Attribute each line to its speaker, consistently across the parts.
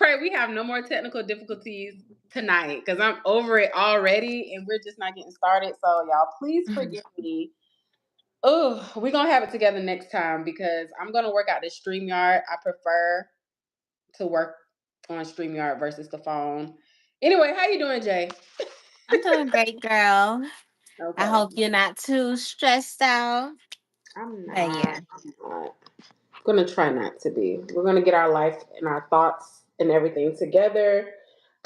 Speaker 1: pray we have no more technical difficulties tonight because I'm over it already and we're just not getting started. So y'all, please forgive me. Oh, we're gonna have it together next time because I'm gonna work out the StreamYard. I prefer to work on StreamYard versus the phone. Anyway, how you doing, Jay?
Speaker 2: I'm doing great, girl. I
Speaker 1: Okay.
Speaker 2: hope you're not too stressed out.
Speaker 1: I'm
Speaker 2: But
Speaker 1: not.
Speaker 2: yeah.
Speaker 1: I'm not. Gonna try not to be. We're gonna get our life and our thoughts and everything together.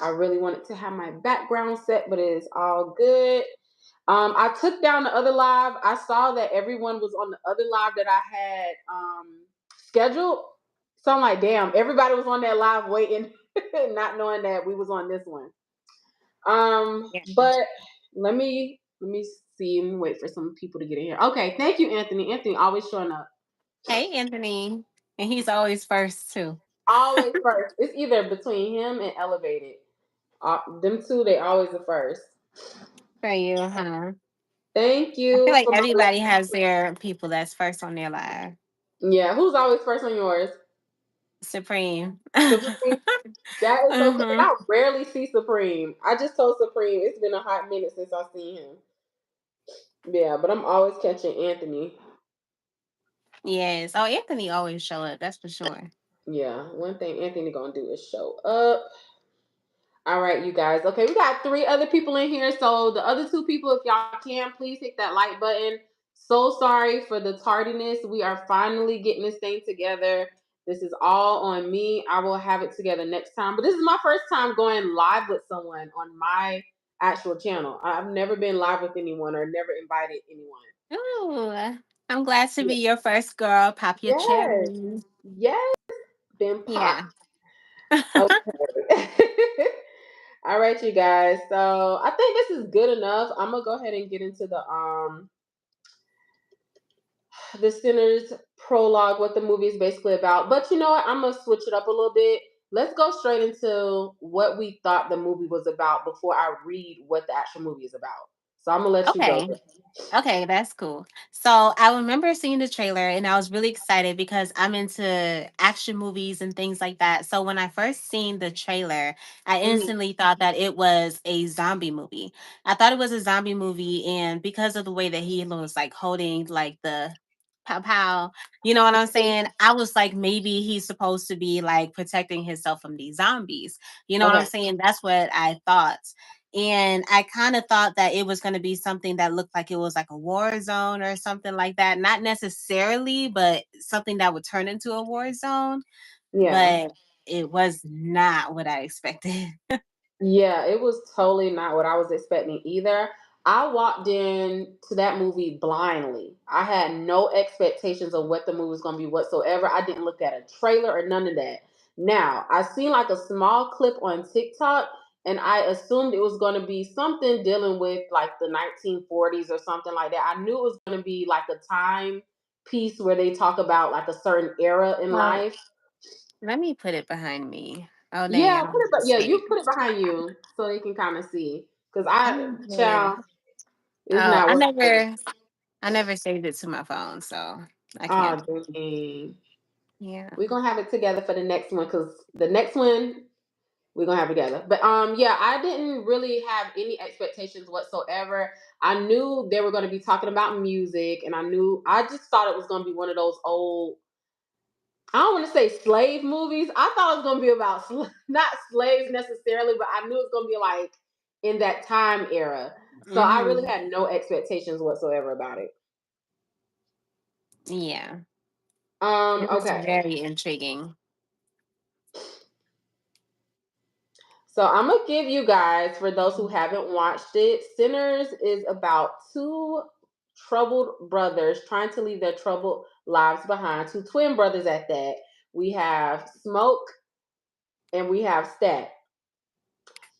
Speaker 1: I really wanted to have my background set, but it is all good. I took down the other live. I saw that everyone was on the other live that I had scheduled. So I'm like, damn, everybody was on that live waiting, not knowing that we was on this one.
Speaker 2: Yeah.
Speaker 1: But let me see and wait for some people to get in here. Okay, thank you, Anthony. Anthony always showing up.
Speaker 2: Hey, Anthony. And he's always first, too.
Speaker 1: Always first. It's either between him and Elevated. Them two, they always the first.
Speaker 2: For you, huh?
Speaker 1: Thank
Speaker 2: I feel
Speaker 1: you
Speaker 2: like
Speaker 1: for my.
Speaker 2: everybody has their people that's first on their live.
Speaker 1: Yeah, who's always first on yours?
Speaker 2: Supreme.
Speaker 1: Supreme. That is so good.
Speaker 2: Hmm.
Speaker 1: I rarely see Supreme. I just told Supreme it's been a hot minute since I've seen him. Yeah, but I'm always catching Anthony.
Speaker 2: Yes. Oh, Anthony always show up. That's for sure.
Speaker 1: Yeah, one thing Anthony gonna do is show up. All right, you guys. Okay, we got three other people in here. So the other two people, if y'all can, please hit that like button. So sorry for the tardiness. We are finally getting this thing together. This is all on me. I will have it together next time. But this is my first time going live with someone on my actual channel. I've never been live with anyone or never invited anyone.
Speaker 2: Ooh, I'm glad to be your first girl. Pop your
Speaker 1: Yes,
Speaker 2: cherry.
Speaker 1: yes, been popped.
Speaker 2: Yeah.
Speaker 1: Okay. All right, you guys. So I think this is good enough. I'm gonna go ahead and get into the Sinner's prologue, what the movie is basically about. But you know what? I'm gonna switch it up a little bit. Let's go straight into what we thought the movie was about before I read what the actual movie is about. So I'm gonna let you go.
Speaker 2: Okay. Okay, that's cool. So I remember seeing the trailer and I was really excited because I'm into action movies and things like that. So when I first seen the trailer, I
Speaker 1: Mhm.
Speaker 2: instantly thought that it was a zombie movie. I thought it was a zombie movie, and because of the way that he was like holding like the pow pow, you know what I'm saying? I was like, maybe he's supposed to be like protecting himself from these zombies. You know what I'm
Speaker 1: Okay.
Speaker 2: saying? That's what I thought. And I kind of thought that it was going to be something that looked like it was like a war zone or something like that. Not necessarily, but something that would turn into a war zone.
Speaker 1: Yeah.
Speaker 2: But it was not what I expected.
Speaker 1: Yeah, it was totally not what I was expecting either. I walked in to that movie blindly. I had no expectations of what the movie was going to be whatsoever. I didn't look at a trailer or none of that. Now, I seen like a small clip on TikTok and I assumed it was going to be something dealing with like the 1940s or something like that. I knew it was going to be like a time piece where they talk about like a certain era in
Speaker 2: Well,
Speaker 1: life.
Speaker 2: let me put it behind me. Oh, dang,
Speaker 1: Yeah,
Speaker 2: I
Speaker 1: put
Speaker 2: don't
Speaker 1: it.
Speaker 2: have to
Speaker 1: Yeah,
Speaker 2: see.
Speaker 1: you put it behind you so they can kind of see. Cause I,
Speaker 2: Yeah.
Speaker 1: child, is
Speaker 2: Oh,
Speaker 1: not what.
Speaker 2: I never saved it to my phone, so I
Speaker 1: Oh,
Speaker 2: can't.
Speaker 1: dang.
Speaker 2: Yeah.
Speaker 1: We're gonna have it together for the next one, cause the next one we're gonna have together. But yeah, I didn't really have any expectations whatsoever. I knew they were gonna be talking about music, and I just thought it was gonna be one of those old. I don't want to say slave movies. I thought it was gonna be about not slaves necessarily, but I knew it was gonna be like in that time era. So I really
Speaker 2: Mm-hmm.
Speaker 1: had no expectations whatsoever about it.
Speaker 2: Yeah. It was
Speaker 1: Okay.
Speaker 2: very intriguing.
Speaker 1: So I'm gonna give you guys, for those who haven't watched it, Sinners is about two troubled brothers trying to leave their troubled lives behind. Two twin brothers at that. We have Smoke and we have Stat.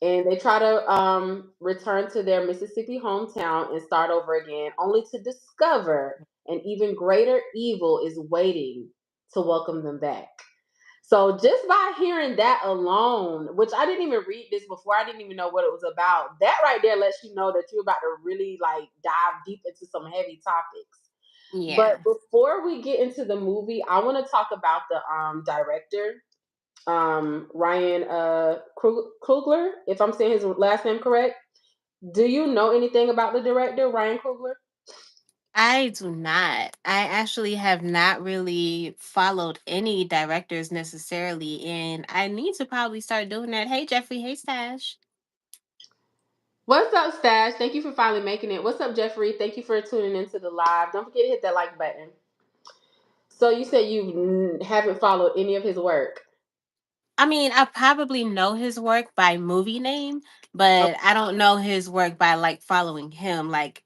Speaker 1: And they try to return to their Mississippi hometown and start over again, only to discover an even greater evil is waiting to welcome them back. So just by hearing that alone, which I didn't even read this before, I didn't even know what it was about. That right there lets you know that you're about to really like dive deep into some heavy topics. But
Speaker 2: Yeah.
Speaker 1: before we get into the movie, I want to talk about the director. Ryan Coogler, if I'm saying his last name correct. Do you know anything about the director, Ryan Coogler?
Speaker 2: I do not. I actually have not really followed any directors necessarily, and I need to probably start doing that. Hey, Jeffrey. Hey, Stash.
Speaker 1: What's up, Stash? Thank you for finally making it. What's up, Jeffrey? Thank you for tuning into the live. Don't forget to hit that like button. So you said you haven't followed any of his work.
Speaker 2: I mean, I probably know his work by movie name,
Speaker 1: Okay,
Speaker 2: but I don't know his work by like following him. Like,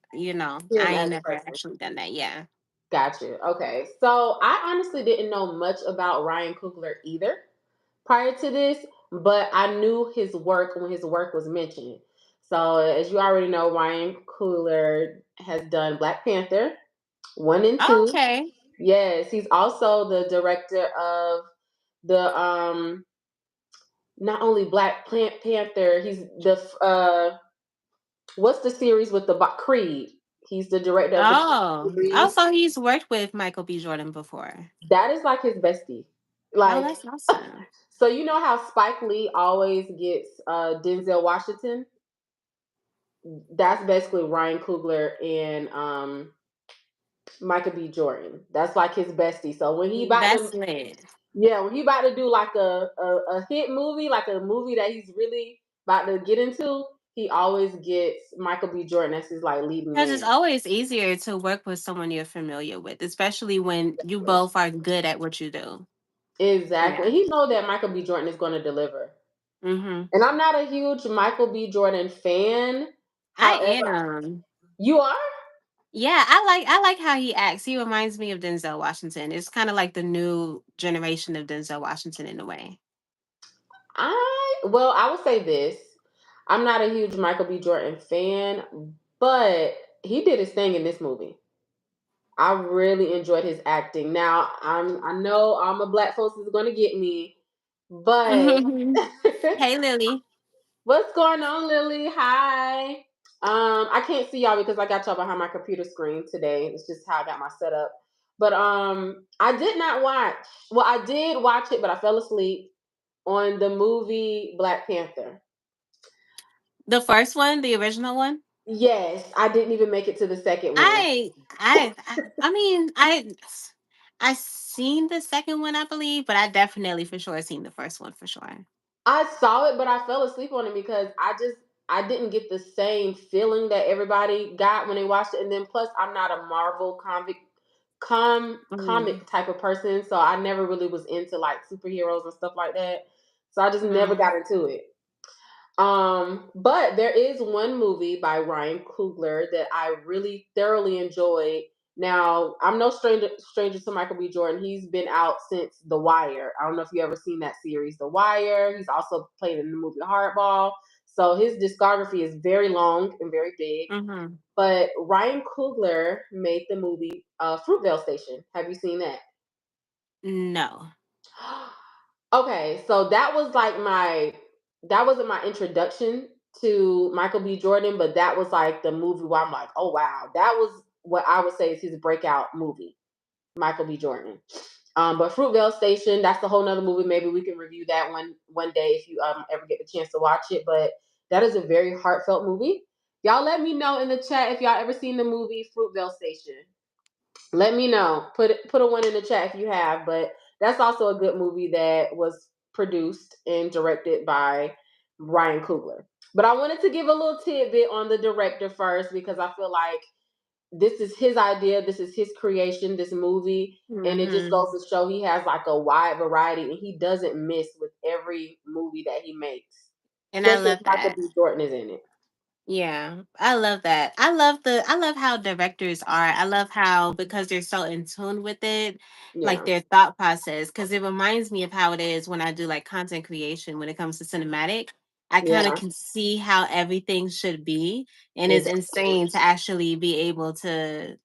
Speaker 1: him
Speaker 2: I ain't
Speaker 1: as a
Speaker 2: never
Speaker 1: person.
Speaker 2: actually done that. Yeah.
Speaker 1: Got you. Okay. So I honestly didn't know much about Ryan Coogler either prior to this, but I knew his work when his work was mentioned. So as you already know, Ryan Coogler has done Black Panther 1 and 2.
Speaker 2: Okay.
Speaker 1: Yes, he's also the director of the not only Black Panther, he's the what's the series with the Creed? He's the director of the Creed
Speaker 2: Oh,
Speaker 1: series.
Speaker 2: also he's worked with Michael B. Jordan before.
Speaker 1: That is like his bestie.
Speaker 2: Oh,
Speaker 1: Like,
Speaker 2: that's awesome.
Speaker 1: so you know how Spike Lee always gets Denzel Washington? That's basically Ryan Coogler and Michael B. Jordan. That's like his bestie. So when he about to,
Speaker 2: That's lit.
Speaker 1: yeah, when he about to do like a hit movie, like a movie that he's really about to get into, he always gets Michael B. Jordan as his like leading
Speaker 2: Because it's
Speaker 1: man.
Speaker 2: always easier to work with someone you're familiar with, especially when you both are good at what you do.
Speaker 1: Exactly.
Speaker 2: Yeah.
Speaker 1: He know that Michael B. Jordan is going to deliver.
Speaker 2: Mm-hmm.
Speaker 1: And I'm not a huge Michael B. Jordan fan.
Speaker 2: I
Speaker 1: However,
Speaker 2: am.
Speaker 1: you are?
Speaker 2: Yeah, I like how he acts. He reminds me of Denzel Washington. It's kind of like the new generation of Denzel Washington in a way.
Speaker 1: I would say this. I'm not a huge Michael B. Jordan fan, but he did his thing in this movie. I really enjoyed his acting. Now, I know all my black folks is gonna get me, but
Speaker 2: Hey, Lily.
Speaker 1: what's going on, Lily? Hi. I can't see y'all because I got y'all behind my computer screen today. It's just how I got my setup. But I did not watch. Well, I did watch it, but I fell asleep on the movie Black Panther.
Speaker 2: The first one, the original one.
Speaker 1: Yes, I didn't even make it to the second one.
Speaker 2: I seen the second one, I believe, but I definitely for sure seen the first one for sure.
Speaker 1: I saw it, but I fell asleep on it because I didn't get the same feeling that everybody got when they watched it. And then plus, I'm not a Marvel
Speaker 2: Mm,
Speaker 1: comic type of person, so I never really was into like superheroes and stuff like that. So I just never
Speaker 2: mm,
Speaker 1: got into it. But there is one movie by Ryan Coogler that I really thoroughly enjoyed. Now, I'm no stranger to Michael B. Jordan. He's been out since The Wire. I don't know if you ever seen that series, The Wire. He's also played in the movie Hardball. So his discography is very long and very big.
Speaker 2: mm-hmm.
Speaker 1: But Ryan Coogler made the movie Fruitvale Station. Have you seen that?
Speaker 2: No.
Speaker 1: Okay, so that wasn't my introduction to Michael B. Jordan, but that was like the movie where I'm like, oh wow, that was what I would say is his breakout movie, Michael B. Jordan. But Fruitvale Station, that's a whole nother movie. Maybe we can review that one day if you ever get the chance to watch it. But that is a very heartfelt movie. Y'all let me know in the chat if y'all ever seen the movie Fruitvale Station. Let me know. Put a one in the chat if you have. But that's also a good movie that was produced and directed by Ryan Coogler. But I wanted to give a little tidbit on the director first because I feel like this is his idea, this is his creation, this movie, and it just
Speaker 2: Mm-hmm.
Speaker 1: goes to show he has like a wide variety and he doesn't miss with every movie that he makes,
Speaker 2: And I
Speaker 1: especially
Speaker 2: love
Speaker 1: if Michael
Speaker 2: that.
Speaker 1: B. Jordan is in it.
Speaker 2: Yeah, I love that. I love how directors are. I love how because they're so in tune with it, like
Speaker 1: Yeah,
Speaker 2: their thought process. Because it reminds me of how it is when I do like content creation when it comes to cinematic. I kind of
Speaker 1: yeah,
Speaker 2: can see how everything should be, and it's
Speaker 1: exactly.
Speaker 2: insane to actually be able to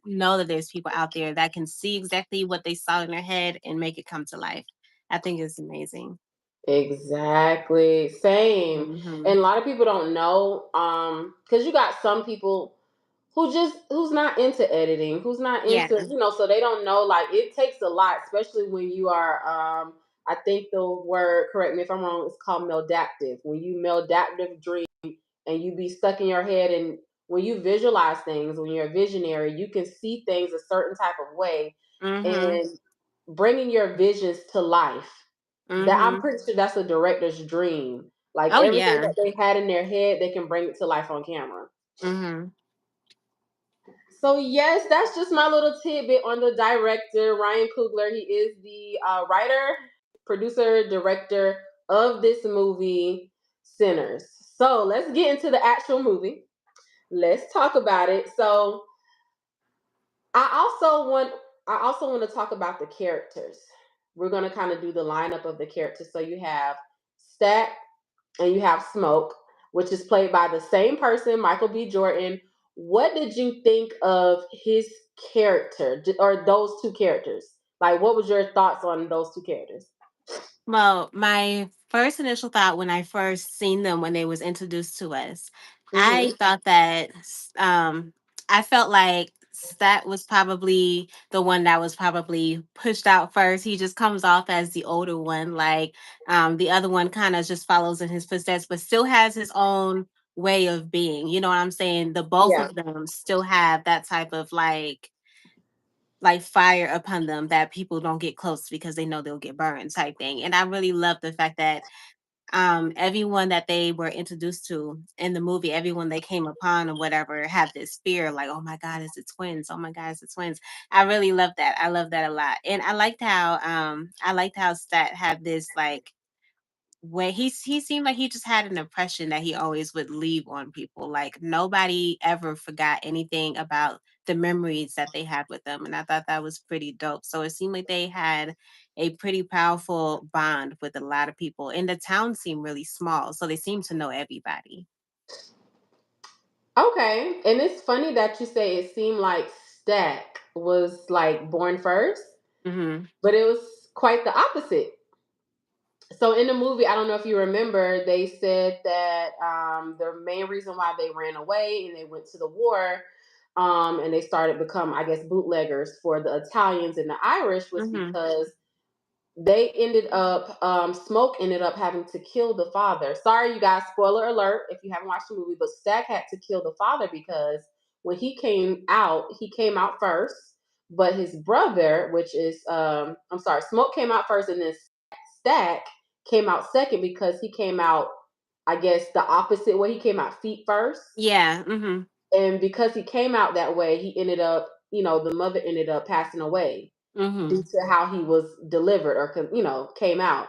Speaker 2: know that there's people out there that can see exactly what they saw in their head and make it come to life. I think it's amazing.
Speaker 1: Exactly. Same.
Speaker 2: Hmm.
Speaker 1: And a lot of people don't know, because you got some people who's not into editing, who's not
Speaker 2: Yeah.
Speaker 1: into, so they don't know like it takes a lot, especially when you are I think the word, correct me if I'm wrong, it's called maladaptive. When you maladaptive dream and you be stuck in your head, and when you visualize things, when you're a visionary, you can see things a certain type of way
Speaker 2: Mhm.
Speaker 1: and bringing your visions to life. That I'm
Speaker 2: Mhm.
Speaker 1: pretty sure that's a director's dream. Like
Speaker 2: Oh
Speaker 1: everything
Speaker 2: yeah.
Speaker 1: that they had in their head, they can bring it to life on camera.
Speaker 2: Mhm.
Speaker 1: So yes, that's just my little tidbit on the director, Ryan Coogler. He is the writer, producer, director of this movie, Sinners. So let's get into the actual movie. Let's talk about it. So I also want I also want to talk about the characters. We're gonna kind of do the lineup of the characters. So you have Stack and you have Smoke, which is played by the same person, Michael B. Jordan. What did you think of his character or those two characters? Like, what was your thoughts on those two characters?
Speaker 2: Well, my first initial thought when I first seen them when they was introduced to us, I
Speaker 1: Hmm.
Speaker 2: thought that I felt like Stat was probably the one that was probably pushed out first. He just comes off as the older one, like the other one kind of just follows in his footsteps, but still has his own way of being. You know what I'm saying? The both
Speaker 1: Yeah.
Speaker 2: of them still have that type of like fire upon them that people don't get close because they know they'll get burned type thing. And I really love the fact that everyone that they were introduced to in the movie, everyone they came upon or whatever had this fear like, oh my god, is it twins? Oh my god, is it twins? I really love that. I love that a lot. And I liked how Stat had this like when he seemed like he just had an impression that he always would leave on people. Like nobody ever forgot anything about the memories that they had with them. And I thought that was pretty dope. So it seemed like they had a pretty powerful bond with a lot of people. And the town seemed really small. So they seemed to know everybody.
Speaker 1: Okay. And it's funny that you say it seemed like Stack was like born first,
Speaker 2: Hmm.
Speaker 1: but it was quite the opposite. So in the movie, I don't know if you remember, they said that the main reason why they ran away and they went to the war, and they started become, I guess, bootleggers for the Italians and the Irish was
Speaker 2: Hmm.
Speaker 1: because they ended up Smoke ended up having to kill the father. Sorry, you guys, spoiler alert if you haven't watched the movie, but Stack had to kill the father because when he came out first, but his brother, which is I'm sorry, Smoke came out first, and then Stack came out second because he came out, I guess, the opposite way. He came out feet first,
Speaker 2: Yeah. Hmm.
Speaker 1: and because he came out that way, he ended up, the mother ended up passing away due
Speaker 2: Hmm.
Speaker 1: to how he was delivered or came out.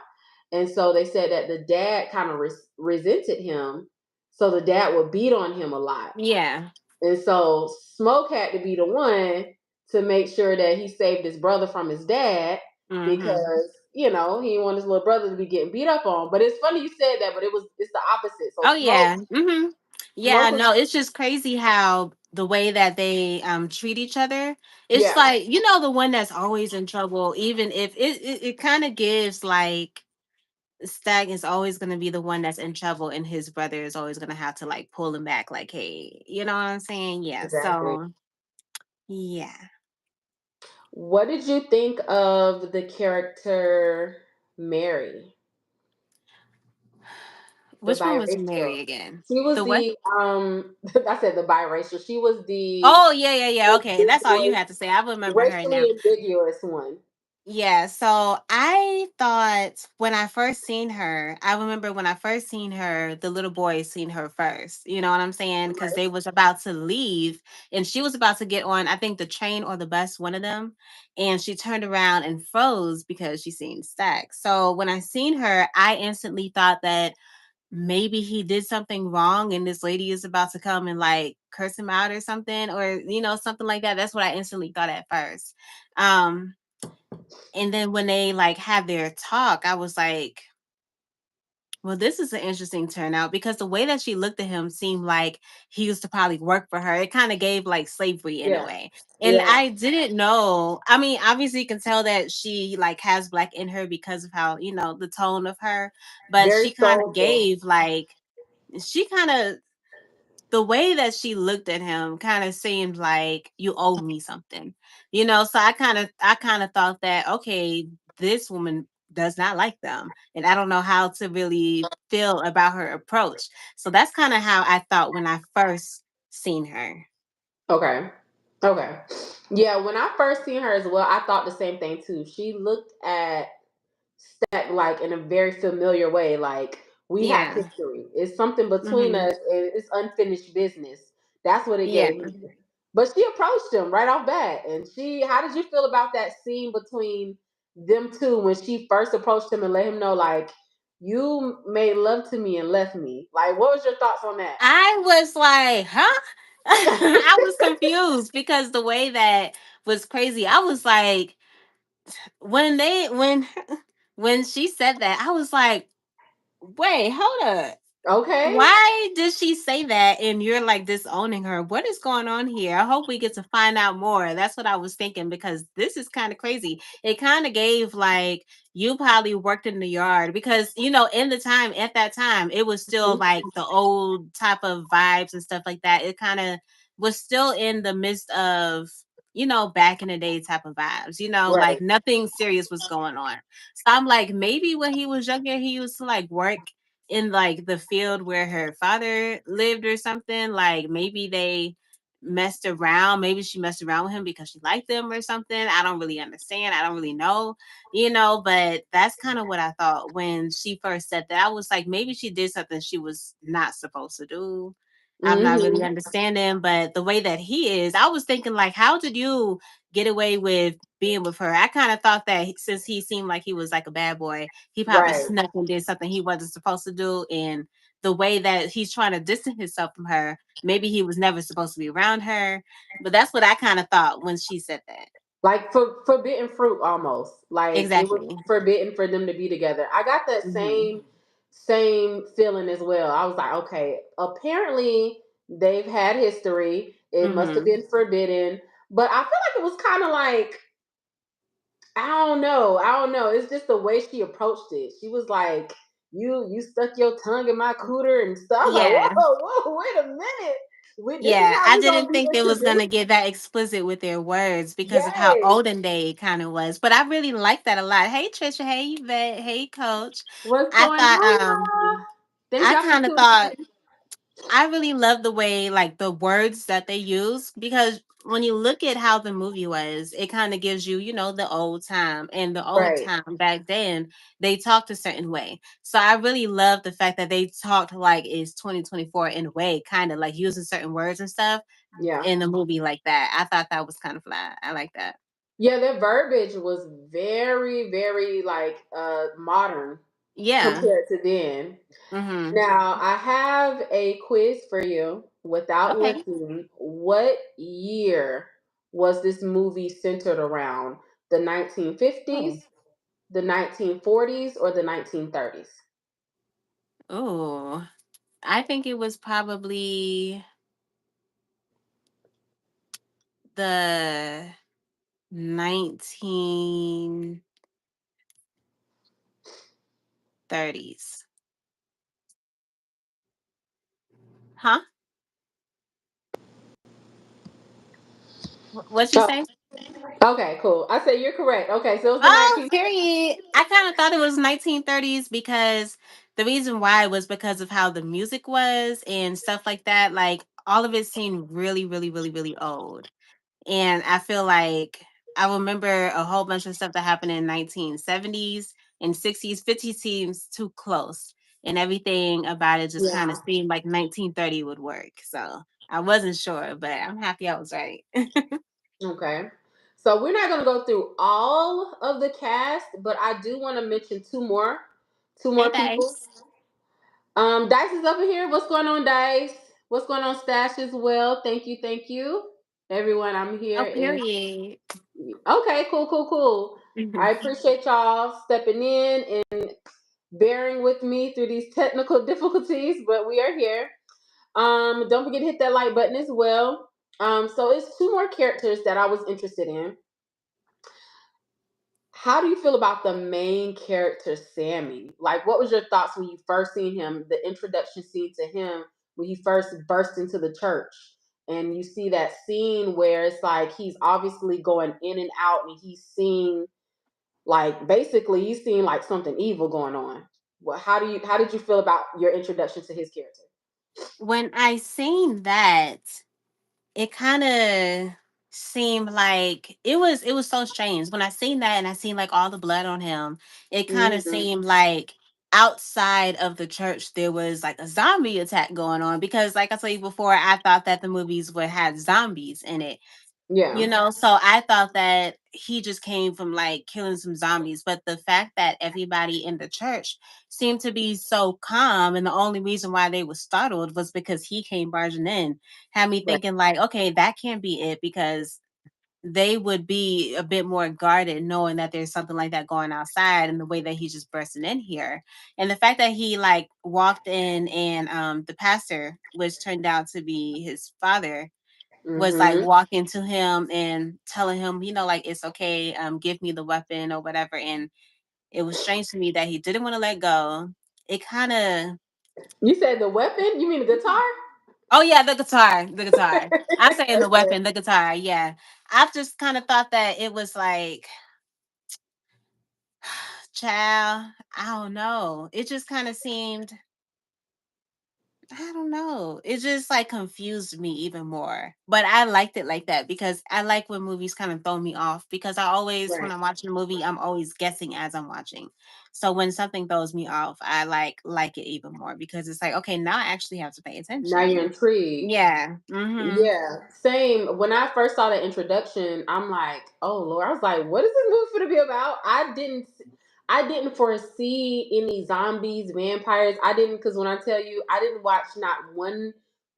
Speaker 1: And so they said that the dad kind of resented him, so the dad would beat on him a lot.
Speaker 2: Yeah.
Speaker 1: And so Smoke had to be the one to make sure that he saved his brother from his dad
Speaker 2: Hmm.
Speaker 1: because he didn't want his little brother to be getting beat up on. But it's funny you said that, but it's the opposite. So
Speaker 2: Oh
Speaker 1: Smoke
Speaker 2: yeah. Hmm. Yeah,
Speaker 1: Smoke was
Speaker 2: no, it's just crazy how the way that they treat each other. It's just
Speaker 1: yeah,
Speaker 2: like, the one that's always in trouble, even if it kind of gives like Stag is always gonna be the one that's in trouble and his brother is always gonna have to like pull him back, like, hey, you know what I'm saying? Yeah.
Speaker 1: exactly.
Speaker 2: So yeah.
Speaker 1: What did you think of the character Mary, the
Speaker 2: Which one was
Speaker 1: biracial?
Speaker 2: Mary again?
Speaker 1: She was
Speaker 2: The what?
Speaker 1: the I said the biracial. She was the
Speaker 2: Oh yeah, yeah, yeah. Okay. That's all you
Speaker 1: ambiguous,
Speaker 2: had to say. I remember her now.
Speaker 1: racially ambiguous one.
Speaker 2: Yeah, so I thought when I first seen her, I remember when I first seen her, the little boy seen her first. You know what I'm saying? Because
Speaker 1: Right.
Speaker 2: they was about to leave and she was about to get on, I think the train or the bus, one of them. And she turned around and froze because she seen Stack. So when I seen her, I instantly thought that maybe he did something wrong and this lady is about to come and like curse him out or something, or something like that. That's what I instantly thought at first. Um and then when they like had their talk, I was like, well, this is an interesting turnout because the way that she looked at him seemed like he used to probably work for her. It kind of gave like slavery in a
Speaker 1: Yeah.
Speaker 2: way. And
Speaker 1: Yeah.
Speaker 2: I didn't know. I mean, obviously you can tell that she like has black in her because of how, the tone of her, but
Speaker 1: Very
Speaker 2: she kind of
Speaker 1: soulful.
Speaker 2: gave like she kind of the way that she looked at him kind of seemed like you owe me something. So I kind of thought that okay, this woman does not like them. And I don't know how to really feel about her approach. So that's kind of how I thought when I first seen her.
Speaker 1: Okay. Okay. Yeah, when I first seen her as well, I thought the same thing too. She looked at Stack like in a very familiar way. Like we have
Speaker 2: Yeah.
Speaker 1: history. It's something between
Speaker 2: Hmm.
Speaker 1: us and it's unfinished business. That's what it
Speaker 2: Yeah.
Speaker 1: gave me. But she approached him right off bat. And she how did you feel about that scene between them two when she first approached him and let him know like you made love to me and left me? Like what was your thoughts on that?
Speaker 2: I was like, huh? I was confused because the way that was crazy. I was like, when when she said that, I was like, wait, hold up.
Speaker 1: Okay.
Speaker 2: Why did she say that and you're like disowning her? What is going on here? I hope we get to find out more. That's what I was thinking because this is kind of crazy. It kind of gave like you probably worked in the yard because in the time at that time it was still
Speaker 1: Mhm.
Speaker 2: like the old type of vibes and stuff like that. It kind of was still in the midst of back in the day type of vibes, like
Speaker 1: Right.
Speaker 2: nothing serious was going on. So I'm like, maybe when he was younger, he used to like work in like the field where her father lived or something. Like maybe they messed around. Maybe she messed around with him because she liked him or something. I don't really understand. I don't really know, but that's kind of what I thought when she first said that. I was like, maybe she did something she was not supposed to do. I'm not really
Speaker 1: Hmm.
Speaker 2: understanding, but the way that he is, I was thinking like, how did you get away with being with her? I kind of thought that since he seemed like he was like a bad boy, he probably
Speaker 1: Right.
Speaker 2: snuck and did something he wasn't supposed to do. And the way that he's trying to distance himself from her, maybe he was never supposed to be around her. But that's what I kind of thought when she said that.
Speaker 1: Like for forbidden fruit almost. Like it was
Speaker 2: Exactly.
Speaker 1: forbidden for them to be together. I got that
Speaker 2: Hmm.
Speaker 1: same feeling as well. I was like, okay, apparently they've had history. It must have
Speaker 2: Hmm.
Speaker 1: been forbidden. But I feel like it was kind of like I don't know. I don't know. It's just the way she approached it. She was like, you stuck your tongue in my cooter and stuff. I was like,
Speaker 2: Yeah.
Speaker 1: whoa, wait a minute. This is
Speaker 2: Yeah,
Speaker 1: how
Speaker 2: I
Speaker 1: we gonna
Speaker 2: didn't
Speaker 1: be
Speaker 2: think it was gonna
Speaker 1: introduced?
Speaker 2: get that explicit with their words because of how
Speaker 1: Yes.
Speaker 2: olden day it kind of was. But I really like that a lot. Hey Trisha, hey Yvette, hey Coach.
Speaker 1: What's
Speaker 2: I
Speaker 1: going
Speaker 2: thought
Speaker 1: on, y'all? Thank
Speaker 2: I
Speaker 1: y'all for
Speaker 2: kind of
Speaker 1: tuning
Speaker 2: thought
Speaker 1: in.
Speaker 2: I really love the way like the words that they use because when you look at how the movie was, it kind of gives you, the old time and the old
Speaker 1: Right.
Speaker 2: time back then, they talked a certain way. So I really love the fact that they talked like it's 2024 in a way, kind of like using certain words and stuff
Speaker 1: Yeah.
Speaker 2: in a movie like that. I thought that was kind of fly. I like that.
Speaker 1: Yeah, their verbiage was very, very like modern
Speaker 2: Yeah.
Speaker 1: compared to then.
Speaker 2: Mhm.
Speaker 1: Now I have a quiz for you without
Speaker 2: Okay.
Speaker 1: looking. What year was this movie centered around? The
Speaker 2: Oh.
Speaker 1: 1950s, the 1940s, or the 1930s?
Speaker 2: Oh. I think it was probably the 1930s. Huh? What you
Speaker 1: Oh,
Speaker 2: say?
Speaker 1: okay, cool. I say you're correct. Okay, so it was the
Speaker 2: Oh,
Speaker 1: 19.
Speaker 2: period. I kind of thought it was 1930s because the reason why was because of how the music was and stuff like that. Like all of it seemed really, really, really, really old. And I feel like I remember a whole bunch of stuff that happened in 1970s and 60s, 50s seems too close. And everything about it just kind of
Speaker 1: Yeah.
Speaker 2: seemed like 1930 would work. So I wasn't sure, but I'm happy I was right.
Speaker 1: Okay. So we're not going to go through all of the cast, but I do want to mention two
Speaker 2: Hey
Speaker 1: more people.
Speaker 2: guys.
Speaker 1: Dice is up in here. What's going on, Dice? What's going on, Stash as well? Thank you, everyone. I'm
Speaker 2: Oh,
Speaker 1: here, and
Speaker 2: period.
Speaker 1: okay, cool. I appreciate y'all stepping in and bearing with me through these technical difficulties, but we are here. Don't forget to hit that like button as well. So it's two more characters that I was interested in. How do you feel about the main character, Sammy? Like, what was your thoughts when you first seen him? The introduction scene to him when he first burst into the church, and you see that scene where it's like he's obviously going in and out, and he's seeing. Like basically, you seen like something evil going on. Well, how did you feel about your introduction to his character?
Speaker 2: When I seen that, it kind of seemed like it was so strange when I seen that and I seen like all the blood on him. It kind of
Speaker 1: Hmm.
Speaker 2: seemed like outside of the church there was like a zombie attack going on, because like I told you before, I thought that the movies would have zombies in it.
Speaker 1: Yeah.
Speaker 2: So I thought that he just came from like killing some zombies, but the fact that everybody in the church seemed to be so calm, and the only reason why they were startled was because he came barging in, had me
Speaker 1: Right.
Speaker 2: thinking like, okay, that can't be it, because they would be a bit more guarded knowing that there's something like that going outside, and the way that he's just bursting in here. And the fact that he like walked in and the pastor, which turned out to be his father, was like
Speaker 1: Hmm.
Speaker 2: walking to him and telling him, like it's okay, give me the weapon or whatever. And it was strange to me that he didn't want to let go. It kind of,
Speaker 1: You said the weapon? You mean the guitar?
Speaker 2: oh yeah, the guitar. I'm saying the
Speaker 1: Okay.
Speaker 2: weapon, the guitar. Yeah, I've just kind of thought that it was like, child, I don't know. It just kind of seemed, I don't know. It just like confused me even more. But I liked it like that because I like when movies kind of throw me off, because I always, when
Speaker 1: Right.
Speaker 2: I'm watching a movie, I'm always guessing as I'm watching. So when something throws me off, I like it even more, because it's like, okay, now I actually have to pay
Speaker 1: Now you're
Speaker 2: attention.
Speaker 1: intrigued.
Speaker 2: Yeah. Mhm.
Speaker 1: Yeah, same. When I first saw the introduction, I'm like, "Oh Lord!" I was like, "What is this movie going to be about?" I didn't foresee any zombies, vampires. I didn't, because when I tell you, I didn't watch not one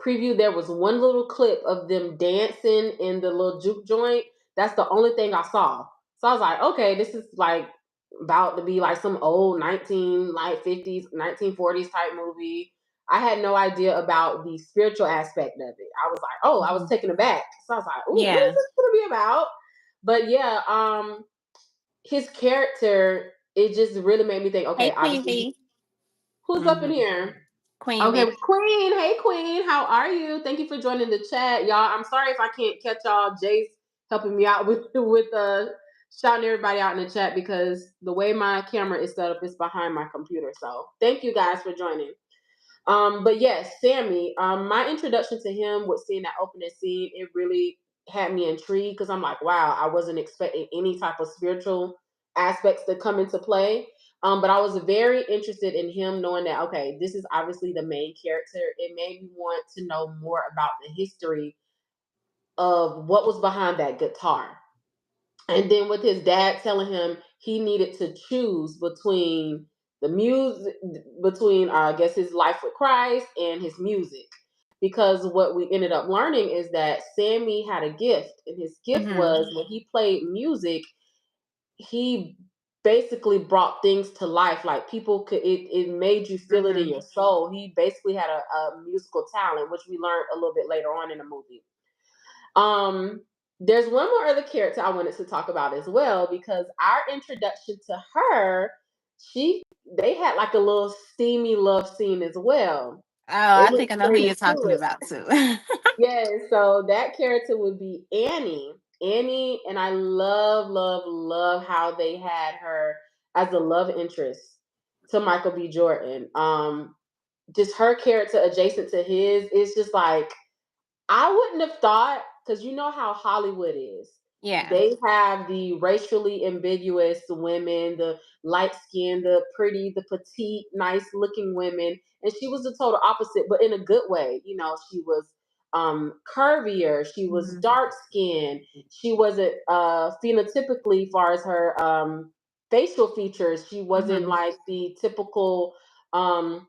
Speaker 1: preview. There was one little clip of them dancing in the little juke joint. That's the only thing I saw. So I was like, "Okay, this is like about to be like some old 1950s, 1940s type movie." I had no idea about the spiritual aspect of it. I was like, oh, I was
Speaker 2: Mhm.
Speaker 1: taken aback. So I was like, oh, what is
Speaker 2: Yeah.
Speaker 1: this gonna be about? But yeah, his character, it just really made me think,
Speaker 2: Hey,
Speaker 1: okay,
Speaker 2: Queen
Speaker 1: obviously
Speaker 2: B.
Speaker 1: who's up in
Speaker 2: Mhm.
Speaker 1: here?
Speaker 2: Queen
Speaker 1: Okay,
Speaker 2: B.
Speaker 1: Queen. Hey, Queen. How are you? Thank you for joining the chat, y'all. I'm sorry if I can't catch y'all. Jay's helping me out with shouting everybody out in the chat because the way my camera is set up is behind my computer. So thank you guys for joining. But yes, Sammy. My introduction to him with seeing that opening scene, it really had me intrigued because I'm like, wow, I wasn't expecting any type of spiritual aspects to come into play. But I was very interested in him knowing that okay, this is obviously the main character. It made me want to know more about the history of what was behind that guitar. And then with his dad telling him he needed to choose between the music, between I guess his life with Christ and his music, because what we ended up learning is that Sammy had a gift, and his gift
Speaker 2: Mhm.
Speaker 1: was when he played music, he basically brought things to life. Like people could, it made you feel it in
Speaker 2: Mhm.
Speaker 1: your soul. He basically had a musical talent, which we learned a little bit later on in the movie. um, there's one more other character I wanted to talk about as well because our introduction to her, she they had like a little steamy love scene as well.
Speaker 2: Oh,
Speaker 1: They
Speaker 2: I
Speaker 1: went
Speaker 2: think I know who
Speaker 1: straight
Speaker 2: you're
Speaker 1: into
Speaker 2: talking
Speaker 1: it.
Speaker 2: about too.
Speaker 1: Yeah, so that character would be Annie. Annie, and I love, love, love how they had her as a love interest to Michael B. Jordan. Just her character adjacent to his is just like I wouldn't have thought because you know how Hollywood is.
Speaker 2: Yeah.
Speaker 1: They have the racially ambiguous women, the light skinned, the pretty, the petite, nice looking women. And she was the total opposite, but in a good way. You know, she was curvier, she was
Speaker 2: Mhm.
Speaker 1: dark skinned, she wasn't phenotypically far as her facial features, she wasn't
Speaker 2: Mhm.
Speaker 1: like the typical um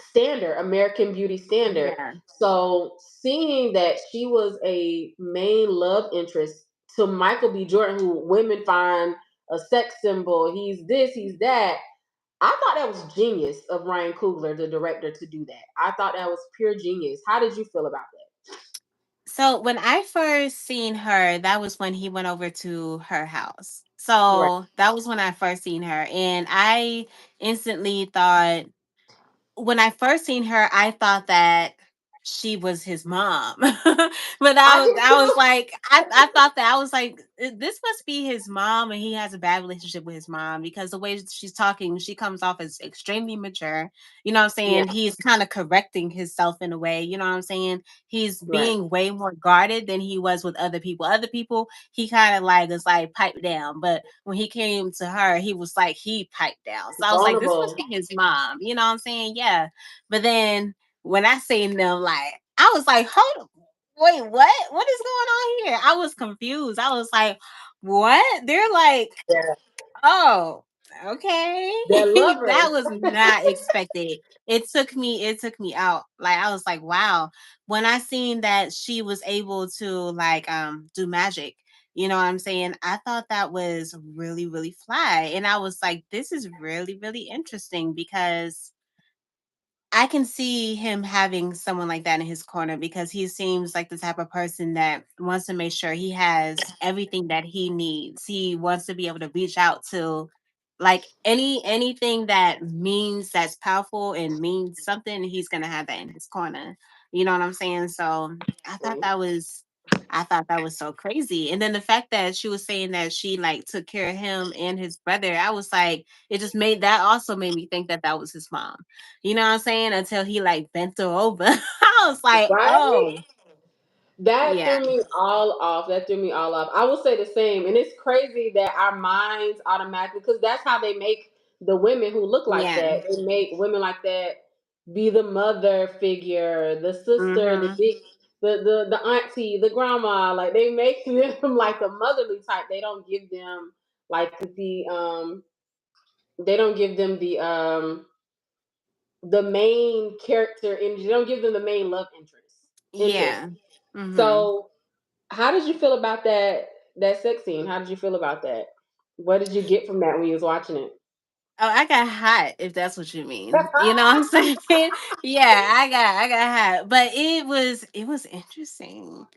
Speaker 1: standard, American beauty standard.
Speaker 2: Yeah.
Speaker 1: So seeing that she was a main love interest to Michael B. Jordan, who women find a sex symbol, he's this, he's that. I thought that was genius of Ryan Coogler, the director, to do that. I thought that was pure genius. How did you feel about
Speaker 2: So when I first seen her, that was when he went over to her house.
Speaker 1: that? Right.
Speaker 2: So that was when I first seen her. And I instantly thought, when I first seen her, I thought that she was his mom. But
Speaker 1: I did
Speaker 2: I was
Speaker 1: too.
Speaker 2: like, I thought that I was like, this must be his mom, and he has a bad relationship with his mom because the way she's talking, she comes off as extremely mature. You know what I'm
Speaker 1: Yeah,
Speaker 2: saying? He's kind of correcting himself in a way. You know what I'm saying? He's
Speaker 1: right.
Speaker 2: being way more guarded than he was with other people. Other people, he kind of like was like piped down, but when he came to her, he was like he piped down. So I was like, this must
Speaker 1: Vulnerable.
Speaker 2: be his mom. You know what I'm saying? Yeah. But then when I seen them, like, I was like, hold on, wait, what? What is going on here? I was confused. I was like, what? They're like,
Speaker 1: Yeah.
Speaker 2: oh, okay.
Speaker 1: They're
Speaker 2: That
Speaker 1: lovers.
Speaker 2: was not expected. It took me out. Like I was like, wow. When I seen that she was able to like do magic, you know what I'm saying? I thought that was really, really fly. And I was like, this is really, really interesting because I can see him having someone like that in his corner because he seems like the type of person that wants to make sure he has everything that he needs. He wants to be able to reach out to like anything that means that's powerful and means something, he's gonna have that in his corner. You know what I'm saying? So I thought that was I thought that was so crazy. And then the fact that she was saying that she like took care of him and his brother, I was like, it just made that also made me think that that was his mom. You know what I'm saying? Until he like bent her over. I was like,
Speaker 1: Right?
Speaker 2: oh,
Speaker 1: That
Speaker 2: yeah,
Speaker 1: threw me all off. That threw me all off. I will say the same. And it's crazy that our minds automatically, because that's how they make the women who look like
Speaker 2: yeah.
Speaker 1: that. They make women like that be the mother figure, the sister, the
Speaker 2: Mm-hmm.
Speaker 1: big, the auntie, the grandma. Like they make them like a motherly type. They don't give them like they don't give them the main character energy. They don't give them the main love interest.
Speaker 2: Yeah. Mm-hmm.
Speaker 1: So how did you feel about that sex scene? How did you feel about that? What did you get from that when you was watching it?
Speaker 2: Oh, I got hot, if that's what you mean. You know what I'm saying? Yeah, I got hot. But it was interesting.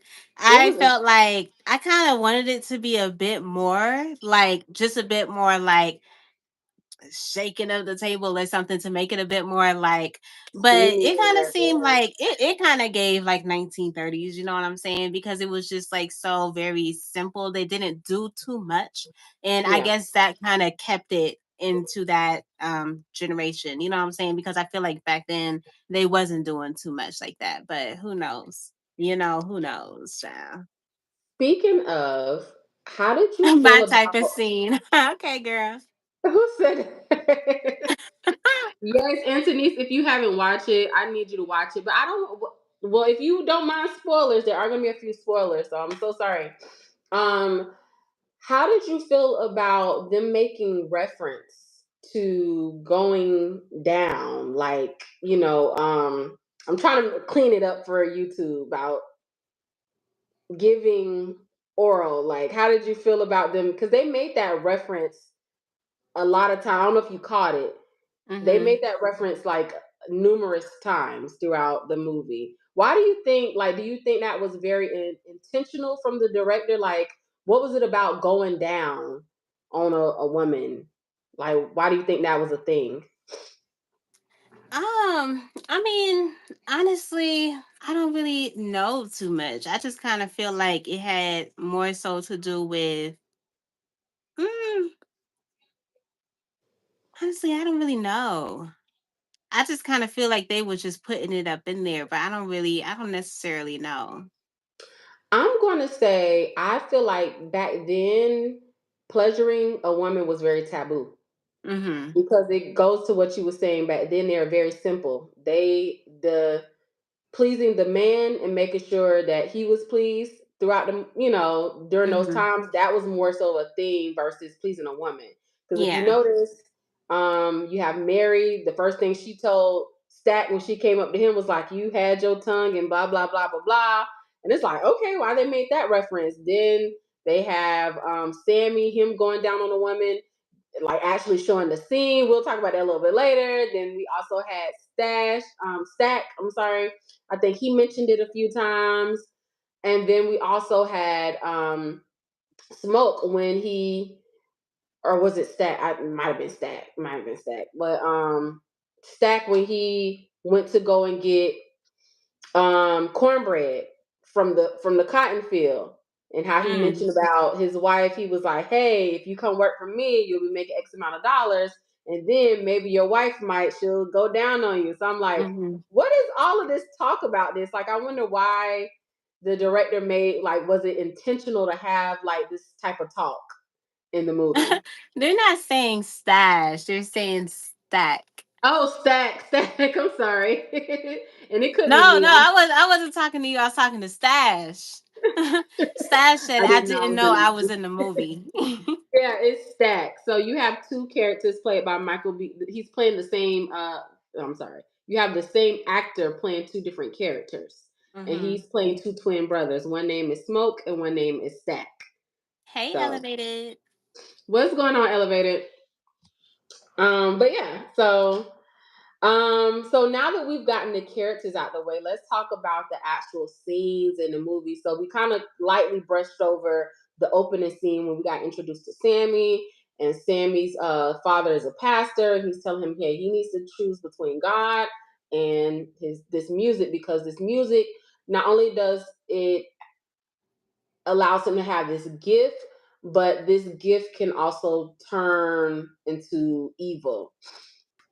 Speaker 1: It
Speaker 2: I
Speaker 1: was
Speaker 2: felt like I kind of wanted it to be a bit more, like just a bit more like shaking of the table or something to make it a bit more like, but it kind of
Speaker 1: steamier.
Speaker 2: seemed
Speaker 1: Yeah,
Speaker 2: like it kind of gave like 1930s, you know what I'm saying? Because it was just like so very simple. They didn't do too much. And I
Speaker 1: yeah.
Speaker 2: guess that kind of kept it into that generation, you know what I'm saying? Because I feel like back then they wasn't doing too much like that, but who knows? You know, who knows, child?
Speaker 1: Speaking of, how did you
Speaker 2: My
Speaker 1: feel
Speaker 2: type of
Speaker 1: about
Speaker 2: scene. Okay, girl.
Speaker 1: who said it? Yes, Anthony, if you haven't watched it, I need you to watch it. But I don't. Well, if you don't mind spoilers, there are going to be a few spoilers, so I'm so sorry. Um, how did you feel about them making reference to going down? Like, I'm trying to clean it up for YouTube about giving oral. Like, how did you feel about them? Because they made that reference a lot of time. I don't know if you caught it. They
Speaker 2: Mhm.
Speaker 1: made that reference like numerous times throughout the movie. Why do you think, like, do you think that was very intentional from the director? Like, what was it about going down on a woman? Like, why do you think that was a thing?
Speaker 2: I mean, honestly, I don't really know too much. I just kind of feel like it had more so to do with, mm, honestly, I don't really know. I just kind of feel like they were just putting it up in there, but I don't necessarily know.
Speaker 1: I'm going to say, I feel like back then, pleasuring a woman was very taboo.
Speaker 2: Mm-hmm.
Speaker 1: Because it goes to what you were saying back then. They're very simple. The pleasing the man and making sure that he was pleased throughout during those
Speaker 2: Mm-hmm.
Speaker 1: times, that was more so a thing versus pleasing a woman. Because if you
Speaker 2: Yeah.
Speaker 1: notice, you have Mary, the first thing she told Stack when she came up to him was like, you had your tongue and blah blah blah blah blah. And it's like, okay, why they made that reference? Then they have Sammy, him going down on a woman, like actually showing the scene. We'll talk about that a little bit later. Then we also had Stack. I'm sorry. I think he mentioned it a few times. And then we also had Smoke when he, or was it Stack? I might have been Stack. Might have been Stack. But Stack when he went to go and get cornbread from the cotton field, and how he
Speaker 2: Mm,
Speaker 1: mentioned about his wife. He was like, "Hey, if you come work for me, you'll be making X amount of dollars, and then maybe your wife she'll go down on you." So I'm like,
Speaker 2: mhm.
Speaker 1: what is all of this talk about this? Like, I wonder why the director made, like, was it intentional to have like this type of talk in the movie?
Speaker 2: They're not saying stash, they're saying stack.
Speaker 1: Oh, stack, stack. I'm sorry, and it could be
Speaker 2: No,
Speaker 1: me.
Speaker 2: no, I wasn't talking to you. I was talking to Stash. Stash said
Speaker 1: I
Speaker 2: I
Speaker 1: didn't know I
Speaker 2: didn't
Speaker 1: was
Speaker 2: know I
Speaker 1: in.
Speaker 2: was in the movie.
Speaker 1: Yeah, it's stacked. So you have two characters played by Michael B. He's playing the same. I'm sorry. You have the same actor playing two different characters, and
Speaker 2: Hmm.
Speaker 1: he's playing two twin brothers. One name is Smoke, and one name is Stack.
Speaker 2: Hey,
Speaker 1: So
Speaker 2: elevated.
Speaker 1: what's going on, Elevated? But yeah. So now that we've gotten the characters out the way, let's talk about the actual scenes in the movie. So we kind of lightly brushed over the opening scene when we got introduced to Sammy, and Sammy's father is a pastor. He's telling him, hey, he needs to choose between God and his this music, because this music not only does it allows him to have this gift, but this gift can also turn into evil.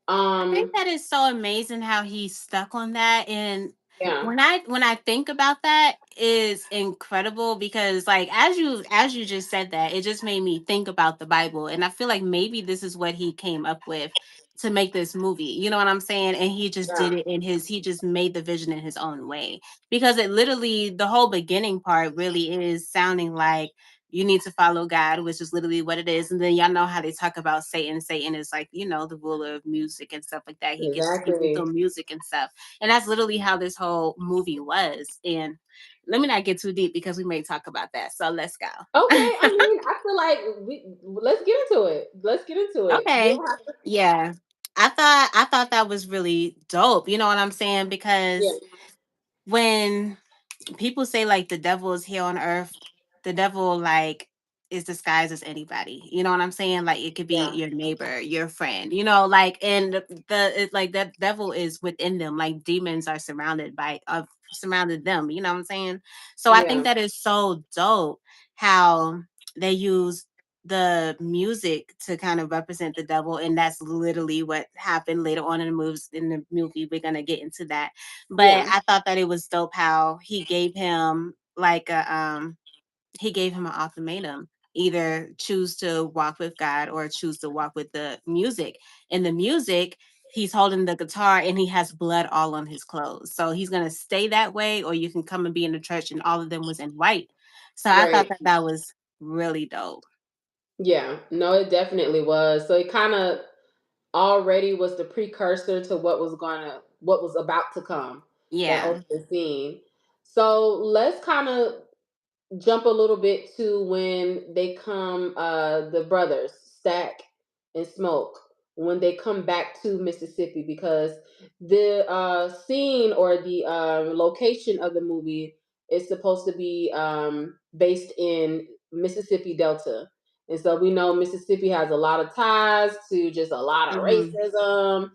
Speaker 2: I think
Speaker 1: Um,
Speaker 2: that is so amazing how he stuck on that. And
Speaker 1: yeah,
Speaker 2: when I think about that, is incredible because like as you just said that, it just made me think about the Bible. And I feel like maybe this is what he came up with to make this movie. You know what I'm saying? And he just
Speaker 1: yeah,
Speaker 2: did it in his he just made the vision in his own way. Because it literally the whole beginning part really is sounding like you need to follow God, which is literally what it is. And then y'all know how they talk about Satan. Satan is like, the ruler of music and stuff like that. He gets people
Speaker 1: exactly.
Speaker 2: through music and stuff. And that's literally how this whole movie was. And let me not get too deep because we may talk about that. So let's
Speaker 1: Okay,
Speaker 2: go.
Speaker 1: I mean, I feel like let's get into it. Let's get into it. You
Speaker 2: Okay.
Speaker 1: don't have to.
Speaker 2: Yeah. I thought that was really dope. You know what I'm saying?
Speaker 1: Yeah,
Speaker 2: Because when people say like the devil is here on earth, the devil like is disguised as anybody. You know what I'm saying? Like it could be
Speaker 1: yeah,
Speaker 2: your neighbor, your friend, like and like that devil is within them. Like demons are surrounded them, you know what I'm saying? So I think
Speaker 1: yeah,
Speaker 2: that is so dope how they use the music to kind of represent the devil, and that's literally what happened later on in the movie. We're gonna get into that, but
Speaker 1: yeah,
Speaker 2: I thought that it was dope how he gave him an ultimatum. Either choose to walk with God or choose to walk with the music. In the music, he's holding the guitar and he has blood all on his clothes. So he's gonna stay that way, or you can come and be in the church and all of them was in white. So I thought
Speaker 1: right.
Speaker 2: that that was really dope.
Speaker 1: Yeah, no, it definitely was. So it kind of already was the precursor to what was about to come. That
Speaker 2: Yeah.
Speaker 1: opening scene. So let's kind of jump a little bit to when they come, the brothers Stack and Smoke, when they come back to Mississippi, because the scene or the location of the movie is supposed to be based in Mississippi Delta. And so we know Mississippi has a lot of ties to just a lot of
Speaker 2: Hmm.
Speaker 1: racism,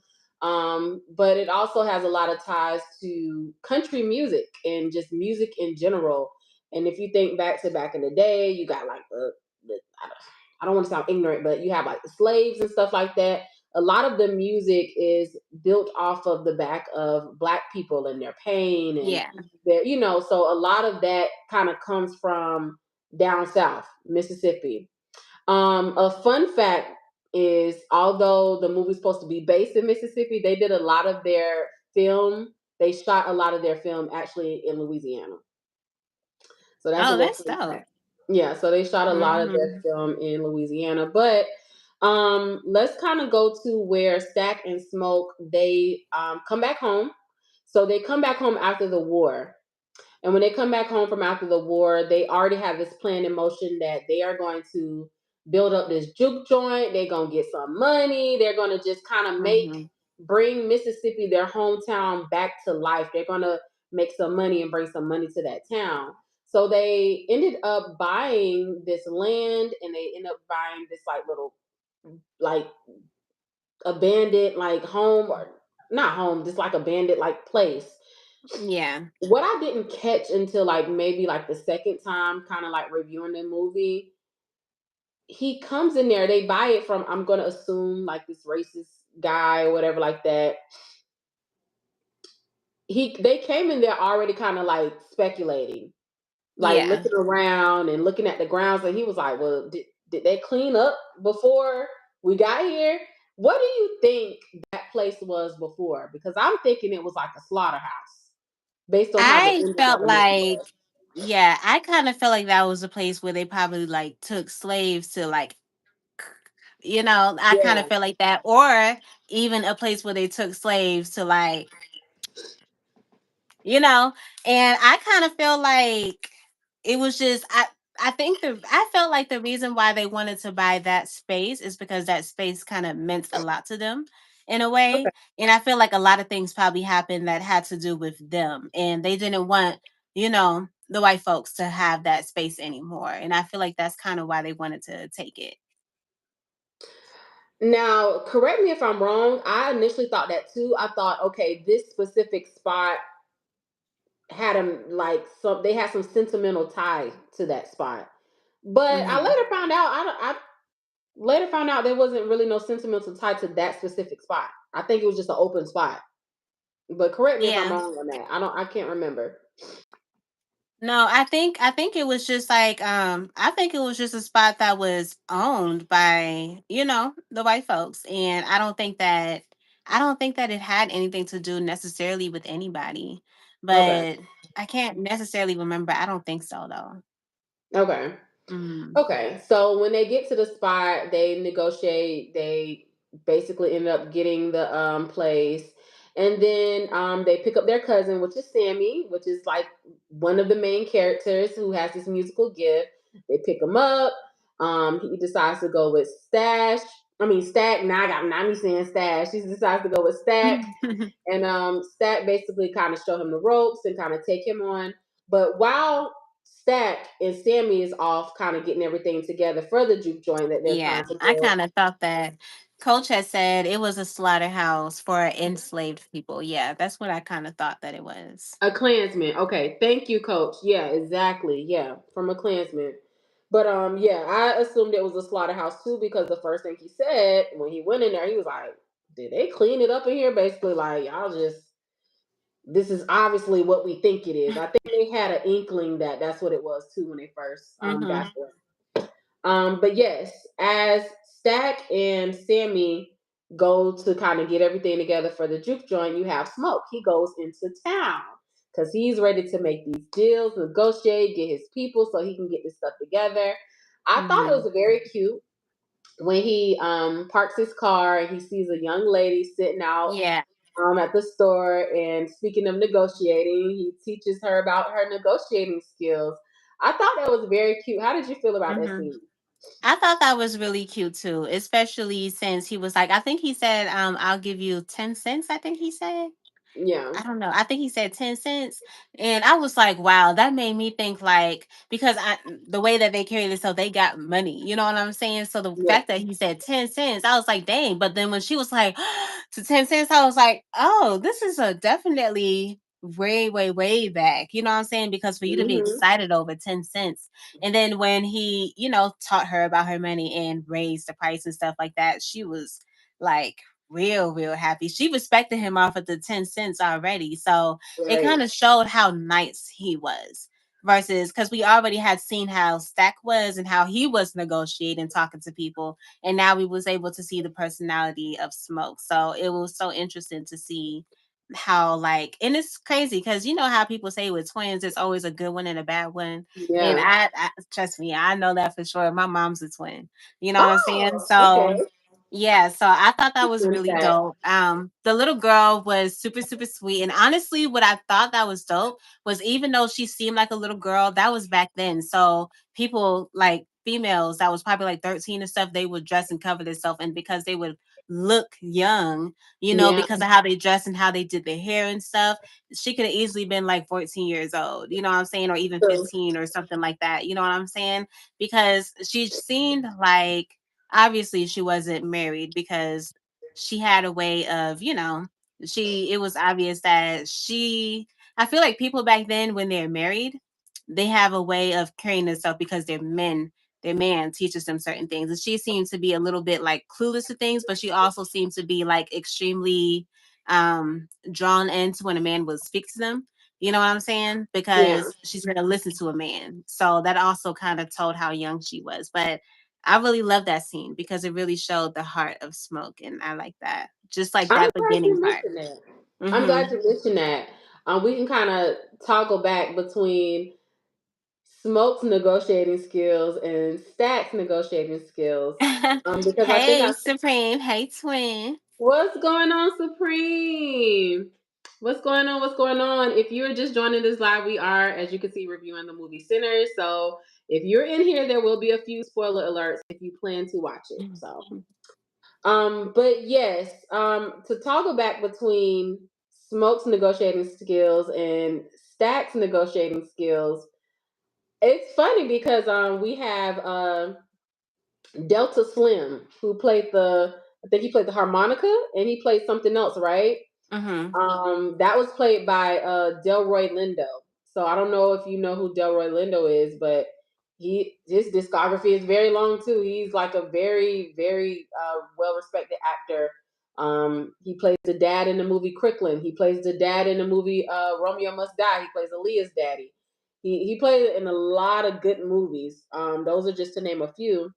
Speaker 1: but it also has a lot of ties to country music and just music in general. And if you think back in the day, you got like the I don't want to sound ignorant, but you have like the slaves and stuff like that. A lot of the music is built off of the back of Black people and their pain and
Speaker 2: Yeah.
Speaker 1: their. So a lot of that kind of comes from down south, Mississippi. A fun fact is, although the movie's supposed to be based in Mississippi, they did a lot of their film. They shot a lot of their film actually in Louisiana. So that's a
Speaker 2: Oh,
Speaker 1: little
Speaker 2: that's
Speaker 1: fun
Speaker 2: dope.
Speaker 1: fact. Yeah, so they shot a lot of their
Speaker 2: Hmm.
Speaker 1: film in Louisiana. But let's kind of go to where Stack and Smoke, they come back home. So they come back home after the war. And when they come back home from after the war, they already have this plan in motion that they are going to build up this juke joint. They're going to get some money. They're going to just kind of
Speaker 2: Hmm.
Speaker 1: bring Mississippi, their hometown, back to life. They're going to make some money and bring some money to that town. So they ended up buying this land, and they ended up buying this like little, like, abandoned like home, or not home, just like abandoned like place.
Speaker 2: Yeah.
Speaker 1: What I didn't catch until like maybe like the second time, kind of like reviewing the movie, he comes in there. They buy it from, I'm gonna assume, like this racist guy or whatever like that. They came in there already kind of like speculating, like
Speaker 2: Yeah.
Speaker 1: looking around and looking at the grounds, and he was like, "Well, did they clean up before we got here? What do you think that place was before? Because I'm thinking it was like a slaughterhouse, based on how the
Speaker 2: I
Speaker 1: ending of
Speaker 2: felt
Speaker 1: the movie
Speaker 2: like,
Speaker 1: was."
Speaker 2: yeah, I kind of felt like that was a place where they probably like took slaves to like, I kind
Speaker 1: Yeah.
Speaker 2: of felt like that. Or even a place where they took slaves to like, you know, and I kind of feel like it was just I think I felt like the reason why they wanted to buy that space is because that space kind of meant a lot to them in a
Speaker 1: Okay.
Speaker 2: way. And I feel like a lot of things probably happened that had to do with them, and they didn't want, the white folks to have that space anymore. And I feel like that's kind of why they wanted to take it.
Speaker 1: Now, correct me if I'm wrong. I initially thought that too. I thought, okay, this specific spot had them like some. They had some sentimental tie to that spot. But I
Speaker 2: Hmm.
Speaker 1: later found out. I later found out there wasn't really no sentimental tie to that specific spot. I think it was just an open spot. But correct me if I'm
Speaker 2: Yeah.
Speaker 1: wrong on that. I can't remember.
Speaker 2: No, I think it was just like I think it was just a spot that was owned by, the white folks. And I don't think that it had anything to do necessarily with anybody.
Speaker 1: Okay.
Speaker 2: But I can't necessarily remember. I don't think so though.
Speaker 1: Okay.
Speaker 2: Mm.
Speaker 1: Okay, so when they get to the spot, they negotiate. They basically end up getting the place, and then they pick up their cousin, which is Sammy, which is like one of the main characters who has this musical gift. They pick him up. He decides to go with Stash. I mean Stack. Now me saying Stash. He decides to go with Stack, and Stack basically kind of show him the ropes and kind of take him on. But while Stack and Sammy is off, kind of getting everything together for the juke joint that they're
Speaker 2: Yeah,
Speaker 1: trying to
Speaker 2: I
Speaker 1: build.
Speaker 2: kind of thought that Coach had said it was a slaughterhouse for enslaved people. Yeah, that's what I kind of thought that it was.
Speaker 1: A Klansman. Okay, thank you, Coach. Yeah, exactly. Yeah, from a Klansman. But yeah, I assumed it was a slaughterhouse too because the first thing he said when he went in there, he was like, "Did they clean it up in here?" Basically, like y'all just. This is obviously what we think it is. I think they had an inkling that that's what it was too when they first got
Speaker 2: Hmm.
Speaker 1: there. But yes, as Stack and Sammy go to kind of get everything together for the juke joint, you have Smoke. He goes into town because he's ready to make these deals, negotiate, get his people so he can get this stuff together. I thought it
Speaker 2: Hmm.
Speaker 1: was very cute when he parks his car and he sees a young lady sitting out
Speaker 2: Yeah.
Speaker 1: at the store. And speaking of negotiating, he teaches her about her negotiating skills. I thought that was very cute. How did you feel about that
Speaker 2: Hmm.
Speaker 1: scene?
Speaker 2: I thought that was really cute too, especially since he was like, I think he said, I'll give you 10 cents, I think he said.
Speaker 1: Yeah.
Speaker 2: I don't know. I think he said 10 cents. And I was like, wow, that made me think like, because the way that they carry this, so they got money. You know what I'm saying? So the
Speaker 1: Yeah.
Speaker 2: fact that he said 10 cents, I was like, dang. But then when she was like, to 10 cents, I was like, oh, this is a definitely way, way, way back. You know what I'm saying? Because for you to be
Speaker 1: Hmm.
Speaker 2: excited over 10 cents. And then when he, taught her about her money and raised the price and stuff like that, she was like, real, real happy. She respected him off of the 10 cents already. So it
Speaker 1: Right.
Speaker 2: kind of showed how nice he was. Versus because we already had seen how Stack was and how he was negotiating, talking to people, and now we was able to see the personality of Smoke. So it was so interesting to see how like, and it's crazy because you know how people say with twins, it's always a good one and a bad one. And
Speaker 1: Yeah.
Speaker 2: I trust me, I know that for sure. My mom's a twin. You know what I'm saying?
Speaker 1: Oh,
Speaker 2: So
Speaker 1: okay.
Speaker 2: yeah, so I thought that was
Speaker 1: Twin
Speaker 2: really
Speaker 1: fact.
Speaker 2: dope. The little girl was super, super sweet. And honestly, what I thought that was dope was even though she seemed like a little girl, that was back then. So people like females that was probably like 13 and stuff, they would dress and cover themselves. And because they would look young,
Speaker 1: Yeah.
Speaker 2: because of how they dressed and how they did their hair and stuff, she could have easily been like 14 years old, you know what I'm saying? Or even
Speaker 1: True.
Speaker 2: 15 or something like that. You know what I'm saying? Because she seemed like, obviously she wasn't married because she had a way of, she it was obvious that she, I feel like people back then, when they're married, they have a way of carrying themselves because they're men. Their man teaches them certain things. And she seems to be a little bit like clueless to things, but she also seems to be like extremely drawn into when a man will speak to them. You know what I'm saying?
Speaker 1: Yeah.
Speaker 2: Because she's going to listen to a man. So that also kind of told how young she was. But I really love that scene because it really showed the heart of Smoke. And I like that. Just like
Speaker 1: I'm
Speaker 2: that
Speaker 1: glad
Speaker 2: beginning
Speaker 1: you
Speaker 2: part.
Speaker 1: mentioned that. I'm
Speaker 2: Hmm.
Speaker 1: glad you mentioned that. We can kind of toggle back between Smoke's negotiating skills and Stack's negotiating skills. Because I think
Speaker 2: Hey,
Speaker 1: I
Speaker 2: Supreme. Hey, twin.
Speaker 1: What's going on, Supreme? What's going on? What's going on? If you're just joining this live, we are, as you can see, reviewing the movie Sinners. So if you're in here, there will be a few spoiler alerts if you plan to watch it. So, but yes, to toggle back between Smoke's negotiating skills and Stack's negotiating skills, it's funny because we have Delta Slim who played I think he played the harmonica and he played something else, right?
Speaker 2: Mm-hmm.
Speaker 1: That was played by Delroy Lindo. So I don't know if you know who Delroy Lindo is, but his discography is very long too. He's like a very very well respected actor. He plays the dad in the movie Cricklin. He plays the dad in the movie Romeo Must Die. He plays Aaliyah's daddy. He played in a lot of good movies. Those are just to name a few.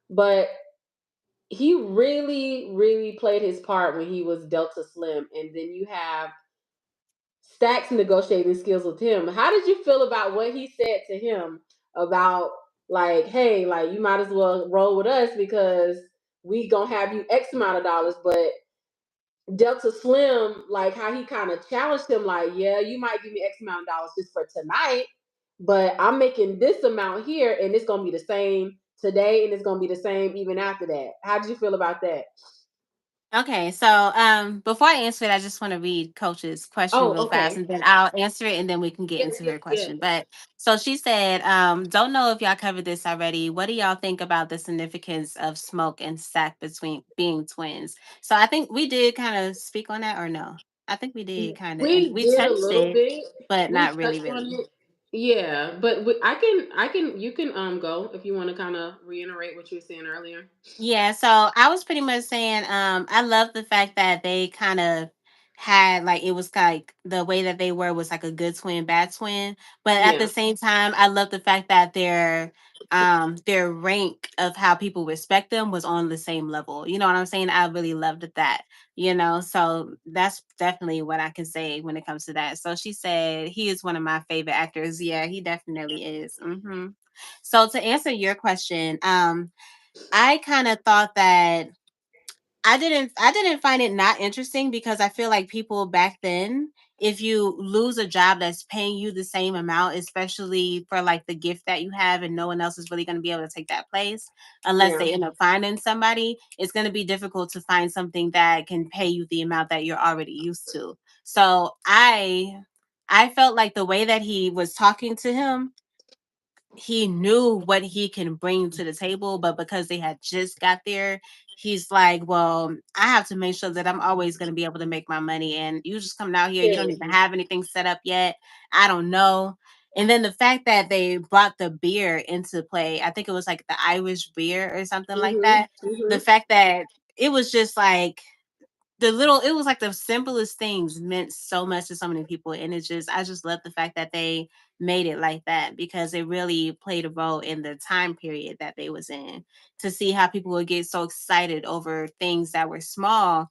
Speaker 1: But he really, really played his part when he was Delta Slim. And then you have Stack's negotiating skills with him. How did you feel about what he said to him about like, hey, like you might as well roll with us because we gonna have you X amount of dollars, but Delta Slim, like how he kind of challenged him, like, yeah, you might give me X amount of dollars just for tonight, but I'm making this amount here and it's gonna be the same today and it's gonna be the same even after that. How did you feel about that?
Speaker 2: Okay, so before I answer it, I just want to read Coach's question
Speaker 1: Oh,
Speaker 2: real fast,
Speaker 1: okay.
Speaker 2: and then I'll answer it, and then we can get
Speaker 1: Yes,
Speaker 2: into
Speaker 1: yes,
Speaker 2: her
Speaker 1: yes.
Speaker 2: question. But so she said, don't know if y'all covered this already. What do y'all think about the significance of Smoke and Stack between being twins? So I think we did kind of speak on that, or no? I think we did kind of, and
Speaker 1: We
Speaker 2: we
Speaker 1: did a
Speaker 2: touched
Speaker 1: little
Speaker 2: it,
Speaker 1: bit.
Speaker 2: but
Speaker 1: We
Speaker 2: not really,
Speaker 1: touched on
Speaker 2: really.
Speaker 1: it. Yeah, but you can go if you want to kind of reiterate what you were saying earlier.
Speaker 2: Yeah, so I was pretty much saying, I love the fact that they kind of had like it was like the way that they were was like a good twin, bad twin. But at the
Speaker 1: Yeah,
Speaker 2: same time, I love the fact that their rank of how people respect them was on the same level. You know what I'm saying? I really loved that, So that's definitely what I can say when it comes to that. So she said he is one of my favorite actors. Yeah, he definitely is. So to answer your question, I kind of thought that I didn't find it not interesting because I feel like people back then, if you lose a job that's paying you the same amount, especially for like the gift that you have and no one else is really going to be able to take that place unless
Speaker 1: yeah,
Speaker 2: they end up finding somebody, it's going to be difficult to find something that can pay you the amount that you're already used to. So I felt like the way that he was talking to him, he knew what he can bring to the table, but because they had just got there, he's like, well, I have to make sure that I'm always going to be able to make my money. And you just coming out here, you don't even
Speaker 1: seriously.
Speaker 2: have anything set up yet. I don't know. And then the fact that they brought the beer into play, I think it was like the Irish beer or something like
Speaker 1: Mhm,
Speaker 2: that. The
Speaker 1: mhm.
Speaker 2: fact that it was just like it was like the simplest things meant so much to so many people, and I just love the fact that they made it like that because it really played a role in the time period that they was in, to see how people would get so excited over things that were small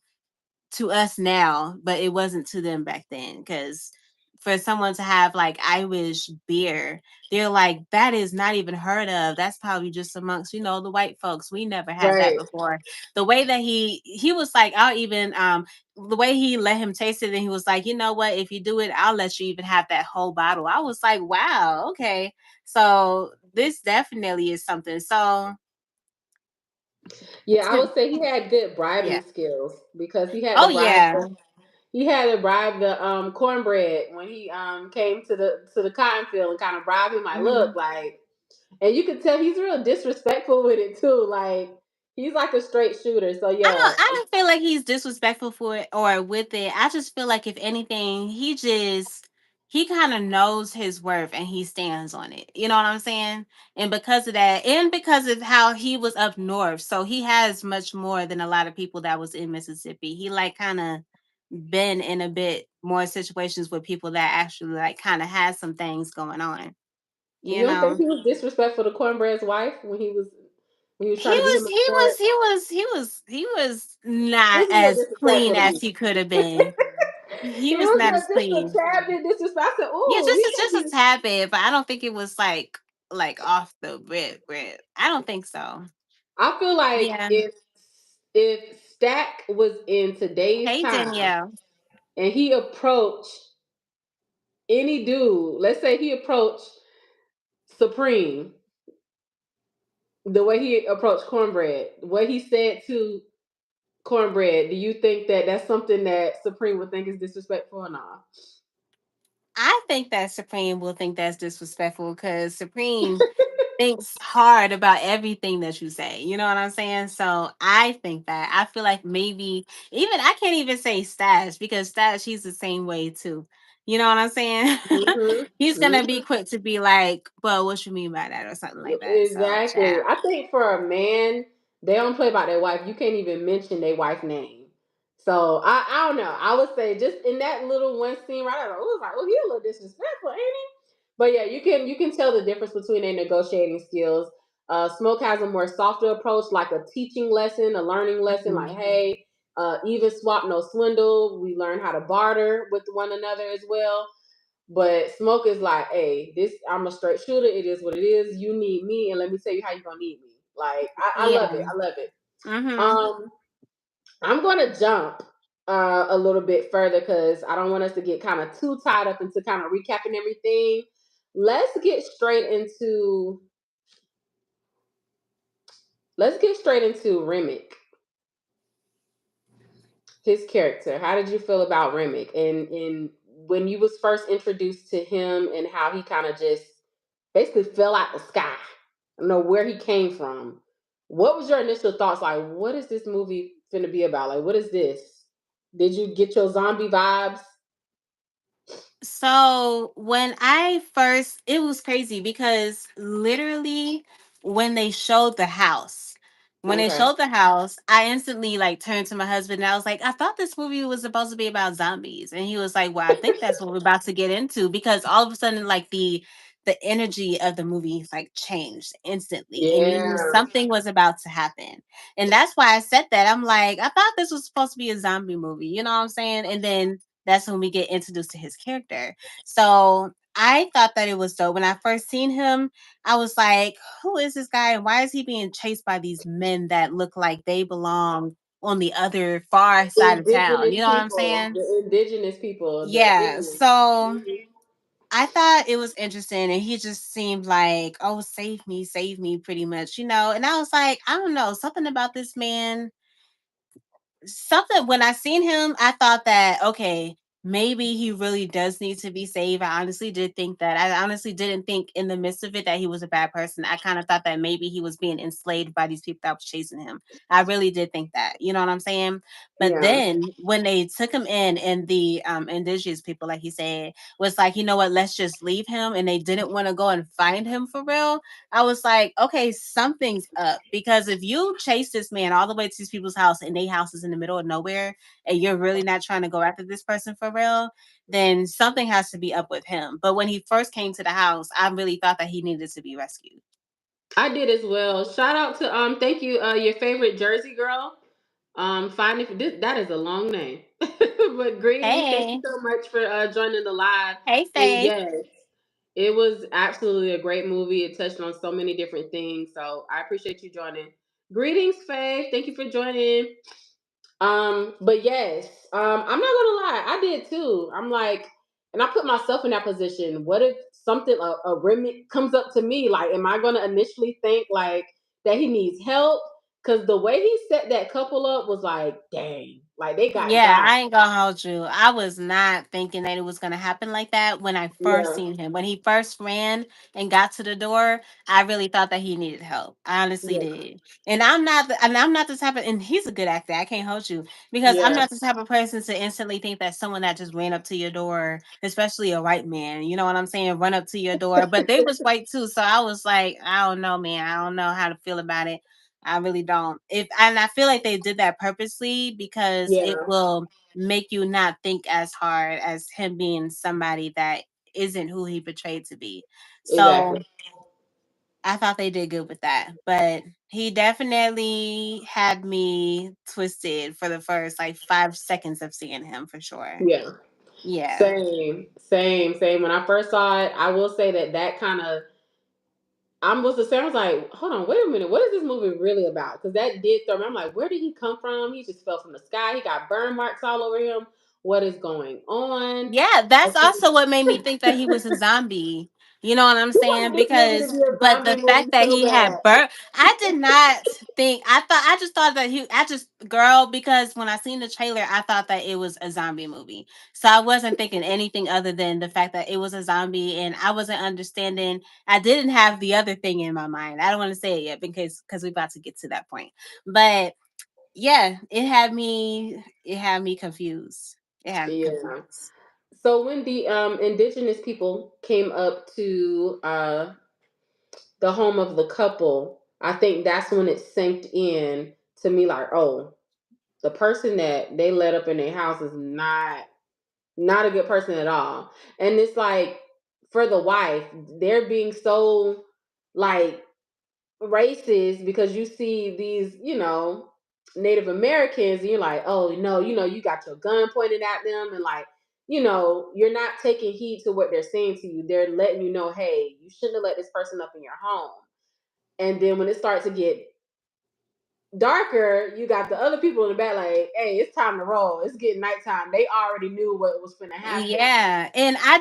Speaker 2: to us now, but it wasn't to them back then. Because for someone to have like Irish beer, they're like, that is not even heard of. That's probably just amongst, the white folks. We never had that
Speaker 1: Right.
Speaker 2: before. The way that he was like, I'll even the way he let him taste it, and he was like, you know what, if you do it, I'll let you even have that whole bottle. I was like, wow, okay. So this definitely is something. So
Speaker 1: Yeah, I
Speaker 2: to,
Speaker 1: would say he had good bribing
Speaker 2: yeah.
Speaker 1: skills because
Speaker 2: Oh yeah.
Speaker 1: he had to bribe the cornbread when he came to the cotton field and kind of bribe him like,
Speaker 2: Mhm.
Speaker 1: look, like, and you could tell he's real disrespectful with it too. Like he's like a straight shooter. So yeah.
Speaker 2: I don't feel like he's disrespectful for it or with it. I just feel like if anything, he just he kind of knows his worth and he stands on it. You know what I'm saying? And because of that, and because of how he was up north, so he has much more than a lot of people that was in Mississippi. He like kind of been in a bit more situations with people that actually like kind of has some things going on. You
Speaker 1: You don't think
Speaker 2: know,
Speaker 1: he was disrespectful to Cornbread's wife when he was
Speaker 2: he
Speaker 1: trying to get
Speaker 2: was
Speaker 1: him
Speaker 2: he
Speaker 1: upset?
Speaker 2: was he was he was he was
Speaker 1: He
Speaker 2: not
Speaker 1: was a little
Speaker 2: as clean
Speaker 1: disrespectful to
Speaker 2: as
Speaker 1: me.
Speaker 2: he could have been. He
Speaker 1: He
Speaker 2: was
Speaker 1: was
Speaker 2: not as
Speaker 1: just a
Speaker 2: clean.
Speaker 1: tad bit disrespectful. I said,
Speaker 2: Yeah,
Speaker 1: "Ooh, he
Speaker 2: just
Speaker 1: think
Speaker 2: a
Speaker 1: he's."
Speaker 2: tad bit, but I don't think it was like off the rip. I don't think so.
Speaker 1: I feel like
Speaker 2: Yeah.
Speaker 1: if Stack was in today's
Speaker 2: Hey
Speaker 1: time
Speaker 2: Danielle.
Speaker 1: and he approached any dude, let's say he approached Supreme, the way he approached Cornbread, what he said to Cornbread, do you think that that's something that Supreme would think is disrespectful or not?
Speaker 2: I think that Supreme will think that's disrespectful because Supreme thinks hard about everything that you say. You know what I'm saying? So I think that I feel like maybe even I can't even say Stash because Stash he's the same way too. You know what I'm saying?
Speaker 1: Hmm.
Speaker 2: He's gonna be
Speaker 1: Hmm.
Speaker 2: quick to be like, "Well, what you mean by that?" or something like that. So,
Speaker 1: Exactly.
Speaker 2: child.
Speaker 1: I think for a man, they don't play about their wife. You can't even mention their wife's name. So I don't know. I would say just in that little one scene right there, it was like, oh, he a little disrespectful, ain't he? But yeah, you can tell the difference between their negotiating skills. Smoke has a more softer approach, like a teaching lesson, a learning lesson. Like,
Speaker 2: Mhm.
Speaker 1: hey, even swap, no swindle. We learn how to barter with one another as well. But Smoke is like, hey, this I'm a straight shooter. It is what it is. You need me, and let me tell you how you gonna need me. Like, I love
Speaker 2: Yeah.
Speaker 1: it. I love it.
Speaker 2: Mhm.
Speaker 1: Um, I'm gonna jump a little bit further because I don't want us to get kind of too tied up into kind of recapping everything. Let's get straight into Remick, his character. How did you feel about Remick, and when you was first introduced to him and how he kind of just basically fell out the sky? I don't know where he came from. What was your initial thoughts? Like, what is this movie finna be about? Like, what is this? Did you get your zombie vibes?
Speaker 2: So when I first, it was crazy because literally when they showed the house,
Speaker 1: Okay.
Speaker 2: I instantly like turned to my husband and I was like, I thought this movie was supposed to be about zombies. And he was like, well, I think that's what we're about to get into because all of a sudden, like the energy of the movie like changed instantly and you knew
Speaker 1: Yeah.
Speaker 2: something was about to happen. And that's why I said that. I'm like, I thought this was supposed to be a zombie movie, you know what I'm saying? And then that's when we get introduced to his character. So I thought that it was dope. When I first seen him, I was like, who is this guy and why is he being chased by these men that look like they belong on the other far side of town? You know what I'm saying?
Speaker 1: The indigenous people, the
Speaker 2: Yeah.
Speaker 1: Indians.
Speaker 2: So
Speaker 1: Mhm.
Speaker 2: I thought it was interesting and he just seemed like, oh, save me, pretty much, you know. And I was like, I don't know, something about this man something when I seen him, I thought that okay, maybe he really does need to be saved. I honestly did think that. I honestly didn't think in the midst of it that he was a bad person. I kind of thought that maybe he was being enslaved by these people that was chasing him. I really did think that. You know what I'm saying? But
Speaker 1: Yeah.
Speaker 2: then when they took him in and the indigenous people, like he said, was like, you know what, let's just leave him, and they didn't want to go and find him for real. I was like, okay, something's up because if you chase this man all the way to these people's house and their house is in the middle of nowhere and you're really not trying to go after this person for real, then something has to be up with him. But when he first came to the house, I really thought that he needed to be rescued.
Speaker 1: I did as well. Shout out to thank you, your favorite Jersey girl. Finding this that is a long name. But greetings. Thank you
Speaker 2: Hey,
Speaker 1: so much for joining the live.
Speaker 2: hey,
Speaker 1: And
Speaker 2: Faith.
Speaker 1: yes, it was absolutely a great movie. It touched on so many different things. So I appreciate you joining. Greetings, Faith. Thank you for joining. But yes, I'm not gonna lie, I did too. I'm like, and I put myself in that position. What if something a remit comes up to me? Like, am I gonna initially think like that he needs help? Because the way he set that couple up was like, dang. Like they got
Speaker 2: Yeah,
Speaker 1: down.
Speaker 2: I ain't gonna hold you. I was not thinking that it was gonna happen like that when I first
Speaker 1: Yeah,
Speaker 2: seen him. When he first ran and got to the door, I really thought that he needed help. I honestly
Speaker 1: yeah,
Speaker 2: did. And I'm not the type of, and he's a good actor. I can't hold you because I'm
Speaker 1: yeah,
Speaker 2: not the type of person to instantly think that someone that just ran up to your door, especially a white man, you know what I'm saying, run up to your door. But they was white too, so I was like, I don't know, man. I don't know how to feel about it. I really don't. If and I feel like they did that purposely because it
Speaker 1: yeah.
Speaker 2: will make you not think as hard as him being somebody that isn't who he portrayed to be.
Speaker 1: Exactly.
Speaker 2: So I thought they did good with that. But he definitely had me twisted for the first like 5 seconds of seeing him for sure.
Speaker 1: Yeah.
Speaker 2: Yeah.
Speaker 1: Same, same, same. When I first saw it, I will say that that kind of I was the same. I was like, hold on, wait a minute, what is this movie really about? Because that did throw me. I'm like, where did he come from? He just fell from the sky. He got burn marks all over him. What is going on?
Speaker 2: Yeah, that's
Speaker 1: Okay.
Speaker 2: also what made me think that he was a zombie. You know what I'm
Speaker 1: You want
Speaker 2: saying?
Speaker 1: this movie to
Speaker 2: Because,
Speaker 1: be a
Speaker 2: but the
Speaker 1: zombie
Speaker 2: fact
Speaker 1: movie
Speaker 2: that
Speaker 1: so
Speaker 2: he had
Speaker 1: bad.
Speaker 2: burnt, I did not think, I just thought that girl, because when I seen the trailer, I thought that it was a zombie movie. So I wasn't thinking anything other than the fact that it was a zombie and I wasn't understanding. I didn't have the other thing in my mind. I don't want to say it yet because we're about to get to that point. But yeah, it had me confused. It had me
Speaker 1: Yeah.
Speaker 2: confused.
Speaker 1: So when the indigenous people came up to the home of the couple, I think that's when it sank in to me like, oh, the person that they let up in their house is not a good person at all. And it's like for the wife, they're being so like racist because you see these, Native Americans and you're like, oh no, you got your gun pointed at them and like, you're not taking heed to what they're saying to you. They're letting you know, hey, you shouldn't have let this person up in your home. And then when it starts to get darker, you got the other people in the back like, hey, it's time to roll. It's getting nighttime. They already knew what was going to happen.
Speaker 2: Yeah, and I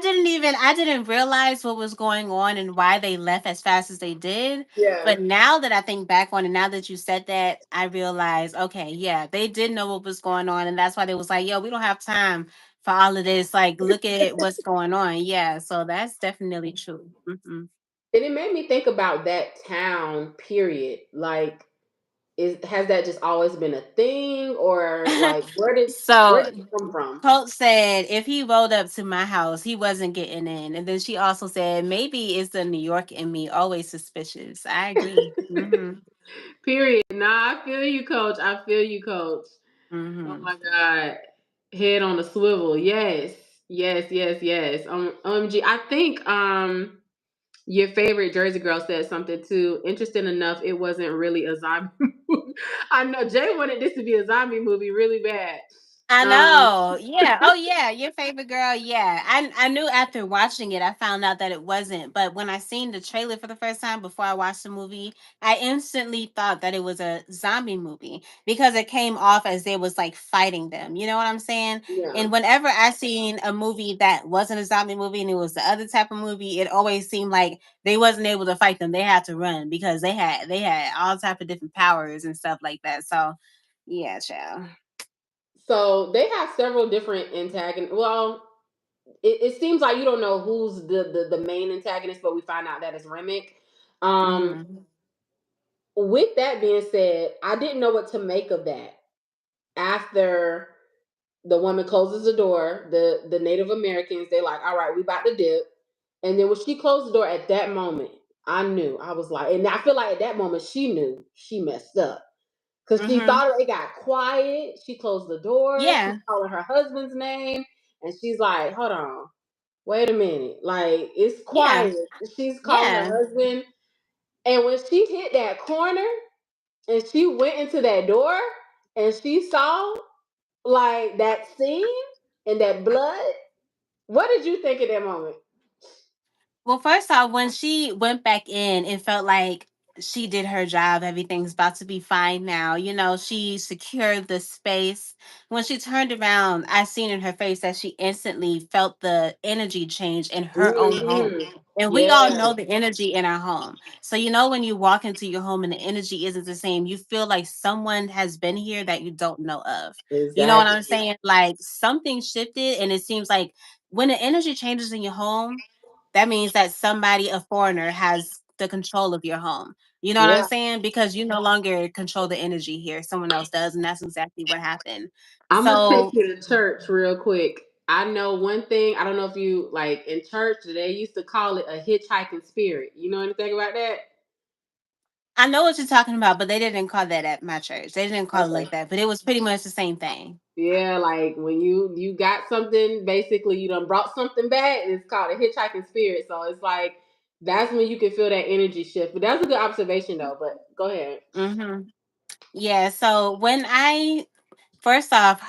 Speaker 2: didn't realize what was going on and why they left as fast as they did.
Speaker 1: Yeah.
Speaker 2: But now that I think back on it, now that you said that, I realize, okay, yeah, they did know what was going on, and that's why they was like, "Yo, we don't have time for all of this. Like, look at what's going on." Yeah, so that's definitely true.
Speaker 1: And it made me think about that town, period. Like, has that just always been a thing, or like where
Speaker 2: So
Speaker 1: did it come from?
Speaker 2: Coach said if he rolled up to my house, he wasn't getting in. And then she also said maybe it's the New York in me, always suspicious. I agree.
Speaker 1: Period. Nah, I feel you, coach. I feel you, coach. Oh
Speaker 2: Hmm.
Speaker 1: my God. Head on the swivel. Yes. Yes, yes, yes. OMG. I think your favorite Jersey girl said something too. Interesting enough, it wasn't really a zombie movie. I know Jay wanted this to be a zombie movie really bad.
Speaker 2: I
Speaker 1: Um,
Speaker 2: know. Yeah. Oh yeah. Your favorite girl. Yeah. I knew after watching it, I found out that it wasn't. But when I seen the trailer for the first time before I watched the movie, I instantly thought that it was a zombie movie because it came off as they was like fighting them. You know what I'm saying?
Speaker 1: yeah.
Speaker 2: And whenever I seen a movie that wasn't a zombie movie and it was the other type of movie, it always seemed like they wasn't able to fight them. They had to run because they had all type of different powers and stuff like that. So yeah, child.
Speaker 1: So they have several different antagonists. Well, it seems like you don't know who's the main antagonist, but we find out that it's Remick. Um,
Speaker 2: Hmm.
Speaker 1: with that being said, I didn't know what to make of that. After the woman closes the door, the Native Americans, they like, all right, we about to dip. And then when she closed the door at that moment, I knew. I was like, and I feel like at that moment she knew she messed up. Because she
Speaker 2: Hmm.
Speaker 1: thought it got quiet. She closed the door. She's
Speaker 2: Yeah,
Speaker 1: calling her husband's name. And she's like, hold on, wait a minute. Like, it's
Speaker 2: yeah,
Speaker 1: quiet. She's calling
Speaker 2: yeah.
Speaker 1: her husband. And when she hit that corner and she went into that door and she saw like that scene and that blood, what did you think at that moment?
Speaker 2: Well, first off, when she went back in, it felt like she did her job. Everything's about to be fine now. You know, she secured the space. When she turned around, I seen in her face that she instantly felt the energy change in her own
Speaker 1: Hmm.
Speaker 2: home. And we all
Speaker 1: Yeah,
Speaker 2: know the energy in our home. So, when you walk into your home and the energy isn't the same, you feel like someone has been here that you don't know of. You know what I'm
Speaker 1: exactly.
Speaker 2: saying? Like something shifted, and it seems like when the energy changes in your home, that means that somebody, a foreigner, has the control of your home. You know what I'm
Speaker 1: Yeah.
Speaker 2: saying? Because you no longer control the energy here. Someone else does. And that's exactly what happened.
Speaker 1: I'm gonna take
Speaker 2: So
Speaker 1: you to church real quick. I know one thing. I don't know if you like in church. They used to call it a hitchhiking spirit. You know anything about that?
Speaker 2: I know what you're talking about, but they didn't call that at my church. They didn't call it
Speaker 1: Okay.
Speaker 2: like that, but it was pretty much the same thing.
Speaker 1: Yeah, like when you got something, basically you done brought something back. It's called a hitchhiking spirit. So it's like that's when you can feel that energy shift. But that's a good observation though. But go ahead.
Speaker 2: Hmm. Yeah. So when I first off,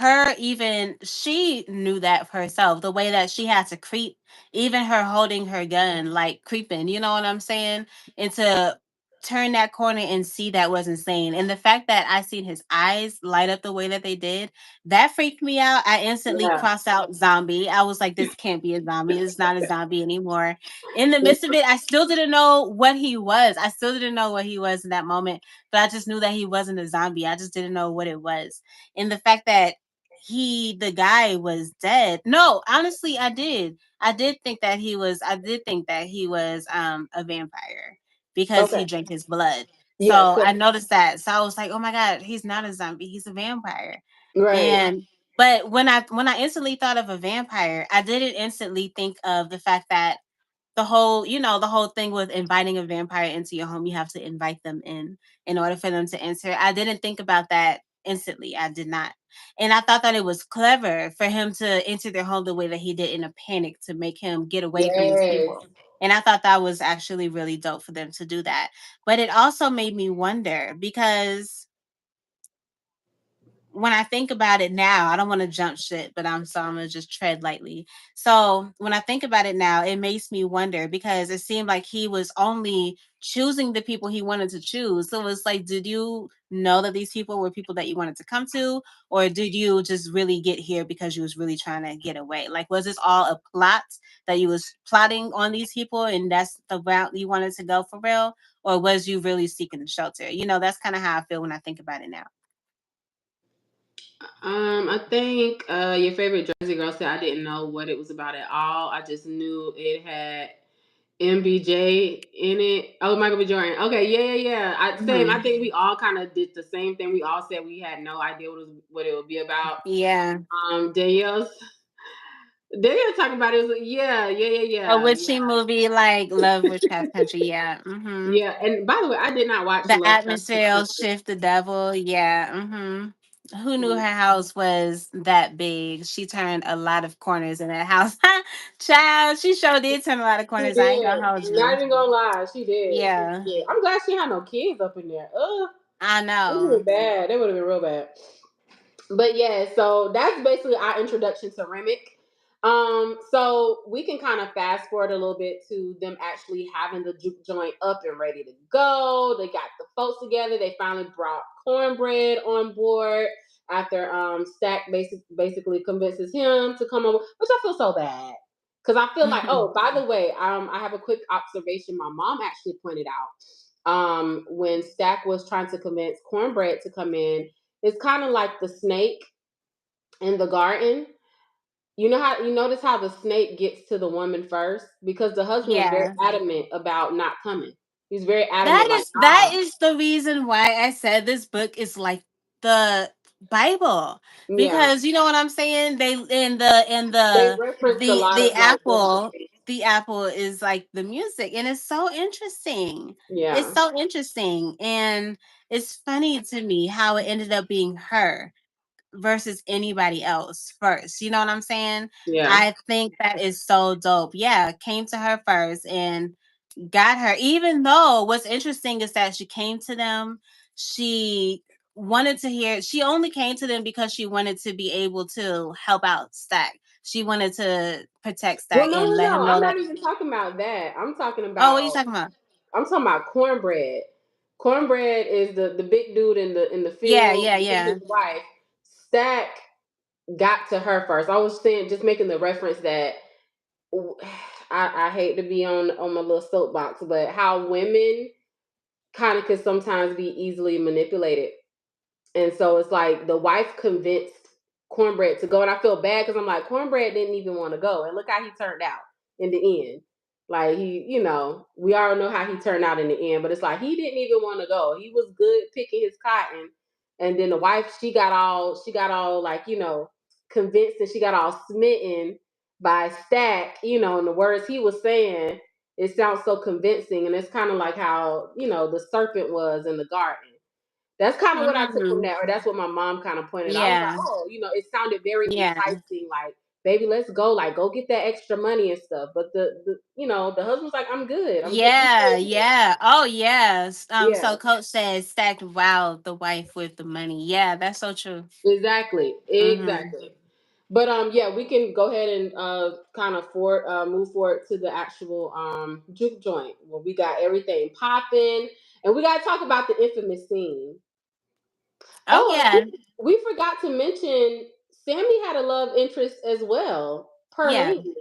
Speaker 2: she knew that for herself, the way that she had to creep, even her holding her gun, like creeping, you know what I'm saying? And to turn that corner and see that was insane. And the fact that I seen his eyes light up the way that they did, that freaked me out. I instantly
Speaker 1: Yeah.
Speaker 2: crossed out zombie. I was like, this can't be a zombie. It's not a zombie anymore. In the midst of it, I still didn't know what he was. I still didn't know what he was in that moment, but I just knew that he wasn't a zombie. I just didn't know what it was. And the fact that the guy was dead. No, honestly, I did think that he was a vampire because
Speaker 1: Okay.
Speaker 2: he drank his blood.
Speaker 1: Yeah.
Speaker 2: So
Speaker 1: So
Speaker 2: I noticed that. So I was like, oh my God, he's not a zombie, he's a vampire.
Speaker 1: right.
Speaker 2: And but when I instantly thought of a vampire, I didn't instantly think of the fact that the whole thing with inviting a vampire into your home, you have to invite them in order for them to enter. I didn't think about that instantly. I did not. And I thought that it was clever for him to enter their home the way that he did in a panic to make him get away from these
Speaker 1: Yes.
Speaker 2: people. And I thought that was actually really dope for them to do that. But it also made me wonder because when I think about it now, I don't want to jump shit, but I'm gonna just tread lightly. So when I think about it now, it makes me wonder because it seemed like he was only choosing the people he wanted to choose. So it's like, did you know that these people were people that you wanted to come to, or did you just really get here because you was really trying to get away? Like, was this all a plot that you was plotting on these people, and that's the route you wanted to go for real, or was you really seeking shelter? That's kind of how I feel when I think about it now.
Speaker 1: I think your favorite Jersey girl said I didn't know what it was about at all. I just knew it had MBJ in it. Oh, Michael B. Jordan. Okay, yeah, yeah, yeah. Same. I
Speaker 2: Mhm.
Speaker 1: think we all kind of did the same thing. We all said we had no idea what it would be about.
Speaker 2: Yeah.
Speaker 1: Danielle's Danielle talking about it. Was like, yeah, yeah, yeah,
Speaker 2: A
Speaker 1: yeah,
Speaker 2: witchy
Speaker 1: yeah,
Speaker 2: movie like Love Witchcraft Country, yeah. Mhm.
Speaker 1: yeah. And by the way, I did not watch
Speaker 2: The
Speaker 1: Lovecraft
Speaker 2: atmosphere
Speaker 1: Country.
Speaker 2: shift, the devil, yeah. Mhm. Who knew her house was that big? She turned a lot of corners in that house. Child, she sure did turn a lot of
Speaker 1: She
Speaker 2: corners. I ain't
Speaker 1: did.
Speaker 2: gonna hold
Speaker 1: Not
Speaker 2: you.
Speaker 1: even gonna lie, she did. She
Speaker 2: Yeah,
Speaker 1: did. I'm glad she had no kids up in there.
Speaker 2: I
Speaker 1: It would have
Speaker 2: know.
Speaker 1: been bad. That would have been real bad. But yeah, so that's basically our introduction to Remick. So we can kind of fast forward a little bit to them actually having the juke joint up and ready to go. They got the folks together. They finally brought Cornbread on board after Stack basically convinces him to come over, which I feel so bad because I feel like, oh, by the way, I have a quick observation. My mom actually pointed out when Stack was trying to convince Cornbread to come in, it's kind of like the snake in the garden. You know how you notice how the snake gets to the woman first because the husband was very
Speaker 2: Yeah.
Speaker 1: adamant about not coming. He's very
Speaker 2: That
Speaker 1: adamant, like,
Speaker 2: is that
Speaker 1: nah,
Speaker 2: is the reason why I said this book is like the Bible.
Speaker 1: yeah.
Speaker 2: Because you know what I'm saying? They in
Speaker 1: They referenced a lot
Speaker 2: the
Speaker 1: of like
Speaker 2: the apple is like the music, and it's so interesting. It's
Speaker 1: yeah,
Speaker 2: so interesting. And it's funny to me how it ended up being her versus anybody else first. You know what I'm saying?
Speaker 1: yeah.
Speaker 2: I think that is so dope. Yeah, came to her first and got her. Even though what's interesting is that she came to them, she wanted to hear, she only came to them because she wanted to be able to help out Stack. She wanted to protect
Speaker 1: Well,
Speaker 2: Stack
Speaker 1: no,
Speaker 2: and
Speaker 1: no,
Speaker 2: let
Speaker 1: no.
Speaker 2: him know
Speaker 1: I'm
Speaker 2: that.
Speaker 1: not even talking about that.
Speaker 2: Oh, what are you talking about?
Speaker 1: I'm talking about Cornbread. Cornbread is the big dude in the
Speaker 2: Yeah,
Speaker 1: field.
Speaker 2: yeah,
Speaker 1: Him and
Speaker 2: yeah.
Speaker 1: his wife. Stack got to her first. I was saying, just making the reference that I hate to be on my little soapbox, but how women kind of could sometimes be easily manipulated. And so it's like the wife convinced Cornbread to go, and I feel bad because I'm like, Cornbread didn't even want to go, and look how he turned out in the end. Like we all know how he turned out in the end, but it's like he didn't even want to go. He was good picking his cotton, and then the wife, she got all like convinced, and she got all smitten by Stack. And the words he was saying, it sounds so convincing, and it's kind of like how the serpent was in the garden. That's kind of what I took from
Speaker 2: Mhm.
Speaker 1: that, or that's what my mom kind of pointed. I was like,
Speaker 2: Yeah.
Speaker 1: oh, it sounded very
Speaker 2: Yeah.
Speaker 1: enticing. Like, baby, let's go. Like, go get that extra money and stuff. But the husband's like, I'm good. I'm good. You
Speaker 2: Yeah,
Speaker 1: stay here.
Speaker 2: yeah. Oh, yes.
Speaker 1: Yeah,
Speaker 2: So Coach says stacked wow the wife with the money. Yeah, that's so true.
Speaker 1: exactly,
Speaker 2: Mhm.
Speaker 1: exactly. But yeah, we can go ahead and kind of move forward to the actual juke joint where we got everything popping, and we got to talk about the infamous scene.
Speaker 2: Oh
Speaker 1: Oh, and
Speaker 2: yeah.
Speaker 1: we forgot to mention Sammy had a love interest as well,
Speaker 2: Yeah.
Speaker 1: Perlene.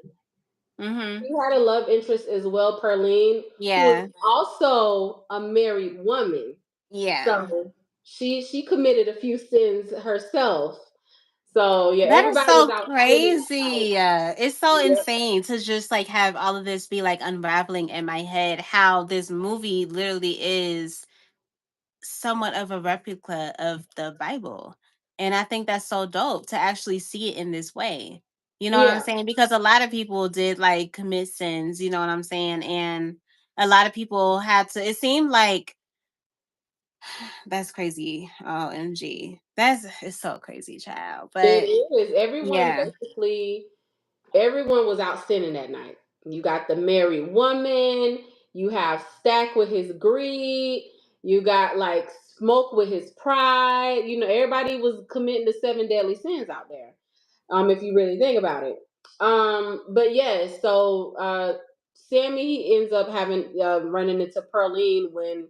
Speaker 2: Mhm.
Speaker 1: She had a love interest as well, Perlene, who was
Speaker 2: Yeah.
Speaker 1: also a married woman.
Speaker 2: Yeah.
Speaker 1: So she committed a few sins herself. So yeah,
Speaker 2: That is
Speaker 1: everybody was
Speaker 2: so
Speaker 1: out sinning that night.
Speaker 2: crazy. It's so
Speaker 1: Yep.
Speaker 2: insane to just like have all of this be like unraveling in my head how this movie literally is somewhat of a replica of the Bible. And I think that's so dope to actually see it in this way. You know what I'm
Speaker 1: Yeah.
Speaker 2: saying? Because a lot of people did like commit sins, you know what I'm saying? And a lot of people had to, it seemed like that's crazy. OMG. That's it's so crazy, child.
Speaker 1: It
Speaker 2: But
Speaker 1: is.
Speaker 2: yeah,
Speaker 1: Everyone was out sinning that night. You got the married woman, you have Stack with his greed, you got like Smoke with his pride. Everybody was committing the seven deadly sins out there. If you really think about it. But yeah, so Sammy, he ends up having running into Pearline when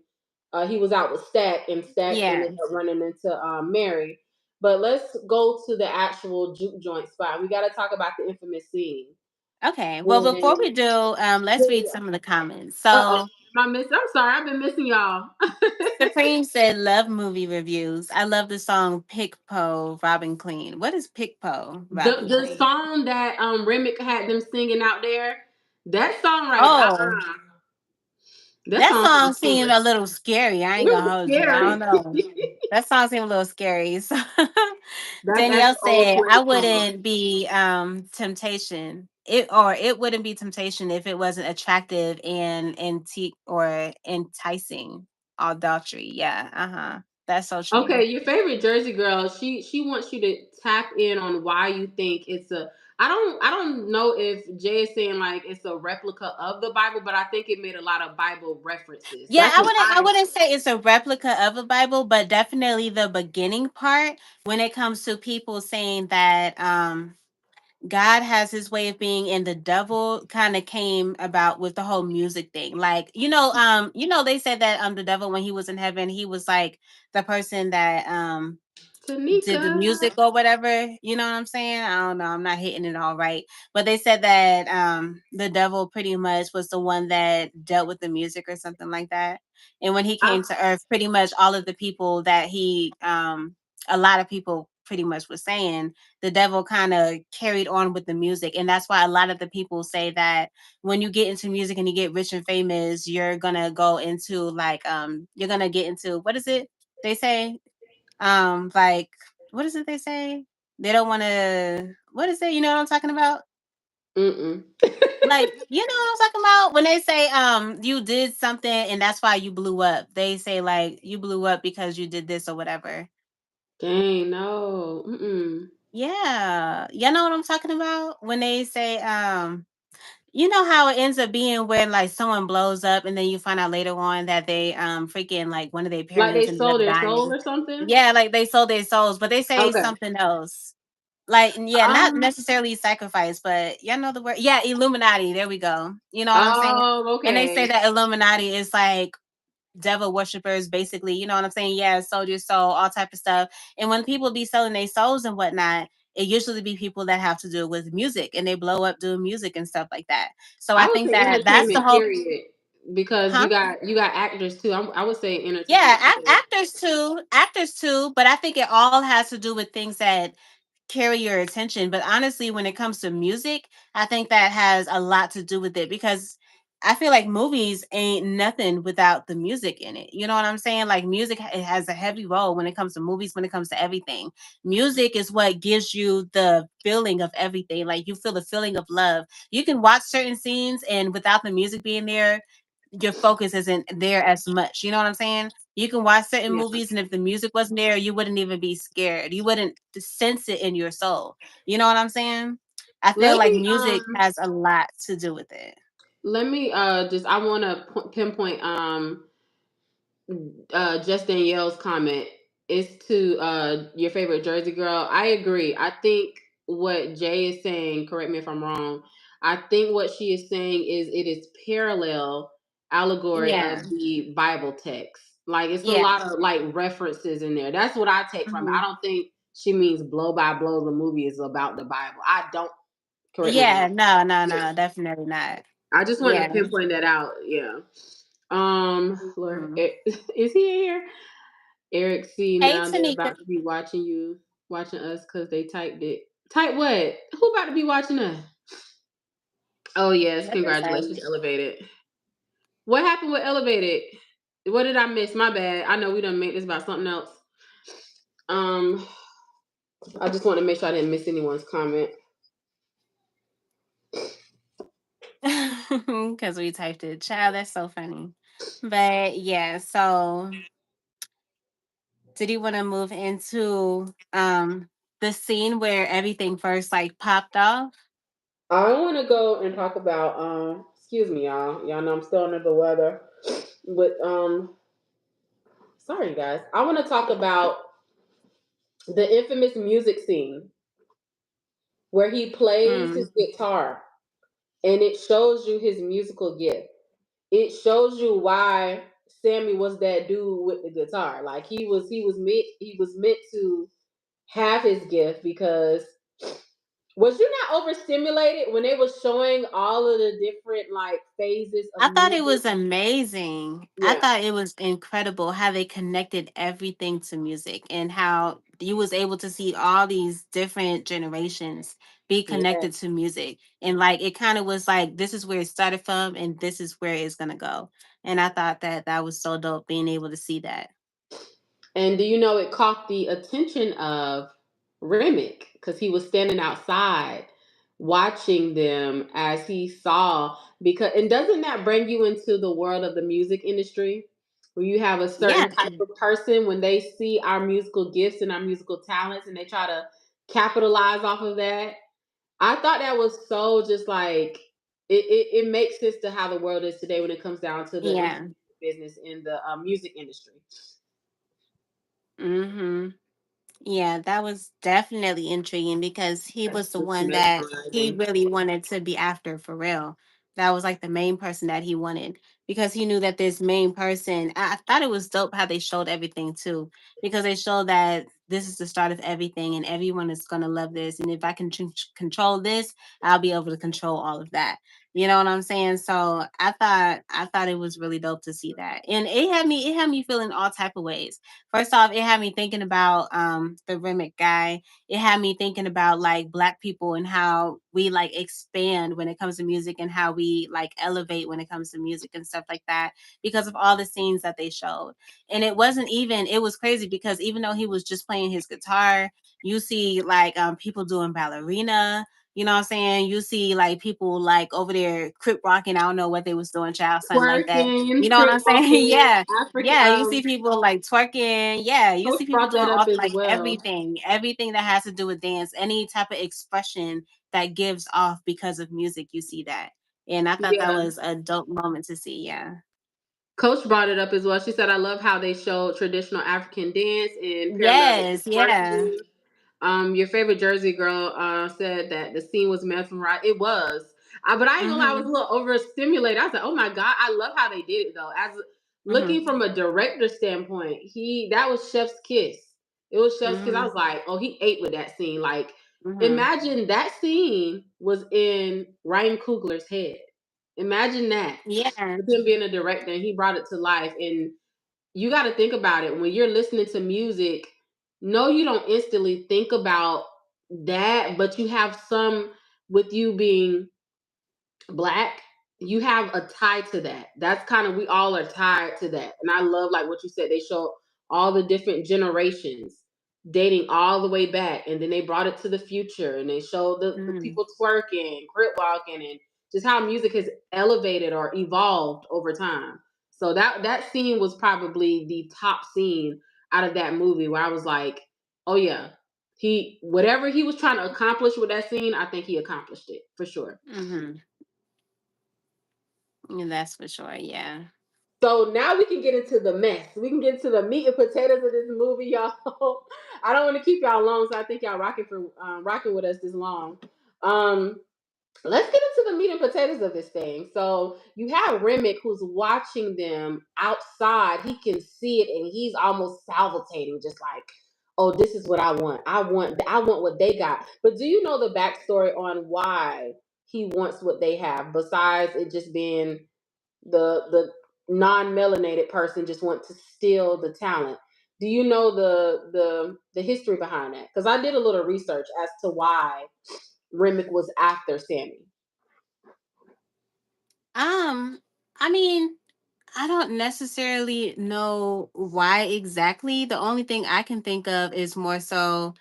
Speaker 1: he was out with Stack, and Stack
Speaker 2: yeah.
Speaker 1: ended up running into Mary. But let's go to the actual juke joint spot. We got to talk about the infamous scene
Speaker 2: Okay. Well, before
Speaker 1: when.
Speaker 2: we do, let's read some of the comments.
Speaker 1: Uh oh,
Speaker 2: So
Speaker 1: am I missing? I'm sorry, I've been missing y'all.
Speaker 2: Supreme said, "Love movie reviews. I love the song Pickpo Robin Clean. What is Pickpo
Speaker 1: the
Speaker 2: Robin
Speaker 1: the
Speaker 2: Clean?
Speaker 1: song that Remick had them singing out there, that song right,
Speaker 2: Oh,
Speaker 1: that
Speaker 2: that
Speaker 1: song was
Speaker 2: song
Speaker 1: a
Speaker 2: seemed
Speaker 1: banger.
Speaker 2: a little scary. I
Speaker 1: It
Speaker 2: ain't
Speaker 1: was
Speaker 2: gonna hold you. I don't
Speaker 1: scary.
Speaker 2: know. That song seemed a little scary. So
Speaker 1: That's
Speaker 2: Danielle
Speaker 1: an old
Speaker 2: said, "I
Speaker 1: school song.
Speaker 2: wouldn't be temptation. It wouldn't be temptation if it wasn't attractive and antique or enticing adultery. Yeah, uh-huh. That's so true.
Speaker 1: Okay, your favorite Jersey girl, she wants you to tap in on why you think it's a. I don't know if Jay is saying like it's a replica of the Bible, but I think it made a lot of Bible references.
Speaker 2: Yeah,
Speaker 1: That's what
Speaker 2: I
Speaker 1: I.
Speaker 2: wouldn't say it's a replica of a Bible, but definitely the beginning part when it comes to people saying that God has his way of being and the devil kind of came about with the whole music thing. Like, they said that the devil when he was in heaven, he was like the person that did
Speaker 1: Tanika.
Speaker 2: the music or whatever. You know what I'm saying? I don't know. I'm not hitting it all right. But they said that the devil pretty much was the one that dealt with the music or something like that. And when he came
Speaker 1: I,
Speaker 2: to earth, pretty much all of the people that he a lot of people pretty much was saying the devil kind of carried on with the music. And that's why a lot of the people say that when you get into music and you get rich and famous, you're gonna go into like you're gonna get into what is it they say like, what is it they say? They don't want to. What is it? You know what I'm talking about?
Speaker 1: mm-mm.
Speaker 2: Like, you know what I'm talking about? When they say, you did something and that's why you blew up. They say like you blew up because you did this or whatever.
Speaker 1: Dang, no. Mm-mm.
Speaker 2: Yeah, you know what I'm talking about? When they say, you know how it ends up being when like someone blows up and then you find out later on that they freaking like one of their
Speaker 1: Like they
Speaker 2: parents ended
Speaker 1: sold
Speaker 2: up
Speaker 1: their soul
Speaker 2: dying.
Speaker 1: or something.
Speaker 2: Yeah, like they sold their souls, but they say
Speaker 1: Okay.
Speaker 2: something else. Like, yeah, not
Speaker 1: Um.
Speaker 2: necessarily sacrifice, but y'all know the word. Yeah, Illuminati. There we go. You know what I'm saying?
Speaker 1: Oh,
Speaker 2: And they say
Speaker 1: okay.
Speaker 2: that Illuminati is like devil worshippers, basically. You know what I'm saying? Yeah, sold your soul, all type of stuff. And when people be selling their souls and whatnot, it usually be people that have to do with music, and they blow up doing music and stuff like that. So
Speaker 1: I
Speaker 2: I
Speaker 1: would
Speaker 2: think
Speaker 1: say
Speaker 2: that that's the
Speaker 1: entertainment
Speaker 2: whole.
Speaker 1: period because
Speaker 2: Huh?
Speaker 1: you got actors too. I would say
Speaker 2: Yeah,
Speaker 1: entertainment period.
Speaker 2: actors too, but I think it all has to do with things that carry your attention. But honestly, when it comes to music, I think that has a lot to do with it, because I feel like movies ain't nothing without the music in it. You know what I'm saying? Like music, it has a heavy role when it comes to movies, when it comes to everything. Music is what gives you the feeling of everything. Like you feel the feeling of love. You can watch certain scenes, and without the music being there, your focus isn't there as much. You know what I'm saying? You can watch certain
Speaker 1: Yeah.
Speaker 2: movies, and if the music wasn't there, you wouldn't even be scared. You wouldn't sense it in your soul. You know what I'm saying? I feel
Speaker 1: Let
Speaker 2: like
Speaker 1: me
Speaker 2: music has a lot to do with it.
Speaker 1: let me just I want to pinpoint just Danielle's comment is to your favorite Jersey girl. I agree. I think what Jay is saying, correct me if I'm wrong, I think what she is saying is it is parallel allegory of
Speaker 2: Yeah.
Speaker 1: the Bible text. Like it's a
Speaker 2: Yeah.
Speaker 1: lot of like references in there. That's what I take from it. I
Speaker 2: Hmm.
Speaker 1: don't think she means blow by blow the movie is about the Bible. I don't, correct me if I'm
Speaker 2: Yeah.
Speaker 1: wrong.
Speaker 2: No, no,
Speaker 1: Yeah.
Speaker 2: no. Definitely not.
Speaker 1: I just wanted to
Speaker 2: Yeah.
Speaker 1: pinpoint that out. Yeah. Lord,
Speaker 2: Mhm.
Speaker 1: is he in here? Eric C.
Speaker 2: Hey,
Speaker 1: Now they're
Speaker 2: Tanika.
Speaker 1: about to be watching us because they typed it. Type what? Who about to be watching us? Oh yes,
Speaker 2: What they say?
Speaker 1: congratulations, Elevated. What happened with Elevated? What did I miss? My bad. I know we done made this about something else. Um, I just want to make sure I didn't miss anyone's comment.
Speaker 2: Because we typed it. Child, that's so funny. But yeah, so did you want to move into the scene where everything first like popped off?
Speaker 1: I want to go and talk about excuse me, y'all. Y'all know I'm still under the weather, but sorry guys. I want to talk about the infamous music scene where he plays his
Speaker 2: Mm.
Speaker 1: guitar and it shows you his musical gift. It shows you why Sammy was that dude with the guitar. Like he was meant to have his gift because was you not overstimulated when they were showing all of the different like phases of
Speaker 2: I thought it
Speaker 1: music?
Speaker 2: was amazing. I
Speaker 1: Yeah,
Speaker 2: thought it was incredible how they connected everything to music, and how you was able to see all these different generations be
Speaker 1: yeah.
Speaker 2: connected to music. And like it kind of was like this is where it started from and this is where it's going to go. And I thought that that was so dope being able to see that.
Speaker 1: And do you know it caught the attention of Remick because he was standing outside watching them as he saw because and doesn't that bring you into the world of the music industry where you have a
Speaker 2: Yeah.
Speaker 1: certain type of person when they see our musical gifts and our musical talents and they try to capitalize off of that. I thought that was so just like it makes sense to how the world is today when it comes down to the
Speaker 2: Yeah.
Speaker 1: entertainment business in the music industry.
Speaker 2: Mhm. Yeah, that was definitely intriguing because he was the
Speaker 1: It's
Speaker 2: one that he
Speaker 1: mesmerizing.
Speaker 2: really wanted to be after for real. That was like the main person that he wanted, because he knew that this main person, I thought it was dope how they showed everything too, because they showed that this is the start of everything and everyone is going to love this. And if I can control this, I'll be able to control all of that. You know what I'm saying? So I thought it was really dope to see that. And it had me feeling all type of ways. First off, it had me thinking about the Remick guy. It had me thinking about like black people and how we like expand when it comes to music, and how we like elevate when it comes to music and stuff like that, because of all the scenes that they showed. And it was crazy because even though he was just playing his guitar, you see like people doing ballerina. You know what I'm saying? You see like people like over there crip rocking. I don't know what they was doing, child, something like that. You
Speaker 1: Twerking,
Speaker 2: know what
Speaker 1: crip
Speaker 2: I'm saying?
Speaker 1: walking,
Speaker 2: Yeah.
Speaker 1: African.
Speaker 2: Yeah, you see people like twerking. Yeah, you
Speaker 1: Coach
Speaker 2: see people
Speaker 1: brought
Speaker 2: doing
Speaker 1: that up
Speaker 2: all
Speaker 1: as
Speaker 2: like
Speaker 1: well.
Speaker 2: everything that has to do with dance, any type of expression that gives off because of music, you see that. And I thought that
Speaker 1: Yeah,
Speaker 2: was a dope moment to see. Yeah.
Speaker 1: Coach brought it up as well. She said, "I love how they showed traditional African dance in parallel with the
Speaker 2: Yes. Yeah.
Speaker 1: twerking." Your favorite Jersey girl said that the scene was mesmerizing. It was, but I ain't gonna lie, I was a
Speaker 2: Mhm.
Speaker 1: little overstimulated. I was like, "Oh my god, I love how they did it though." As
Speaker 2: Mhm.
Speaker 1: looking from a director standpoint, he that was Chef's kiss. It was Chef's kiss. I
Speaker 2: Mhm.
Speaker 1: was like, "Oh, he ate with that scene." Like
Speaker 2: Mhm.
Speaker 1: Imagine that scene was in Ryan Coogler's head. Imagine that.
Speaker 2: Yeah.
Speaker 1: With him being a director and he brought it to life. And you got to think about it when you're listening to music. No, you don't instantly think about that, but you have some with you being black, you have a tie to that. That's kind of, we all are tied to that. And I love like what you said. They show all the different generations dating all the way back, and then they brought it to the future, and they showed the
Speaker 2: Mhm.
Speaker 1: people twerking, crip walking, and just how music has elevated or evolved over time. So that scene was probably the top scene out of that movie, where I was like, oh yeah, he, whatever he was trying to accomplish with that scene, I think he accomplished it for sure.
Speaker 2: Mhm. Yeah, that's for sure. Yeah.
Speaker 1: So now we can get into the mess. We can get into the meat and potatoes of this movie, y'all. I don't want to keep y'all long, so I think y'all rocking with us this long. Um, let's get into the meat and potatoes of this thing. So you have Remick who's watching them outside. He can see it, and he's almost salivating, just like, "Oh, this is what I want. I want what they got." But do you know the backstory on why he wants what they have? Besides it just being the non-melanated person just want to steal the talent. Do you know the history behind that? Because I did a little research as to why Remick was after Sammy.
Speaker 2: Um, I mean, I don't necessarily know why exactly. The only thing I can think of is more so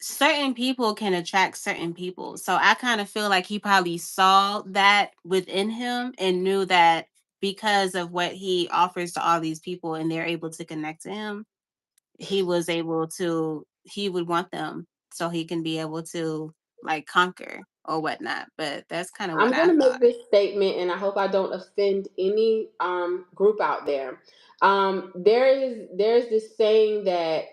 Speaker 2: certain people can attract certain people. So I kind of feel like he probably saw that within him and knew that because of what he offers to all these people and they're able to connect to him, he would want them so he can be able to like conquer or whatnot. But that's kind of what
Speaker 1: I'm
Speaker 2: I
Speaker 1: gonna make
Speaker 2: thought.
Speaker 1: this statement, and I hope I don't offend any group out there. There's this saying that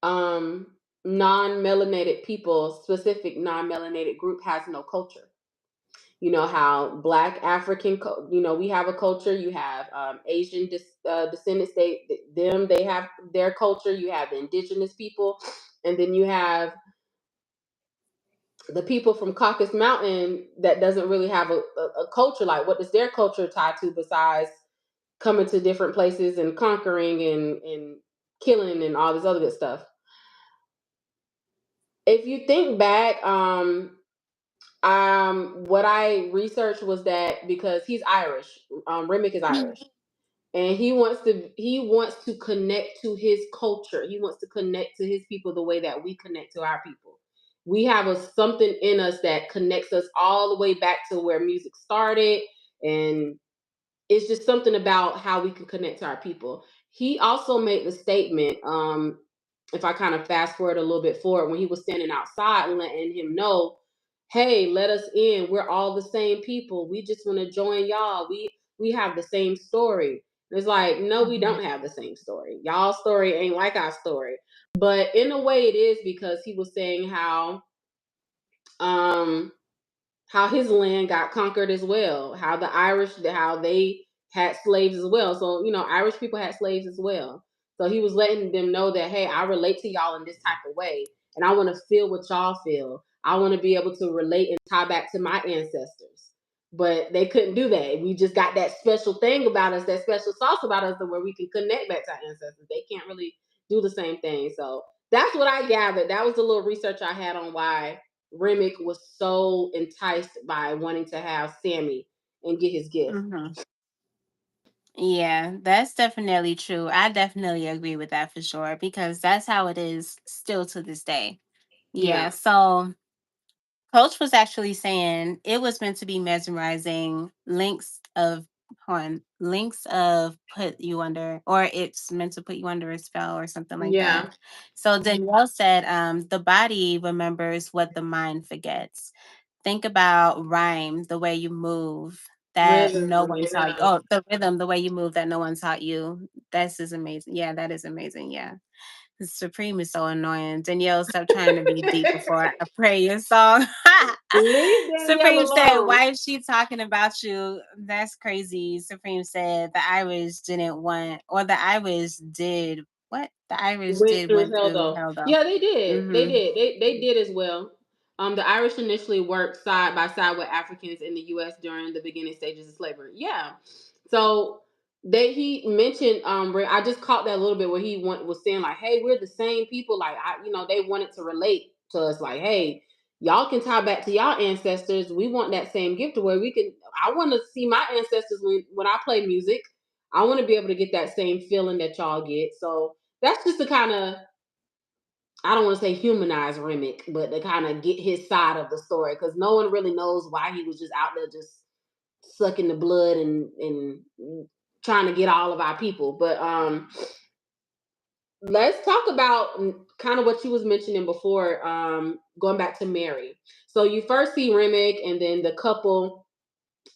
Speaker 1: non-melanated people, specific non-melanated group, has no culture. You know how black African, we have a culture. You have Asian descendants, they have their culture. You have the indigenous people, and then you have the people from Caucasus Mountain that doesn't really have a culture. Like, what does their culture tie to besides coming to different places and conquering and killing and all this other good stuff? If you think back, what I researched was that because he's Irish, Remick is Irish, and he wants to connect to his culture. He wants to connect to his people the way that we connect to our people. We have a something in us that connects us all the way back to where music started, and it's just something about how we can connect to our people. He also made the statement, if I kind of fast forward a little bit forward, when he was standing outside and letting him know, hey, let us in. We're all the same people. We just want to join y'all. We have the same story. It's like, no, we
Speaker 2: Mhm.
Speaker 1: don't have the same story. Y'all story ain't like our story. But in a way it is, because he was saying um how his land got conquered as well, how the Irish, how they had slaves as well. So, Irish people had slaves as well. So he was letting them know that, hey, I relate to y'all in this type of way, and I want to feel what y'all feel. I want to be able to relate and tie back to my ancestors. But they couldn't do that. We just got that special thing about us, that special sauce about us, where we can connect back to our ancestors. They can't really do the same thing. So that's what I gathered. That was the little research I had on why Remick was so enticed by wanting to have Sammy and get his gift.
Speaker 2: Mhm. Yeah, that's definitely true. I definitely agree with that for sure because that's how it is still to this day. Yeah.
Speaker 1: Yeah.
Speaker 2: So Coach was actually saying it was meant to be mesmerizing links of put you under, or it's meant to put you under a spell or something like that.
Speaker 1: Yeah.
Speaker 2: So Danielle said, the body remembers what the mind forgets. Think about rhyme, the way you move that no
Speaker 1: Rhythm.
Speaker 2: one taught you.
Speaker 1: Yeah.
Speaker 2: Oh, the rhythm, the way you move that no one taught you. That's just amazing. Yeah, that is amazing. Yeah. Supreme is so annoying. Danielle, stop trying to be deep before I pray your song.
Speaker 1: Leave Danielle
Speaker 2: Supreme said,
Speaker 1: alone.
Speaker 2: why is she talking about you? That's crazy. Supreme said the Irish didn't want, or the Irish did. what? The Irish
Speaker 1: Went
Speaker 2: did
Speaker 1: through
Speaker 2: went
Speaker 1: hell
Speaker 2: through
Speaker 1: though.
Speaker 2: hell though.
Speaker 1: Yeah, they did. They
Speaker 2: Mhm.
Speaker 1: did. They did as well. The Irish initially worked side by side with Africans in the U.S. during the beginning stages of slavery. Yeah. So he mentioned I just caught that a little bit where was saying like, hey, we're the same people. Like they wanted to relate to us. Like, hey, y'all can tie back to y'all ancestors. We want that same gift to where we can. I want to see my ancestors when I play music. I want to be able to get that same feeling that y'all get. So that's just to kind of, I don't want to say humanize Remick, but to kind of get his side of the story because no one really knows why he was just out there just sucking the blood and trying to get all of our people. But let's talk about kind of what you was mentioning before, going back to Mary. So you first see Remick and then the couple,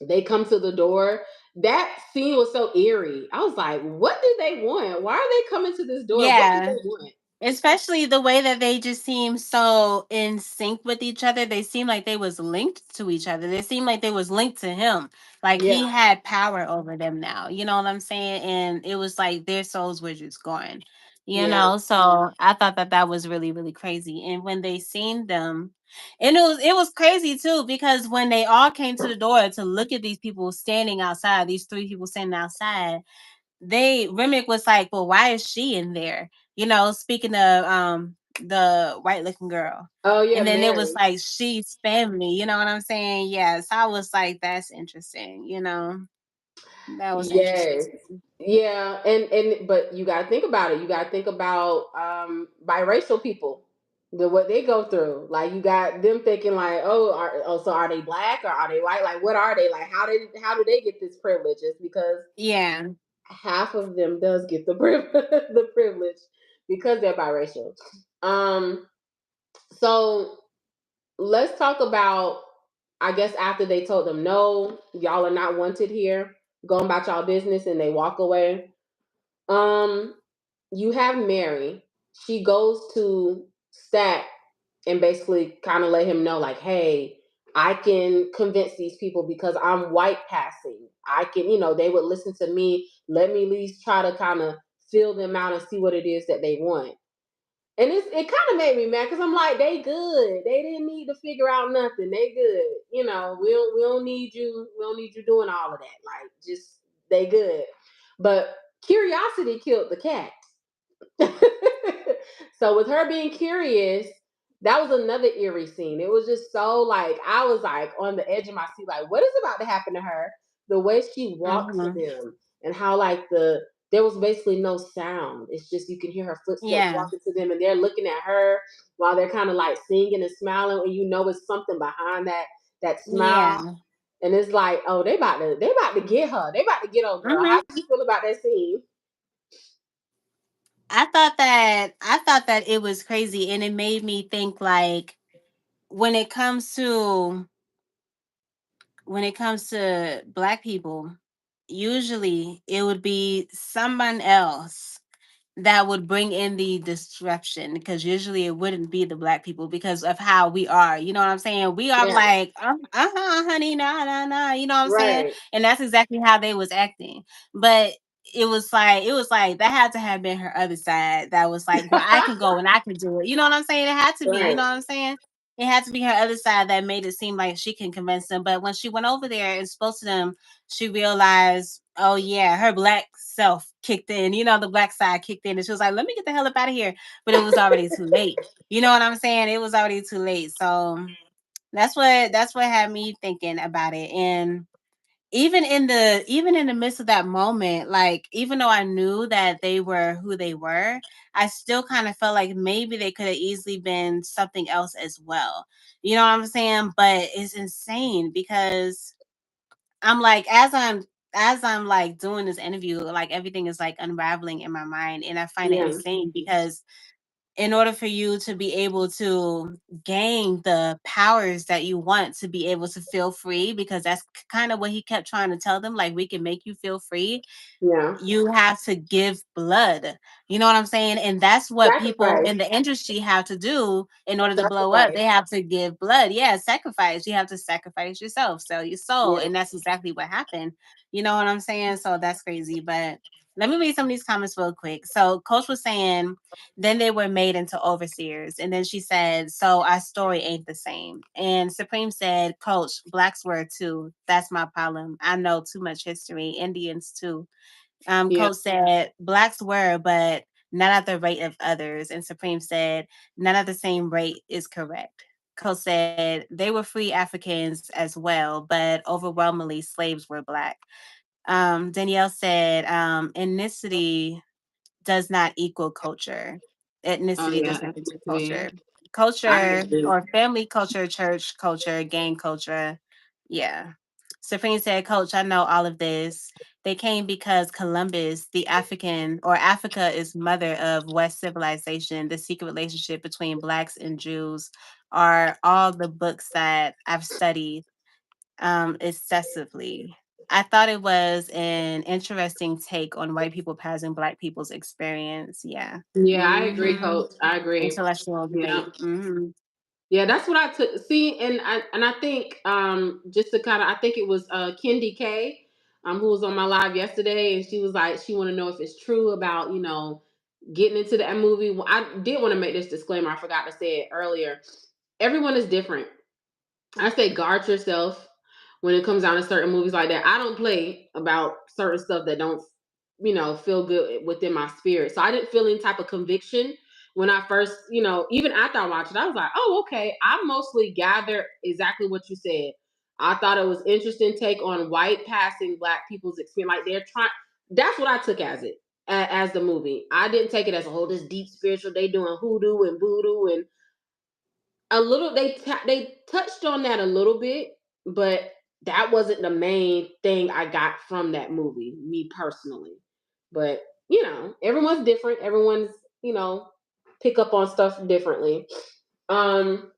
Speaker 1: they come to the door. That scene was so eerie. I was like, what did they want? Why are they coming to this door? What did
Speaker 2: Yeah.
Speaker 1: they want?
Speaker 2: Especially the way that they just seem so in sync with each other. They seem like they was linked to each other. They seem like they was linked to him. Like
Speaker 1: Yeah.
Speaker 2: he had power over them now. You know what I'm saying? And it was like their souls were just gone. You
Speaker 1: Yeah.
Speaker 2: know, so I thought that that was really really crazy. And when they seen them, and it was crazy too because when they all came to the door to look at these people standing outside, these three people standing outside, they Remick was like, well, why is she in there? You know, speaking of the white looking girl.
Speaker 1: Oh yeah,
Speaker 2: And then it was
Speaker 1: Mary.
Speaker 2: like she's family, you know what I'm saying? Yes. I was like, that's interesting, you know. That was interesting.
Speaker 1: Yes. Yeah, and but you gotta think about it. You gotta think about biracial people, what they go through. Like you got them thinking like, so are they black or are they white? Like what are they? Like how do they get this privilege? It's because
Speaker 2: Yeah.
Speaker 1: half of them does get the the privilege because they're biracial. Um, so let's talk about, I guess after they told them no, y'all are not wanted here, go about y'all business, and they walk away. Um, you have Mary. She goes to Stack and basically kind of let him know, like, hey, I can convince these people because I'm white passing. I can, they would listen to me. Let me at least try to kind of feel them out and see what it is that they want. And it kind of made me mad because I'm like, they good. They didn't need to figure out nothing. They good. We don't need you. We don't need you doing all of that. Like, just they good. But curiosity killed the cat. So with her being curious, that was another eerie scene. It was just so like I was like on the edge of my seat, like what is about to happen to her? The way she walked to
Speaker 2: Hmm.
Speaker 1: them and how like there was basically no sound. It's just you can hear her footsteps
Speaker 2: Yeah.
Speaker 1: walking to them, and they're looking at her while they're kind of like singing and smiling, and it's something behind that smile.
Speaker 2: Yeah.
Speaker 1: And it's like, oh, they about to get her. They about to get old girl.
Speaker 2: Hmm.
Speaker 1: How do you feel about that scene?
Speaker 2: I thought that it was crazy and it made me think like when it comes to black people, usually it would be someone else that would bring in the disruption because usually it wouldn't be the black people because of how we are. You know what I'm saying? We are
Speaker 1: Yeah,
Speaker 2: like, honey, nah, nah, nah. You know what I'm saying?
Speaker 1: right.
Speaker 2: And that's exactly how they was acting. But it was like that had to have been her other side that was like, well, I can go and I can do it. You know what I'm saying? It had to be. You
Speaker 1: Right.
Speaker 2: know what I'm saying? It had to be her other side that made it seem like she can convince them. But when she went over there and spoke to them, she realized, oh yeah, her black self kicked in. You know, the black side kicked in, and she was like, "Let me get the hell up out of here." But it was already too late. You know what I'm saying? It was already too late. So that's what had me thinking about it. And even in the midst of that moment, like even though I knew that they were who they were, I still kind of felt like maybe they could have easily been something else as well. You know what I'm saying? But it's insane because I'm like, as I'm like doing this interview, like everything is like unraveling in my mind, and I find it
Speaker 1: Yeah,
Speaker 2: insane because in order for you to be able to gain the powers that you want to be able to feel free, because that's kind of what he kept trying to tell them, like we can make you feel free,
Speaker 1: yeah.
Speaker 2: you have to give blood. You know what I'm saying? And that's what people
Speaker 1: Sacrifice,
Speaker 2: in the industry have to do in order to blow up.
Speaker 1: sacrifice.
Speaker 2: They have to give blood. Yeah, sacrifice. You have to sacrifice yourself, sell your soul.
Speaker 1: Yeah,
Speaker 2: And that's exactly what happened. You know what I'm saying? So that's crazy. But let me read some of these comments real quick. So Coach was saying, then they were made into overseers. And then she said, so our story ain't the same. And Supreme said, Coach, blacks were too. That's my problem. I know too much history. Indians too.
Speaker 1: Yeah.
Speaker 2: Coach said, blacks were, but not at the rate of others. And Supreme said, not at the same rate is correct. Coach said, they were free Africans as well, but overwhelmingly slaves were black. Danielle said, ethnicity does not equal culture.
Speaker 1: Oh
Speaker 2: Ethnicity
Speaker 1: yeah,
Speaker 2: does not equal
Speaker 1: ethnicity.
Speaker 2: culture.
Speaker 1: I
Speaker 2: Culture
Speaker 1: agree.
Speaker 2: or family culture, church culture, gang culture. Yeah. Supreme said, Coach, I know all of this. They came because Columbus, the African or Africa is mother of West civilization. The secret relationship between blacks and Jews are all the books that I've studied excessively. I thought it was an interesting take on white people passing black people's experience. Yeah.
Speaker 1: Yeah, I agree,
Speaker 2: Hmm.
Speaker 1: Coach. I agree.
Speaker 2: Intellectual
Speaker 1: Yeah.
Speaker 2: debate. Hmm.
Speaker 1: Yeah, that's what I took. See, and I think just to kind of, I think it was Kendi K, who was on my live yesterday, and she was like, she want to know if it's true about getting into that movie. Well, I did want to make this disclaimer. I forgot to say it earlier. Everyone is different. I say guard yourself when it comes down to certain movies like that. I don't play about certain stuff that don't, feel good within my spirit. So I didn't feel any type of conviction when I first, even after I watched it, I was like, oh, okay. I mostly gathered exactly what you said. I thought it was interesting take on white passing black people's experience. Like they're trying. That's what I took as it as the movie. I didn't take it as a whole this deep spiritual. They doing hoodoo and voodoo and a little they touched on that a little bit, but that wasn't the main thing I got from that movie, me personally. But everyone's different. Everyone's you know pick up on stuff differently. Um,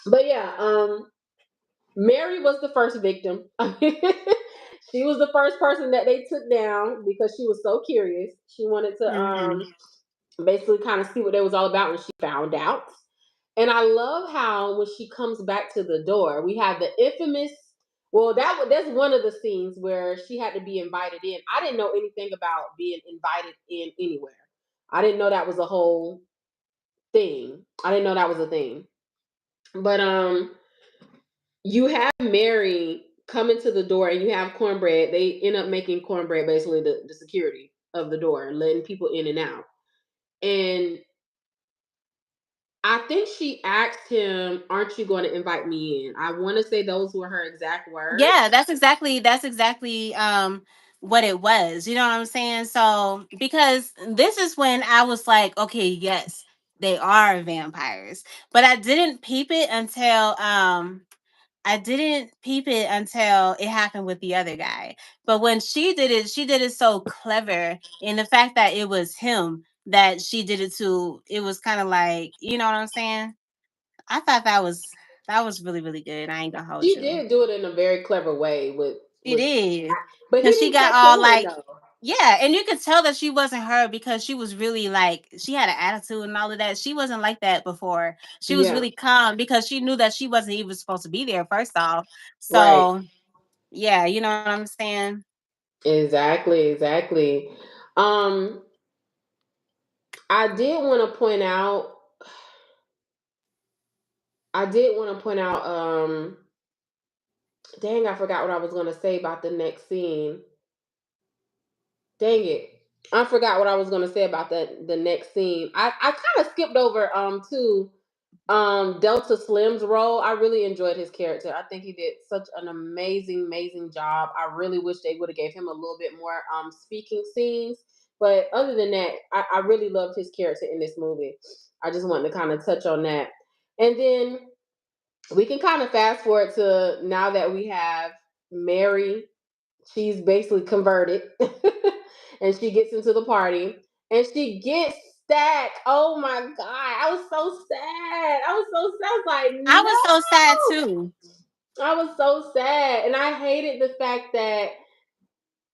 Speaker 1: but yeah, Mary was the first victim. She was the first person that they took down because she was so curious. She wanted to
Speaker 2: Hmm.
Speaker 1: basically kind of see what it was all about, and she found out. And I love how when she comes back to the door, we have the infamous. Well, that's one of the scenes where she had to be invited in. I didn't know anything about being invited in anywhere. I didn't know that was a whole thing. I didn't know that was a thing. But you have Mary come into the door, and you have cornbread. They end up making cornbread basically the security of the door, letting people in and out. And I think she asked him, "Aren't you going to invite me in?" I want to say those were her exact words.
Speaker 2: Yeah, that's exactly what it was. You know what I'm saying? So because this is when I was like, okay, yes, they are vampires. But I didn't peep it until it happened with the other guy. But when she did it so clever. And the fact that it was him that she did it to, it was kind of like, you know what I'm saying? I thought that was really, really good. I ain't gonna hold
Speaker 1: She
Speaker 2: you.
Speaker 1: did do it in a very clever way
Speaker 2: She
Speaker 1: with,
Speaker 2: did.
Speaker 1: but he
Speaker 2: Cause she
Speaker 1: didn't
Speaker 2: got
Speaker 1: catch
Speaker 2: all
Speaker 1: on
Speaker 2: like,
Speaker 1: though.
Speaker 2: yeah, and you could tell that she wasn't her because she was really like she had an attitude and all of that. She wasn't like that before. She was
Speaker 1: Yeah,
Speaker 2: really calm because she knew that she wasn't even supposed to be there, first off.
Speaker 1: right.
Speaker 2: So yeah, you know what I'm saying?
Speaker 1: Exactly, exactly. Um, I did want to point out. I did want to point out. Dang, I forgot what I was going to say about the next scene. Dang it. I forgot what I was gonna say about the next scene. I kind of skipped over to Delta Slim's role. I really enjoyed his character. I think he did such an amazing, amazing job. I really wish they would have gave him a little bit more speaking scenes. But other than that, I really loved his character in this movie. I just wanted to kind of touch on that. And then we can kind of fast forward to now that we have Mary. She's basically converted. And she gets into the party and she gets stacked. Oh my god, I was so sad. I was so sad. I was like,
Speaker 2: I was so sad
Speaker 1: no.
Speaker 2: too.
Speaker 1: I was so sad. And I hated the fact that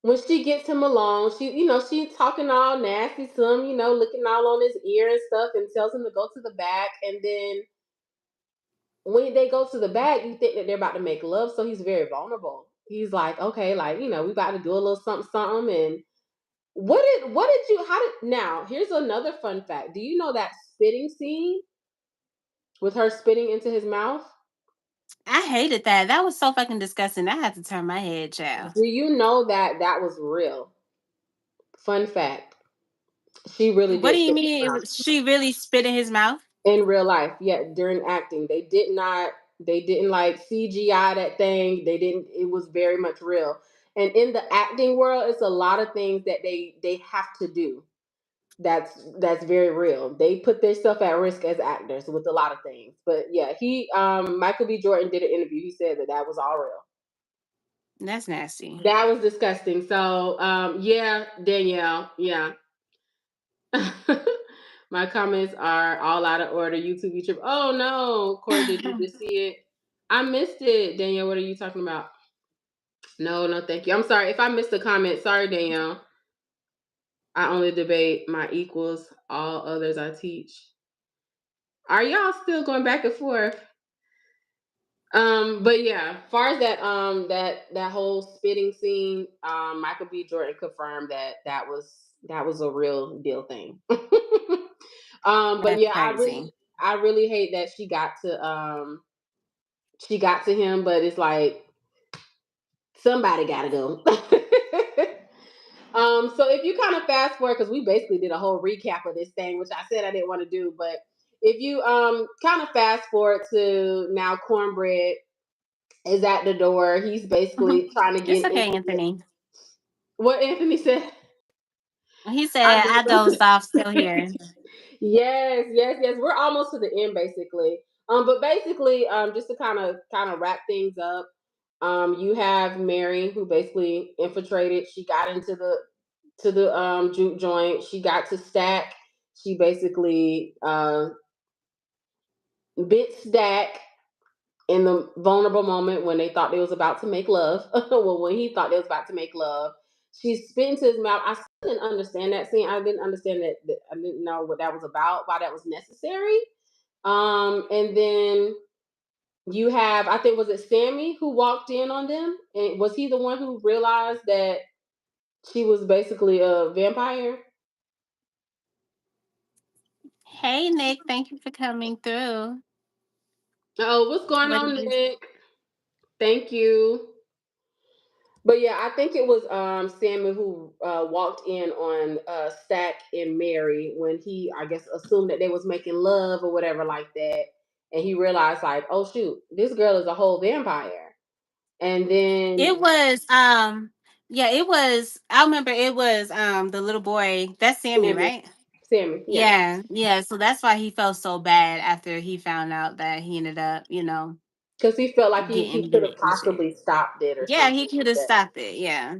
Speaker 1: when she gets him alone, she's talking all nasty to him, looking all on his ear and stuff, and tells him to go to the back. And then when they go to the back, you think that they're about to make love. So he's very vulnerable. He's like, okay, like, we about to do a little something, something. What did you how did now here's another fun fact. Do you know that spitting scene with her spitting into his mouth?
Speaker 2: I hated that. That was so fucking disgusting. I had to turn my head, child.
Speaker 1: Do you know that that was real? Fun fact. She really
Speaker 2: What
Speaker 1: did
Speaker 2: do you
Speaker 1: spit in his
Speaker 2: mean?
Speaker 1: mouth
Speaker 2: She really spit in his mouth?
Speaker 1: in real life. Yeah, during acting. They didn't like CGI that thing. They didn't it was very much real. And in the acting world, it's a lot of things that they have to do. That's very real. They put their stuff at risk as actors with a lot of things. But yeah, he Michael B. Jordan did an interview. He said that that was all real.
Speaker 2: That's nasty.
Speaker 1: That was disgusting. So yeah, Danielle, yeah. My comments are all out of order. YouTube, YouTube. Oh no, Corey, did you just see it? I missed it. Danielle, what are you talking about? No, no, thank you. I'm sorry if I missed a comment. Sorry, Danielle. I only debate my equals. All others I teach. Are y'all still going back and forth? But yeah, far as that whole spitting scene, Michael B. Jordan confirmed that that was a real deal thing. But
Speaker 2: That's
Speaker 1: yeah,
Speaker 2: crazy.
Speaker 1: I really hate that she got to him, but it's like somebody gotta go. So if you kind of fast forward, because we basically did a whole recap of this thing, which I said I didn't want to do, but if you kind of fast forward to now, Cornbread is at the door. He's basically trying to
Speaker 2: It's
Speaker 1: get
Speaker 2: okay,
Speaker 1: into
Speaker 2: Anthony.
Speaker 1: what Anthony said.
Speaker 2: He
Speaker 1: I
Speaker 2: said, I
Speaker 1: know.
Speaker 2: dozed off still here.
Speaker 1: Yes, yes, yes. We're almost to the end, basically. But basically, just to kind of wrap things up, you have Mary who basically infiltrated. She got into the juke joint. She got to Stack. She basically bit Stack in the vulnerable moment when they thought they was about to make love. Well, when he thought they was about to make love, she spit into his mouth. I still didn't understand that scene. I didn't understand that. I didn't know what that was about. Why that was necessary. And then you have, I think, was it Sammy who walked in on them? And was he the one who realized that she was basically a vampire?
Speaker 2: Hey, Nick, thank you for coming through.
Speaker 1: Oh, what's going
Speaker 2: What
Speaker 1: on,
Speaker 2: did you?
Speaker 1: Nick? Thank you. But yeah, I think it was Sammy who walked in on Stack and Mary when he, I guess, assumed that they was making love or whatever like that, and he realized like, oh shoot, this girl is a whole vampire. And then
Speaker 2: It was yeah, it was I remember it was the little boy, that's Sammy,
Speaker 1: Sammy,
Speaker 2: right?
Speaker 1: Sammy, yeah,
Speaker 2: Yeah, yeah. So that's why he felt so bad after he found out that he ended up,
Speaker 1: because he felt like he
Speaker 2: getting
Speaker 1: could have
Speaker 2: bit and shit.
Speaker 1: possibly stopped it or
Speaker 2: Yeah,
Speaker 1: something
Speaker 2: he could
Speaker 1: like
Speaker 2: have
Speaker 1: that.
Speaker 2: stopped it, yeah.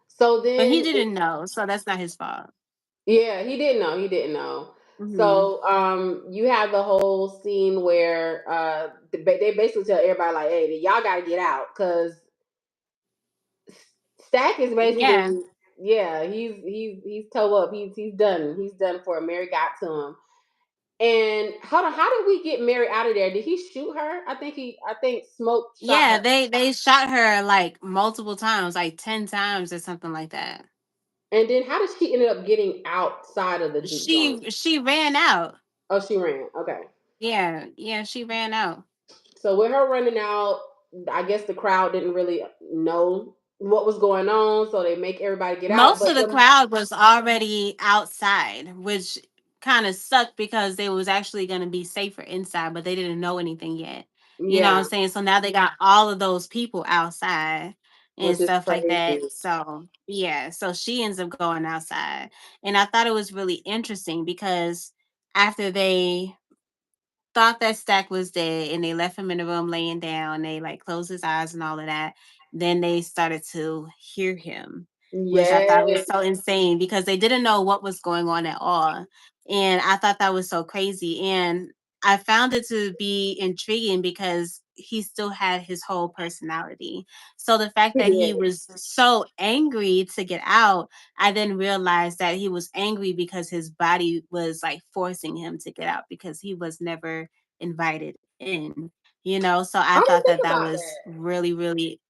Speaker 1: So
Speaker 2: But he
Speaker 1: then
Speaker 2: didn't know, so that's not his fault.
Speaker 1: yeah, he didn't know. He didn't know.
Speaker 2: Hmm.
Speaker 1: So you have the whole scene where they basically tell everybody like, "Hey, y'all got to get out," because Stack is
Speaker 2: Yeah.
Speaker 1: basically, yeah, he's toe up. He's done. He's done for. Mary got to him. And hold on, how did we get Mary out of there? Did he shoot her? I think Smoke shot
Speaker 2: Yeah,
Speaker 1: her.
Speaker 2: they shot her like multiple times, like 10 times or something like that.
Speaker 1: And then how did she ended up getting outside of the juke joint?
Speaker 2: She ran out.
Speaker 1: Oh, she ran. Okay.
Speaker 2: Yeah, yeah, she ran out.
Speaker 1: So with her running out, I guess the crowd didn't really know what was going on, so they make everybody get out.
Speaker 2: Most
Speaker 1: But
Speaker 2: of the crowd was already outside, which kind of sucked because they was actually going to be safer inside, but they didn't know anything yet. You know what I'm
Speaker 1: yeah,
Speaker 2: saying? So now they got all of those people outside and
Speaker 1: which is
Speaker 2: stuff like that.
Speaker 1: crazy.
Speaker 2: So, yeah, so she ends up going outside. And I thought it was really interesting because after they thought that Stack was dead and they left him in the room laying down. They like closed his eyes and all of that. Then they started to hear him, which I thought was
Speaker 1: Yes.
Speaker 2: so insane because they didn't know what was going on at all. And I thought that was so crazy. And I found it to be intriguing because he still had his whole personality. So the fact
Speaker 1: He
Speaker 2: that he
Speaker 1: did.
Speaker 2: was so angry to get out, I then realized that he was angry because his body was like forcing him to get out because he was never invited in, So I
Speaker 1: I didn't
Speaker 2: thought
Speaker 1: think
Speaker 2: that that
Speaker 1: about
Speaker 2: was
Speaker 1: that.
Speaker 2: really, really,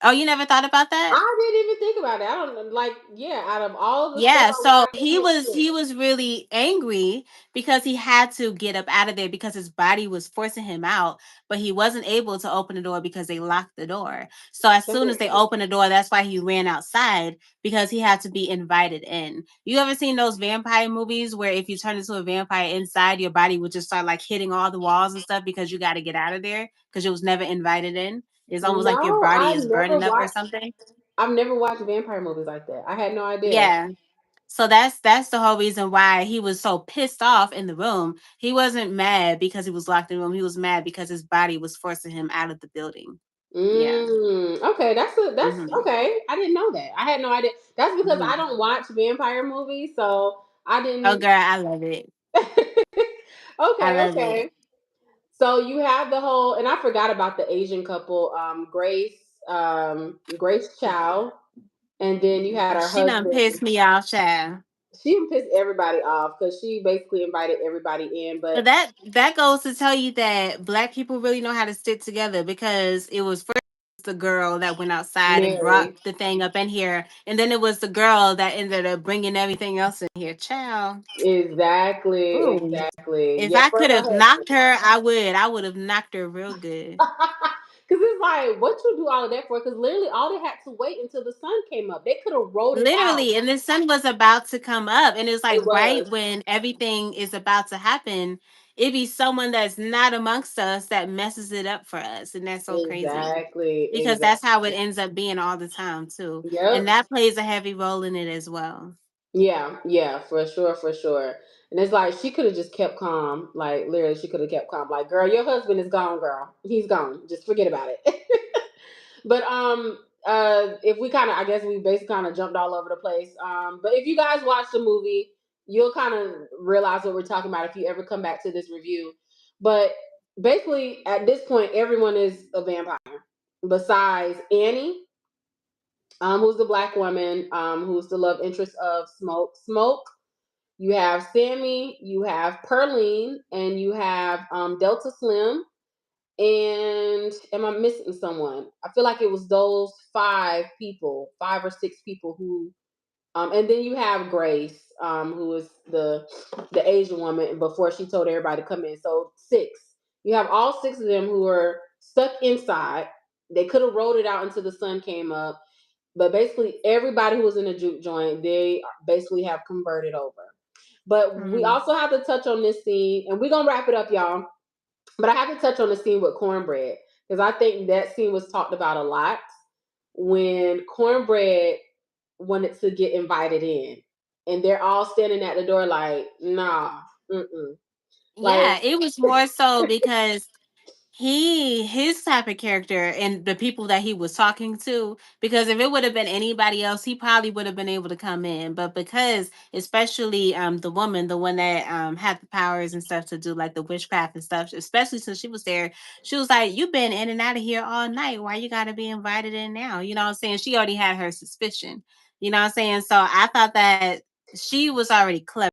Speaker 2: Oh, you never thought about that?
Speaker 1: I didn't even think about it. I don't like, yeah, out of all the stuff
Speaker 2: Yeah,
Speaker 1: I
Speaker 2: so
Speaker 1: watched on
Speaker 2: he
Speaker 1: Netflix.
Speaker 2: was really angry because he had to get up out of there because his body was forcing him out, but he wasn't able to open the door because they locked the door. So as
Speaker 1: That
Speaker 2: soon as
Speaker 1: makes
Speaker 2: they
Speaker 1: sense.
Speaker 2: opened the door, that's why he ran outside because he had to be invited in. You ever seen those vampire movies where if you turn into a vampire inside, your body would just start like hitting all the walls and stuff because you got to get out of there because you was never invited in? It's almost like your
Speaker 1: No,
Speaker 2: body is burning up or something.
Speaker 1: I've never watched vampire movies like that. I had no idea.
Speaker 2: Yeah. So that's the whole reason why he was so pissed off in the room. He wasn't mad because he was locked in the room. He was mad because his body was forcing him out of the building. Yeah.
Speaker 1: Okay, that's
Speaker 2: Hmm.
Speaker 1: okay. I didn't know that. I had no idea. That's because I
Speaker 2: Hmm.
Speaker 1: don't watch vampire movies, so I
Speaker 2: Oh,
Speaker 1: didn't.
Speaker 2: girl, I love it. I
Speaker 1: Okay,
Speaker 2: love it.
Speaker 1: okay. So you have the whole, and I forgot about the Asian couple, Grace Chow, and then you had her
Speaker 2: She done
Speaker 1: husband.
Speaker 2: pissed me off, child.
Speaker 1: She pissed everybody off because she basically invited everybody in, but
Speaker 2: But that goes to tell you that black people really know how to stick together because it was first the girl that went outside and brought
Speaker 1: Mary.
Speaker 2: the thing up in here, and then it was the girl that ended up bringing everything else in here. Child.
Speaker 1: Exactly,
Speaker 2: Ooh.
Speaker 1: exactly.
Speaker 2: If
Speaker 1: Yeah,
Speaker 2: I
Speaker 1: first
Speaker 2: could
Speaker 1: her
Speaker 2: have knocked
Speaker 1: husband.
Speaker 2: her, I would. I would have knocked her real good.
Speaker 1: Because it's like, what you do all of that for? Because literally, all they had to wait until the sun came up. They could have rolled it out.
Speaker 2: Literally, and the sun was about to come up, and it's like
Speaker 1: It
Speaker 2: right
Speaker 1: was
Speaker 2: when everything is about to happen, it be someone that's not amongst us that messes it up for us, and that's so crazy
Speaker 1: exactly,
Speaker 2: because that's how it
Speaker 1: exactly.
Speaker 2: ends up being all the time too, and
Speaker 1: Yep.
Speaker 2: that plays a heavy role in it as well.
Speaker 1: Yeah, yeah, for sure, for sure. And it's like she could have just kept calm. Like literally, she could have kept calm. Like, girl, your husband is gone, girl. He's gone. Just forget about it. But if we kind of, I guess we basically kind of jumped all over the place. But if you guys watch the movie, you'll kind of realize what we're talking about if you ever come back to this review. But basically, at this point, everyone is a vampire besides Annie, who's the black woman, who's the love interest of Smoke. Smoke. You have Sammy, you have Perline, and you have Delta Slim. And am I missing someone? I feel like it was those five or six people who, and then you have Grace, who is the Asian woman before she told everybody to come in. So six. You have all six of them who are stuck inside. They could have rolled it out until the sun came up, but basically everybody who was in the juke joint, they basically have converted over. But we
Speaker 2: Mhm.
Speaker 1: also have to touch on this scene, and we're gonna wrap it up, y'all. But I have to touch on the scene with Cornbread because I think that scene was talked about a lot when Cornbread wanted to get invited in, and they're all standing at the door like, nah, mm-mm. Like,
Speaker 2: Yeah, it was more so because his type of character and the people that he was talking to, because if it would have been anybody else he probably would have been able to come in, but because especially the woman, the one that had the powers and stuff to do like the witchcraft and stuff, especially since she was there, she was like, you've been in and out of here all night, why you got to be invited in now? You know what I'm saying? She already had her suspicion. You know what I'm saying? So I thought that she was already clever,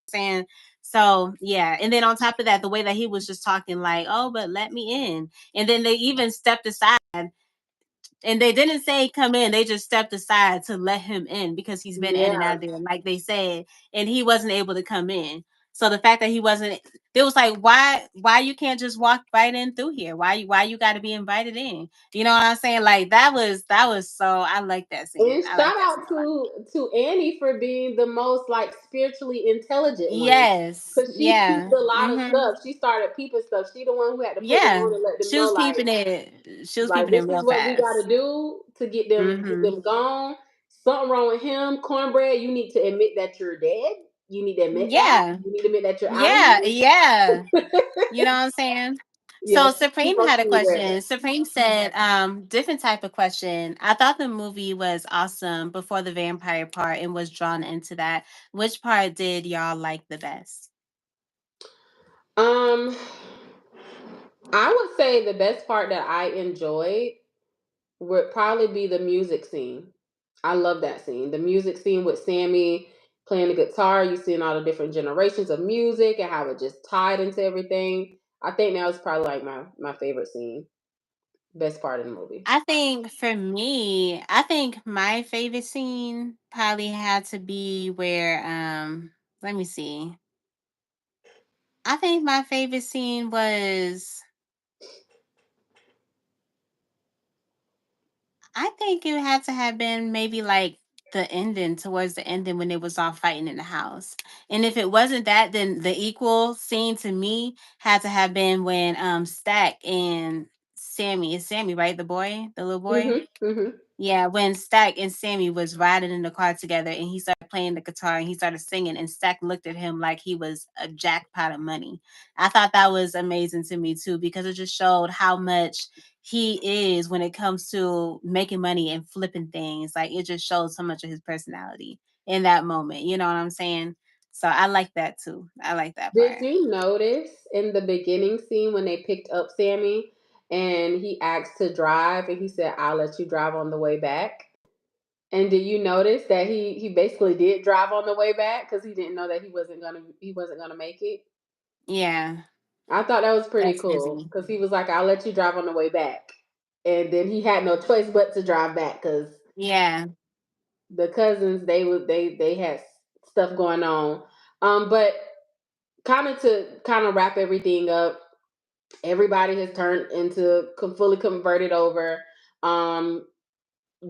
Speaker 2: saying. So yeah, and then on top of that, the way that he was just talking like, "Oh, but let me in," and then they even stepped aside, and they didn't say come in; they just stepped aside to let him in because he's been in and out
Speaker 1: yeah,
Speaker 2: of there, like they said, and he wasn't able to come in. So the fact that he wasn't, it was like, why you can't just walk right in through here? Why you got to be invited in? You know what I'm saying? Like that was so. I like that scene.
Speaker 1: and
Speaker 2: I like
Speaker 1: shout
Speaker 2: that scene
Speaker 1: out
Speaker 2: a lot.
Speaker 1: to Annie for being the most like spiritually intelligent one.
Speaker 2: Yes.
Speaker 1: Cause she
Speaker 2: Yeah.
Speaker 1: peeped a lot of
Speaker 2: Mm-hmm.
Speaker 1: stuff. She started peeping stuff. She the one who had to pull them
Speaker 2: Yeah,
Speaker 1: on and let them
Speaker 2: she
Speaker 1: know,
Speaker 2: was
Speaker 1: like,
Speaker 2: peeping it. She was peeping it
Speaker 1: this is
Speaker 2: real
Speaker 1: what we got
Speaker 2: fast.
Speaker 1: to do to get
Speaker 2: Mhm.
Speaker 1: them gone. Something wrong with him, Cornbread. You need to admit that you're dead. You need to admit that.
Speaker 2: Yeah.
Speaker 1: You need to admit that you're out of
Speaker 2: Yeah, yeah.
Speaker 1: here.
Speaker 2: You know what I'm saying?
Speaker 1: Yeah,
Speaker 2: So
Speaker 1: she
Speaker 2: Supreme
Speaker 1: supposed
Speaker 2: had
Speaker 1: to
Speaker 2: a
Speaker 1: be there.
Speaker 2: question. Supreme said, different type of question. I thought the movie was awesome before the vampire part and was drawn into that. Which part did y'all like the best?
Speaker 1: Um, I would say the best part that I enjoyed would probably be the music scene. I love that scene. The music scene with Sammy playing the guitar, you seeing all the different generations of music and how it just tied into everything. I think that was probably like my favorite scene. Best part of the movie.
Speaker 2: I think for me, I think my favorite scene probably had to be where let me see. I think my favorite scene was, I think it had to have been maybe like the ending, towards the ending when they was all fighting in the house. And if it wasn't that, then the equal scene to me had to have been when Stack and Sammy, is Sammy, right? The boy, the little boy?
Speaker 1: Mhm. Mhm.
Speaker 2: Yeah, when Stack and Sammy was riding in the car together and he started playing the guitar and he started singing and Stack looked at him like he was a jackpot of money. I thought that was amazing to me too because it just showed how much he is when it comes to making money and flipping things. Like it just shows so much of his personality in that moment. You know what I'm saying? So I like that too. I like that
Speaker 1: Did
Speaker 2: part.
Speaker 1: you notice in the beginning scene when they picked up Sammy and he asked to drive and he said, "I'll let you drive on the way back"? And did you notice that he basically did drive on the way back because he didn't know that he wasn't gonna make it?
Speaker 2: Yeah,
Speaker 1: I thought that was pretty
Speaker 2: that's
Speaker 1: cool
Speaker 2: busy.
Speaker 1: because he was like, "I'll let you drive on the way back," and then he had no choice but to drive back because
Speaker 2: Yeah.
Speaker 1: the cousins they had stuff going on. But kind of wrap everything up. Everybody has turned into fully converted over. Um,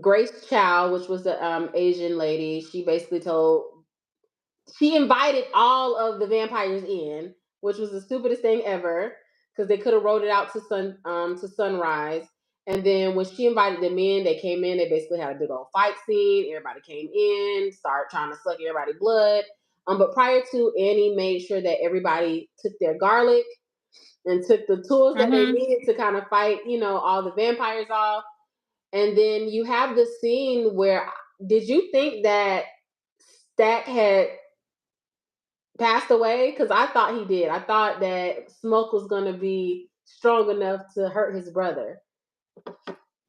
Speaker 1: Grace Chow, which was the Asian lady, she invited all of the vampires in, which was the stupidest thing ever because they could have wrote it out to sunrise. And then when she invited them in, they came in. They basically had a big old fight scene. Everybody came in, started trying to suck everybody's blood. But prior to, Annie made sure that everybody took their garlic and took the tools that they
Speaker 2: Mhm.
Speaker 1: needed to kind of fight, all the vampires off. And then you have the scene where, did you think that Stack had passed away? Because I thought he did. I thought that Smoke was going to be strong enough to hurt his brother.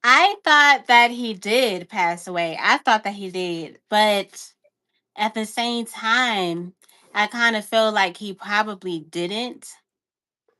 Speaker 2: I thought that he did pass away. I thought that he did, but at the same time, I kind of feel like he probably didn't.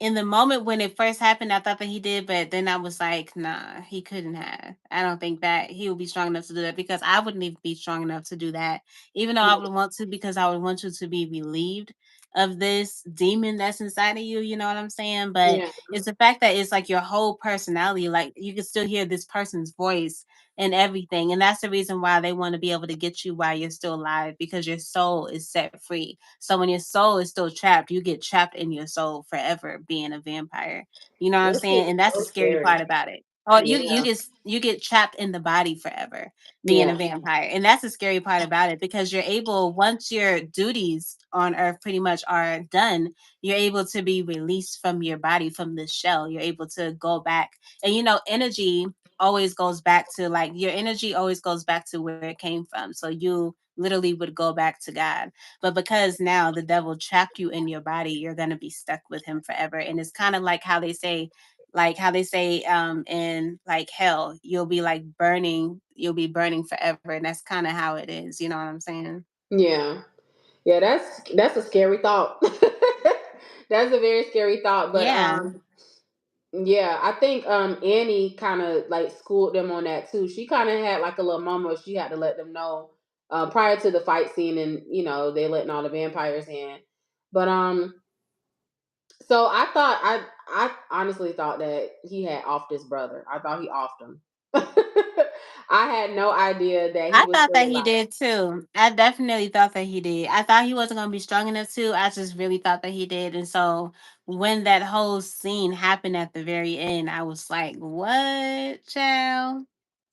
Speaker 2: In the moment when it first happened, I thought that he did, but then I was like, nah, he couldn't have. I don't think that he would be strong enough to do that because I wouldn't even be strong enough to do that, even though I would want to, because I would want you to be relieved of this demon that's inside of you. You know what I'm saying? But
Speaker 1: Yeah.
Speaker 2: it's the fact that it's like your whole personality, like you can still hear this person's voice and everything. And that's the reason why they want to be able to get you while you're still alive because your soul is set free. So when your soul is still trapped, you get trapped in your soul forever being a vampire. You know what I'm
Speaker 1: That
Speaker 2: saying?
Speaker 1: shit's
Speaker 2: And that's the
Speaker 1: so
Speaker 2: scary
Speaker 1: scary.
Speaker 2: part about it. Or
Speaker 1: Yeah.
Speaker 2: you get trapped in the body forever being a
Speaker 1: Yeah.
Speaker 2: vampire. And that's the scary part about it because you're able, once your duties on earth pretty much are done, you're able to be released from your body, from this shell. You're able to go back. And energy always goes back to, like, your energy always goes back to where it came from. So you literally would go back to God. But because now the devil trapped you in your body, you're going to be stuck with him forever. And it's kind of like how they say in like hell, you'll be burning forever. And that's kind of how it is. You know what I'm saying?
Speaker 1: Yeah. Yeah, that's a scary thought. That's a very scary thought. But
Speaker 2: Yeah.
Speaker 1: yeah, I think Annie kind of like schooled them on that too. She kind of had like a little moment. She had to let them know prior to the fight scene, and they letting all the vampires in. But so I honestly thought that he had offed his brother. I thought he offed him. I had no idea that he
Speaker 2: I
Speaker 1: was
Speaker 2: thought
Speaker 1: still
Speaker 2: that he
Speaker 1: alive.
Speaker 2: did too. I definitely thought that he did. I thought he wasn't going to be strong enough to. I just really thought that he did. And so when that whole scene happened at the very end, I was like, what, child?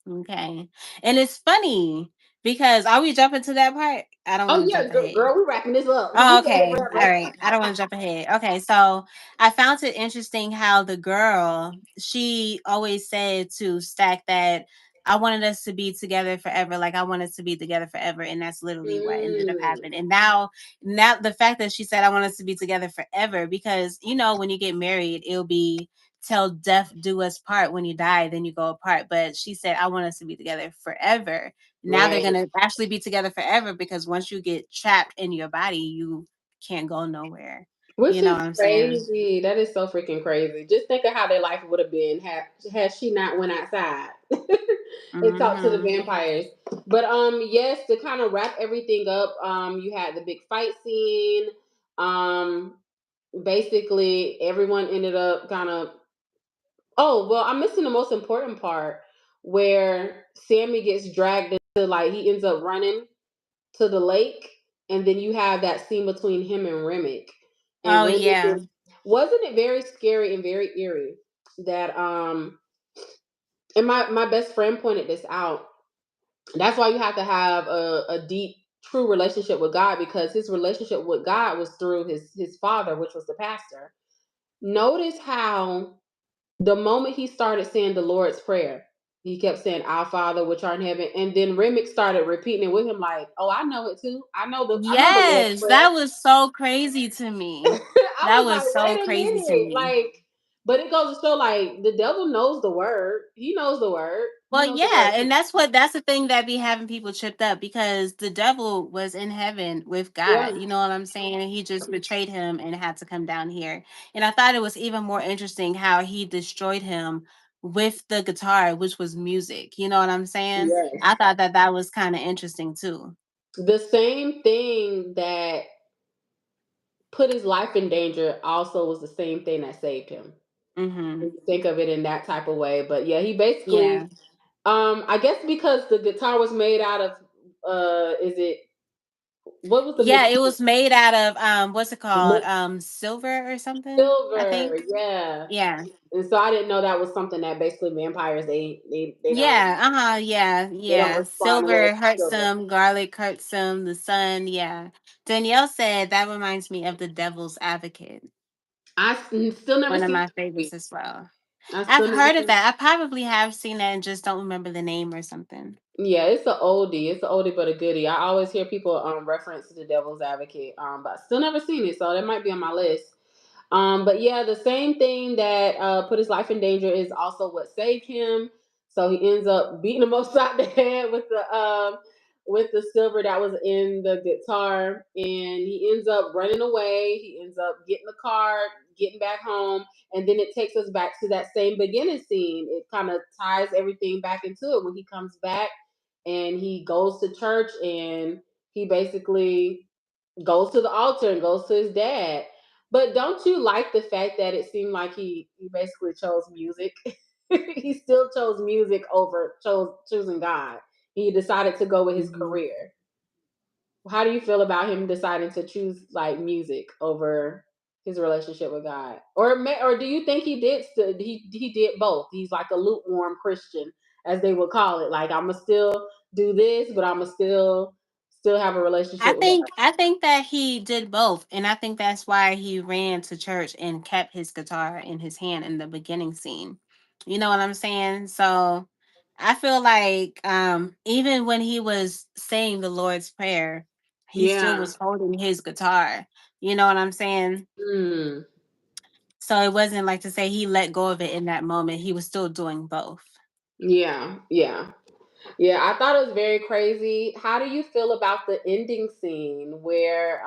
Speaker 2: Okay. And it's funny because are we jumping to that part? I don't
Speaker 1: Oh
Speaker 2: want to
Speaker 1: yeah,
Speaker 2: jump ahead.
Speaker 1: girl, we wrapping this up.
Speaker 2: Oh,
Speaker 1: We go here
Speaker 2: okay. All
Speaker 1: forever.
Speaker 2: right. I don't want to jump ahead. Okay. So I found it interesting how the girl, she always said to Stack that I wanted us to be together forever. Like I want us to be together forever. And that's literally what ended up
Speaker 1: Mm,
Speaker 2: happening. And now the fact that she said I want us to be together forever, because when you get married, it'll be till death do us part. When you die, then you go apart. But she said, I want us to be together forever. Now they're
Speaker 1: right.
Speaker 2: going to actually be together forever because once you get trapped in your body, you can't go nowhere.
Speaker 1: Which
Speaker 2: You know
Speaker 1: is
Speaker 2: what I'm saying?
Speaker 1: crazy. That is so freaking crazy. Just think of how their life would have been had she not went outside and talked to the
Speaker 2: Hmm.
Speaker 1: vampires. But yes, to kind of wrap everything up, you had the big fight scene. Um Basically everyone ended up kind of, oh well, I'm missing the most important part where Sammy gets dragged into, like, he ends up running to the lake, and then you have that scene between him and Remick. And
Speaker 2: Oh
Speaker 1: Remick
Speaker 2: yeah.
Speaker 1: is, wasn't it very scary and very eerie that and my best friend pointed this out. That's why you have to have a deep, true relationship with God, because his relationship with God was through his father, which was the pastor. Notice how the moment he started saying the Lord's Prayer, he kept saying, Our Father which art in heaven. And then Remick started repeating it with him, like, oh, I know it too. I know the Lord's
Speaker 2: Yes,
Speaker 1: Prayer.
Speaker 2: that was so crazy to me.
Speaker 1: I
Speaker 2: That
Speaker 1: was like,
Speaker 2: was so
Speaker 1: wait a
Speaker 2: crazy to
Speaker 1: minute.
Speaker 2: me.
Speaker 1: Like, but it goes to show, like, the devil knows the word. He knows the word. He
Speaker 2: Well,
Speaker 1: knows the word.
Speaker 2: yeah, and that's the thing that be having people tripped up because the devil was in heaven with
Speaker 1: Yeah.
Speaker 2: God. You know what I'm saying? And he just betrayed him and had to come down here. And I thought it was even more interesting how he destroyed him with the guitar, which was music. You know what I'm saying? I
Speaker 1: Yes.
Speaker 2: thought that that was kind of interesting too.
Speaker 1: The same thing that put his life in danger also was the same thing that saved him. When
Speaker 2: Mhm.
Speaker 1: you think of it in that type of way. But yeah, he
Speaker 2: Yeah.
Speaker 1: basically, I guess because the guitar was made out of, is it, what was the
Speaker 2: Yeah, it
Speaker 1: material?
Speaker 2: was made out of what's it called?
Speaker 1: Lit-
Speaker 2: Silver or something, I
Speaker 1: Silver,
Speaker 2: think.
Speaker 1: yeah.
Speaker 2: Yeah.
Speaker 1: And so I didn't know that was something that basically vampires,
Speaker 2: Yeah, uh-huh, yeah,
Speaker 1: they don't
Speaker 2: yeah.
Speaker 1: respond well
Speaker 2: Silver
Speaker 1: to
Speaker 2: hurts
Speaker 1: silver.
Speaker 2: them, garlic hurts them, the sun, yeah. Danielle said that reminds me of The Devil's Advocate,
Speaker 1: Still never
Speaker 2: one of
Speaker 1: seen
Speaker 2: my
Speaker 1: the movie.
Speaker 2: favorites as well.
Speaker 1: I
Speaker 2: I've
Speaker 1: still never
Speaker 2: heard of
Speaker 1: seen.
Speaker 2: that. I probably have seen that and just don't remember the name or something.
Speaker 1: Yeah, it's an oldie. It's an oldie but a goodie. I always hear people reference the Devil's Advocate, but I still never seen it, so that might be on my list. But yeah, the same thing that put his life in danger is also what saved him. So he ends up beating him upside the head with the silver that was in the guitar, and he ends up running away. He ends up getting the car, getting back home, and then it takes us back to that same beginning scene. It kind of ties everything back into it when he comes back and he goes to church, and he basically goes to the altar and goes to his dad. But don't you like the fact that it seemed like he basically chose music? He still chose music over choosing God. He decided to go with his
Speaker 2: Mhm.
Speaker 1: career. How do you feel about him deciding to choose, like, music over his relationship with God? Or do you think he did both? He's like a lukewarm Christian, as they would call it. Like, I'ma still do this, but I'ma still have a
Speaker 2: I
Speaker 1: relationship with God.
Speaker 2: think I think that he did both, and I think that's why he ran to church and kept his guitar in his hand in the beginning scene. You know what I'm saying? So I feel like even when he was saying the Lord's Prayer, he still
Speaker 1: Yeah.
Speaker 2: was holding his guitar. You know what I'm saying?
Speaker 1: Mm.
Speaker 2: So it wasn't like to say he let go of it in that moment. He was still doing both.
Speaker 1: Yeah, yeah. Yeah, I thought it was very crazy. How do you feel about the ending scene where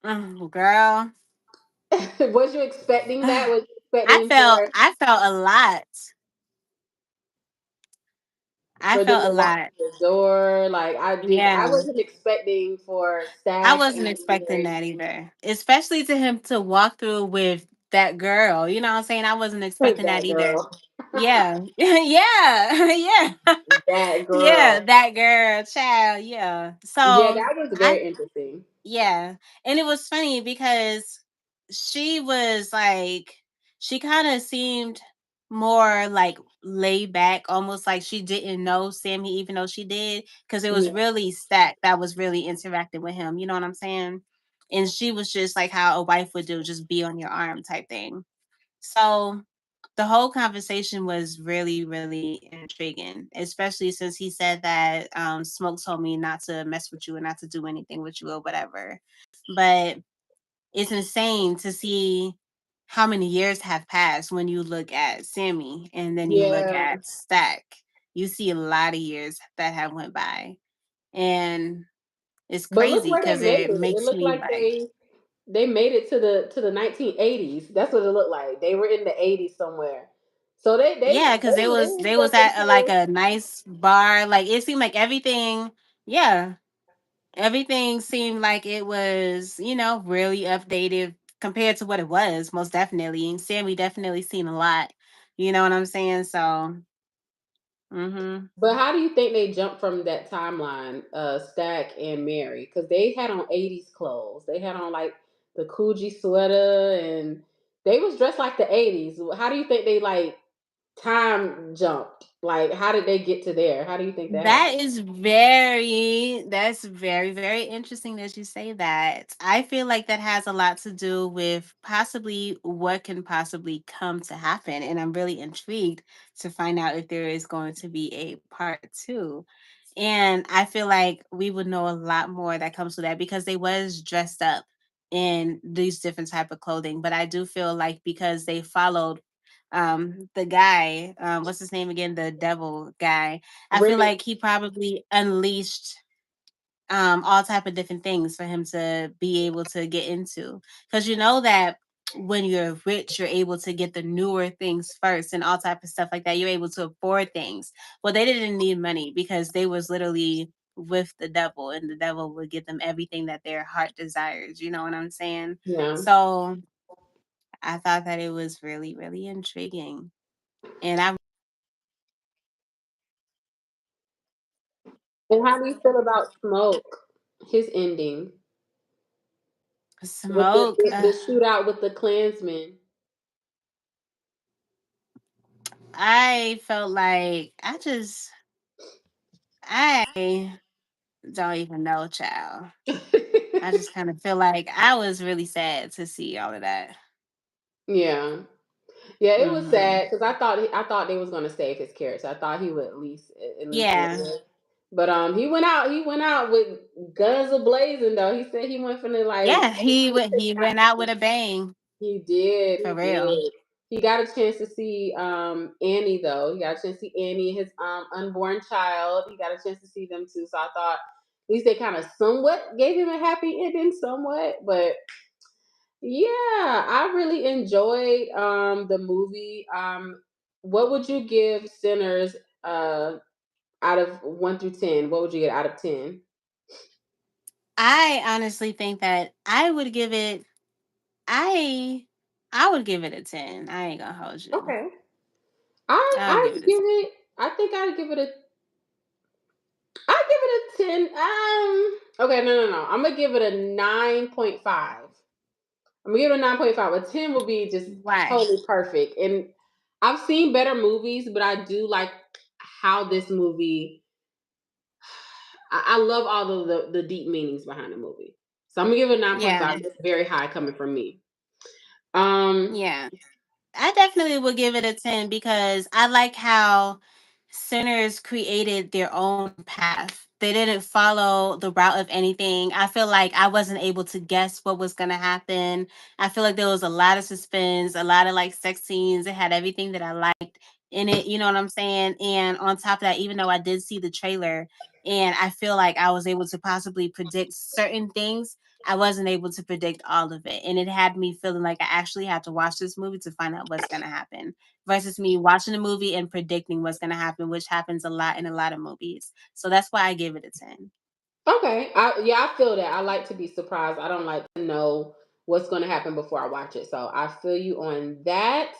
Speaker 2: Girl,
Speaker 1: was you expecting that? Was you
Speaker 2: I
Speaker 1: expecting
Speaker 2: felt I felt a lot. I
Speaker 1: for them
Speaker 2: felt a
Speaker 1: to walk
Speaker 2: lot.
Speaker 1: through the door? Like, I
Speaker 2: Yeah.
Speaker 1: wasn't expecting for
Speaker 2: I
Speaker 1: Stack
Speaker 2: wasn't
Speaker 1: and
Speaker 2: expecting that either, especially to him to walk through with that girl. You know what I'm saying? I wasn't expecting that
Speaker 1: that
Speaker 2: either.
Speaker 1: girl.
Speaker 2: Yeah, yeah, yeah,
Speaker 1: That
Speaker 2: yeah.
Speaker 1: girl.
Speaker 2: That girl, child. Yeah.
Speaker 1: Yeah,
Speaker 2: So
Speaker 1: that was
Speaker 2: I,
Speaker 1: very interesting.
Speaker 2: yeah, and it was funny because she was like, she kind of seemed more like laid back, almost like she didn't know Sammy, even though she did, because it was
Speaker 1: Yeah.
Speaker 2: really Stack that was really interacting with him. You know what I'm saying? And she was just like how a wife would do, just be on your arm type thing. So the whole conversation was really, really intriguing, especially since he said that Smoke told me not to mess with you and not to do anything with you or whatever. But it's insane to see how many years have passed when you look at Sammy and then you look
Speaker 1: Yeah.
Speaker 2: at Stack. You see a lot of years that have went by. And it's
Speaker 1: But look
Speaker 2: crazy
Speaker 1: where they
Speaker 2: because
Speaker 1: made
Speaker 2: it
Speaker 1: it. It
Speaker 2: makes
Speaker 1: looked
Speaker 2: me
Speaker 1: like
Speaker 2: like,
Speaker 1: they made it to the 1980s. That's what it looked like. They were in the 80s somewhere. So
Speaker 2: Yeah, because
Speaker 1: they
Speaker 2: they was
Speaker 1: stuck
Speaker 2: at like
Speaker 1: into
Speaker 2: a nice bar. Like it seemed like everything. Yeah, everything seemed like it was, really updated compared to what it was, most definitely. And Sammy definitely seen a lot. You know what I'm saying? So, hmm
Speaker 1: But how do you think they jumped from that timeline, Stack and Mary? Because they had on 80s clothes. They had on like the Coogee sweater and they was dressed like the 80s. How do you think they like time jumped? Like how did they get to there? How do you think that happened?
Speaker 2: that's very, very interesting that you say that. I feel like that has a lot to do with possibly what can possibly come to happen. And I'm really intrigued to find out if there is going to be a part two. And I feel like we would know a lot more that comes with that because they was dressed up in these different type of clothing. But I do feel like because they followed the guy, what's his name again, the devil guy, I feel
Speaker 1: Remy,
Speaker 2: like he probably unleashed all type of different things for him to be able to get into, because you know that when you're rich you're able to get the newer things first and all type of stuff like that. You're able to afford things. Well, they didn't need money because they was literally with the devil, and the devil would give them everything that their heart desires. You know what I'm saying?
Speaker 1: yeah.
Speaker 2: So I thought that it was really, really intriguing. And I
Speaker 1: And how do you feel about Smoke? His ending with
Speaker 2: smoke.
Speaker 1: the shootout with the Klansmen.
Speaker 2: I felt like I don't even know, child. I just kind of feel like I was really sad to see all of that.
Speaker 1: Yeah. Yeah, it was
Speaker 2: Hmm.
Speaker 1: sad because I thought they was gonna save his character. I thought he would at least
Speaker 2: Yeah,
Speaker 1: live. But he went out with guns a blazing though. He said he went finna like
Speaker 2: yeah. He went out with a bang
Speaker 1: he
Speaker 2: for real.
Speaker 1: did. He got a chance to see Annie though. He got a chance to see Annie and his unborn child. He got a chance to see them too. So I thought at least they kind of somewhat gave him a happy ending, somewhat. But yeah, I really enjoyed the movie. What would you give Sinners out of 1 through 10? What would you get out of 10?
Speaker 2: I honestly think that I I would give it a 10. I ain't gonna hold you.
Speaker 1: Okay.
Speaker 2: I'll
Speaker 1: I'd
Speaker 2: give it a
Speaker 1: give
Speaker 2: 10.
Speaker 1: it I think I'd give it a 10. Okay, no. I'm gonna give it a 9.5. I'm gonna give it a 9.5. A 10 would be just
Speaker 2: Why?
Speaker 1: totally perfect. And I've seen better movies, but I do like how this movie I love all of the deep meanings behind the movie. So I'm gonna give it a
Speaker 2: Yeah,
Speaker 1: 9.5. It's very high coming from me. Um,
Speaker 2: yeah. I definitely would give it a 10 because I like how sinners created their own path. They didn't follow the route of anything. I feel like I wasn't able to guess what was going to happen. I feel like there was a lot of suspense, a lot of like sex scenes. It had everything that I liked in it. You know what I'm saying? And on top of that, even though I did see the trailer and I feel like I was able to possibly predict certain things, I wasn't able to predict all of it. And it had me feeling like I actually had to watch this movie to find out what's going to happen versus me watching the movie and predicting what's going to happen, which happens a lot in a lot of movies. So that's why I give it a 10.
Speaker 1: okay. I feel that. I like to be surprised. I don't like to know what's gonna happen before I watch it. So I feel you on that.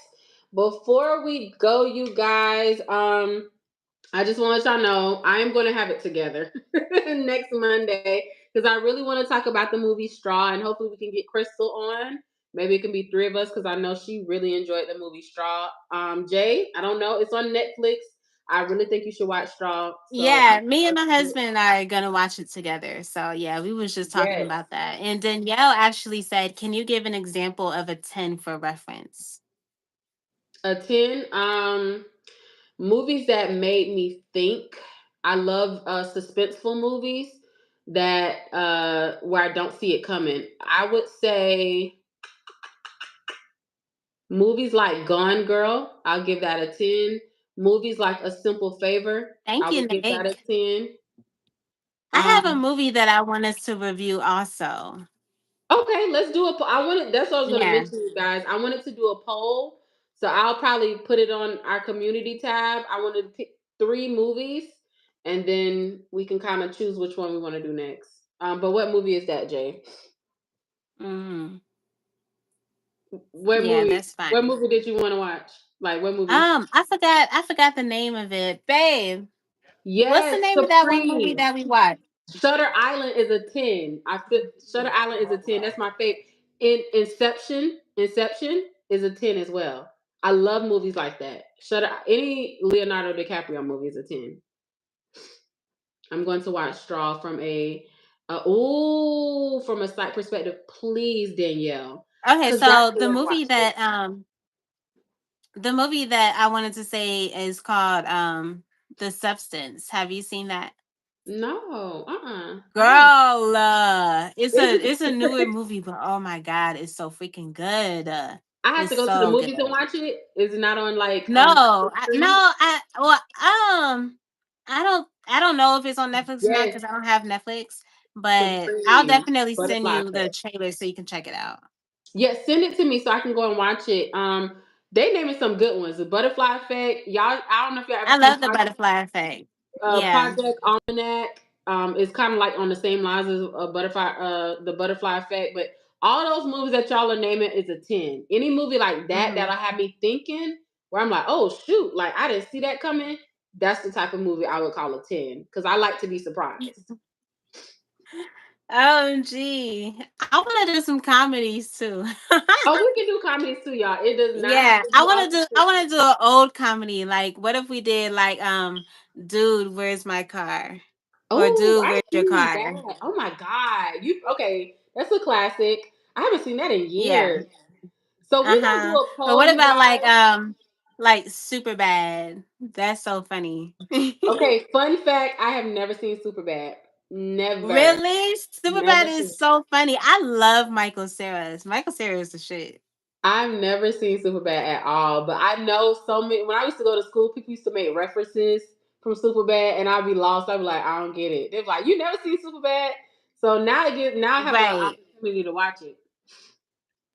Speaker 1: Before we go, you guys, I just want to let y'all know I am going to have it together next Monday because I really want to talk about the movie Straw and hopefully we can get Crystal on. Maybe it can be three of us because I know she really enjoyed the movie Straw. Jay, I don't know. It's on Netflix. I really think you should watch Straw. So
Speaker 2: Yeah, me and my husband are gonna watch it together. So yeah, we was just talking
Speaker 1: yes,
Speaker 2: about that. And Danielle actually said, "Can you give an example of a 10 for reference?"
Speaker 1: a 10. Movies that made me think. I love suspenseful movies that where I don't see it coming. I would say movies like Gone Girl, I'll give that a 10. Movies like A Simple Favor, I
Speaker 2: Thank you,
Speaker 1: would give that a
Speaker 2: Nick.
Speaker 1: 10.
Speaker 2: I have a
Speaker 1: Um,
Speaker 2: movie that I want us to review also.
Speaker 1: Okay, let's do a. I wanted. That's what I was gonna
Speaker 2: Yeah.
Speaker 1: mention, you guys. I wanted to do a poll, so I'll probably put it on our community tab. I wanted to pick 3 movies, and then we can kind of choose which one we want to do next. But what movie is that, Jay?
Speaker 2: Hmm.
Speaker 1: What
Speaker 2: Yeah,
Speaker 1: movie?
Speaker 2: that's
Speaker 1: What
Speaker 2: fine.
Speaker 1: movie did you want to watch? Like what movie?
Speaker 2: I forgot the name of it, babe. What's the
Speaker 1: Yes,
Speaker 2: name of that one movie
Speaker 1: Supreme.
Speaker 2: that we watched?
Speaker 1: Shutter Island is a 10. I feel Shutter Island is a 10. That's my favorite. Inception is a 10 as well. I love movies like that. Shutter any Leonardo DiCaprio movie is a 10. I'm going to watch Straw from from a site perspective, please, Danielle.
Speaker 2: Okay,
Speaker 1: Cause that's
Speaker 2: so
Speaker 1: the one to watch it.
Speaker 2: the movie that I wanted to say is called The Substance. Have you seen that?
Speaker 1: No, I haven't.
Speaker 2: Girl,
Speaker 1: Is
Speaker 2: it's a newer
Speaker 1: it
Speaker 2: movie, but oh my god, it's so freaking good.
Speaker 1: I have
Speaker 2: It's
Speaker 1: to go to the
Speaker 2: so good.
Speaker 1: movies and watch it? Is it not on like
Speaker 2: No, no,
Speaker 1: stream?
Speaker 2: I don't know if it's on Netflix or not
Speaker 1: Yes,
Speaker 2: because I don't have Netflix, but I'll
Speaker 1: Supreme
Speaker 2: definitely send
Speaker 1: Butterfly
Speaker 2: you the
Speaker 1: Effect.
Speaker 2: trailer so you can check it out.
Speaker 1: Yes, send it to me so I can go and watch it. They naming some good ones. The Butterfly Effect. Y'all, I don't know if y'all ever
Speaker 2: I
Speaker 1: seen
Speaker 2: love the butterfly effect. Yeah.
Speaker 1: Project Almanac. It's kind of like on the same lines as the Butterfly Effect. But all those movies that y'all are naming is a 10. Any movie like that
Speaker 2: Hmm.
Speaker 1: that'll have me thinking, where I'm like, oh shoot, like I didn't see that coming. That's the type of movie I would call a 10 because I like to be surprised.
Speaker 2: OMG. I want to do some comedies too.
Speaker 1: Oh, we can do comedies too, y'all. It does not have
Speaker 2: Yeah,
Speaker 1: to be all.
Speaker 2: I want to do an old comedy. Like, what if we did like, dude, where's my car? Or
Speaker 1: Oh,
Speaker 2: dude,
Speaker 1: I've
Speaker 2: where's your
Speaker 1: seen
Speaker 2: car?
Speaker 1: that. Oh my god, you okay? That's a classic. I haven't seen that in
Speaker 2: Yeah.
Speaker 1: years. So we're gonna do
Speaker 2: Uh-huh.
Speaker 1: a
Speaker 2: Or
Speaker 1: poll,
Speaker 2: what
Speaker 1: you
Speaker 2: about
Speaker 1: guys.
Speaker 2: like super bad? That's so funny.
Speaker 1: Okay, fun fact: I have never seen Superbad. Never,
Speaker 2: Really? Super bad
Speaker 1: never seen.
Speaker 2: is so funny. I love Michael Cera's. Michael Cera is the shit.
Speaker 1: I've never seen Superbad at all, but I know so many. When I used to go to school, people used to make references from Superbad, and I'd be lost. I'd be like, I don't get it. They're like, you never seen Superbad? So now I have an
Speaker 2: Right.
Speaker 1: opportunity to watch it.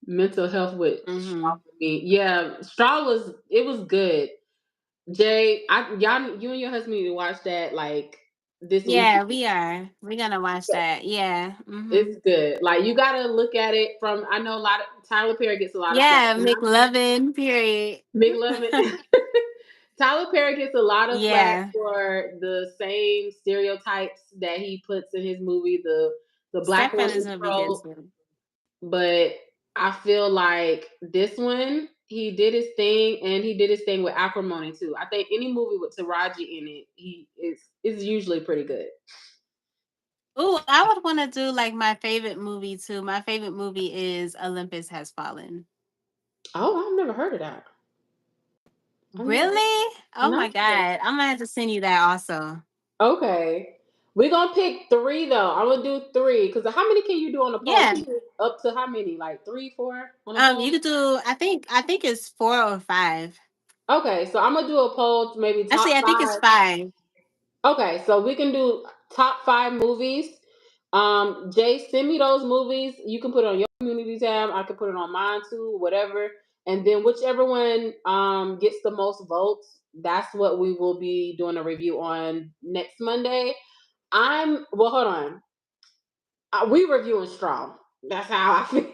Speaker 1: Mental health with Straw
Speaker 2: Hmm.
Speaker 1: for me. Yeah, Straw was good. Jay, you and your husband need to watch that like this
Speaker 2: Yeah,
Speaker 1: weekend.
Speaker 2: we are. We're gonna watch that. Yeah. Hmm.
Speaker 1: It's good. Like you gotta look at it from I know a lot of Tyler Perry gets a lot of flack.
Speaker 2: Yeah, McLovin, period.
Speaker 1: McLovin. Tyler Perry gets a lot of flack
Speaker 2: Yeah.
Speaker 1: for the same stereotypes that he puts in his movie, the black
Speaker 2: Step
Speaker 1: woman
Speaker 2: Brothers will be good
Speaker 1: trope.
Speaker 2: too.
Speaker 1: But I feel like this one, he did his thing, and he did his thing with acrimony too. I think any movie with Taraji in it, he is usually pretty good.
Speaker 2: Ooh, I would want to do like my favorite movie too. My favorite movie is Olympus Has Fallen.
Speaker 1: Oh, I've never heard of that. I've never heard of
Speaker 2: Really?
Speaker 1: that.
Speaker 2: Oh my
Speaker 1: No.
Speaker 2: god. I'm gonna have to send you that also.
Speaker 1: Okay. We're gonna pick 3 though. I'm gonna do 3 because how many can you do on a poll? You
Speaker 2: Yeah.
Speaker 1: can do up to how many? Like 3, 4 on a
Speaker 2: You
Speaker 1: poll.
Speaker 2: could do I think it's 4 or 5.
Speaker 1: Okay, so I'm gonna do a poll, to maybe
Speaker 2: Actually,
Speaker 1: top
Speaker 2: I think it's
Speaker 1: 5.
Speaker 2: 5.
Speaker 1: Okay, so we can do top 5 movies. Jay, send me those movies. You can put it on your community tab. I can put it on mine too, whatever. And then whichever one gets the most votes, that's what we will be doing a review on next Monday. Hold on. We reviewing Straw. That's how I feel.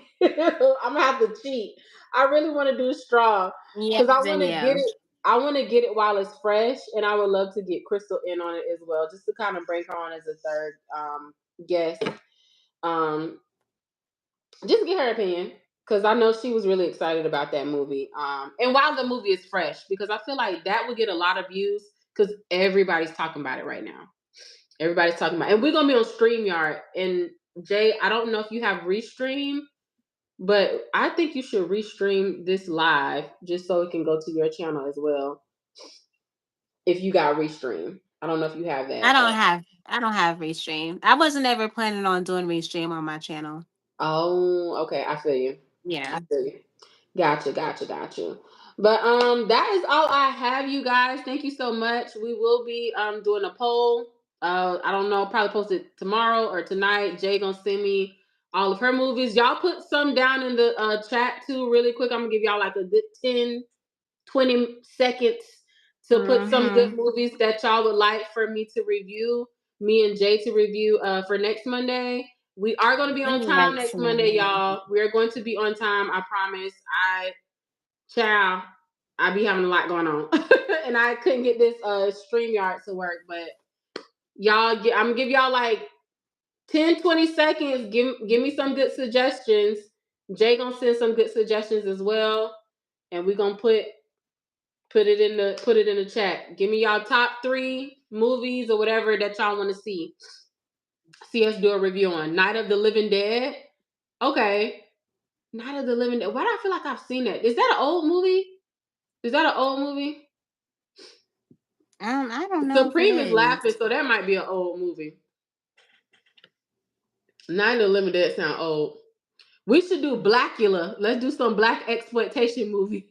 Speaker 1: I'm gonna have to cheat. I really want to do Straw
Speaker 2: Yeah,
Speaker 1: because I want to get
Speaker 2: Danielle.
Speaker 1: it. I want to get it while it's fresh, and I would love to get Crystal in on it as well, just to kind of bring her on as a third guest. Um, just get her opinion because I know she was really excited about that movie. And while the movie is fresh, because I feel like that would get a lot of views because everybody's talking about it right now. Everybody's talking about, and we're gonna be on StreamYard. And Jay, I don't know if you have Restream, but I think you should restream this live just so it can go to your channel as well. If you got Restream, I don't know if you have that.
Speaker 2: I don't have Restream. I wasn't ever planning on doing Restream on my channel.
Speaker 1: Oh, okay. I feel you. I
Speaker 2: Yeah.
Speaker 1: feel you. Gotcha. But that is all I have, you guys. Thank you so much. We will be doing a poll. I don't know, probably post it tomorrow or tonight. Jay gonna send me all of her movies. Y'all put some down in the chat too, really quick. I'm gonna give y'all like a good 10, 20 seconds to put some good
Speaker 2: Mm-hmm.
Speaker 1: movies that y'all would like for me to review, me and Jay to review for next Monday. We are going to be on time
Speaker 2: Next
Speaker 1: next Monday,
Speaker 2: Monday.
Speaker 1: y'all. We are going to be on time. I promise. Child, I be having a lot going on, and I couldn't get this StreamYard to work. But I'm gonna give y'all like 10, 20 seconds. Give me some good suggestions. Jay gonna send some good suggestions as well, and we gonna put it in the chat. Give me y'all top 3 movies or whatever that y'all want to see. See us do a review on Night of the Living Dead. Okay, Night of the Living Dead. Why do I feel like I've seen that? Is that an old movie? Is that an old movie?
Speaker 2: I don't know if it
Speaker 1: Supreme is laughing,
Speaker 2: is.
Speaker 1: so that might be an old movie. Night of the Living Dead sound old. We should do Blackula. Let's do some black exploitation movies.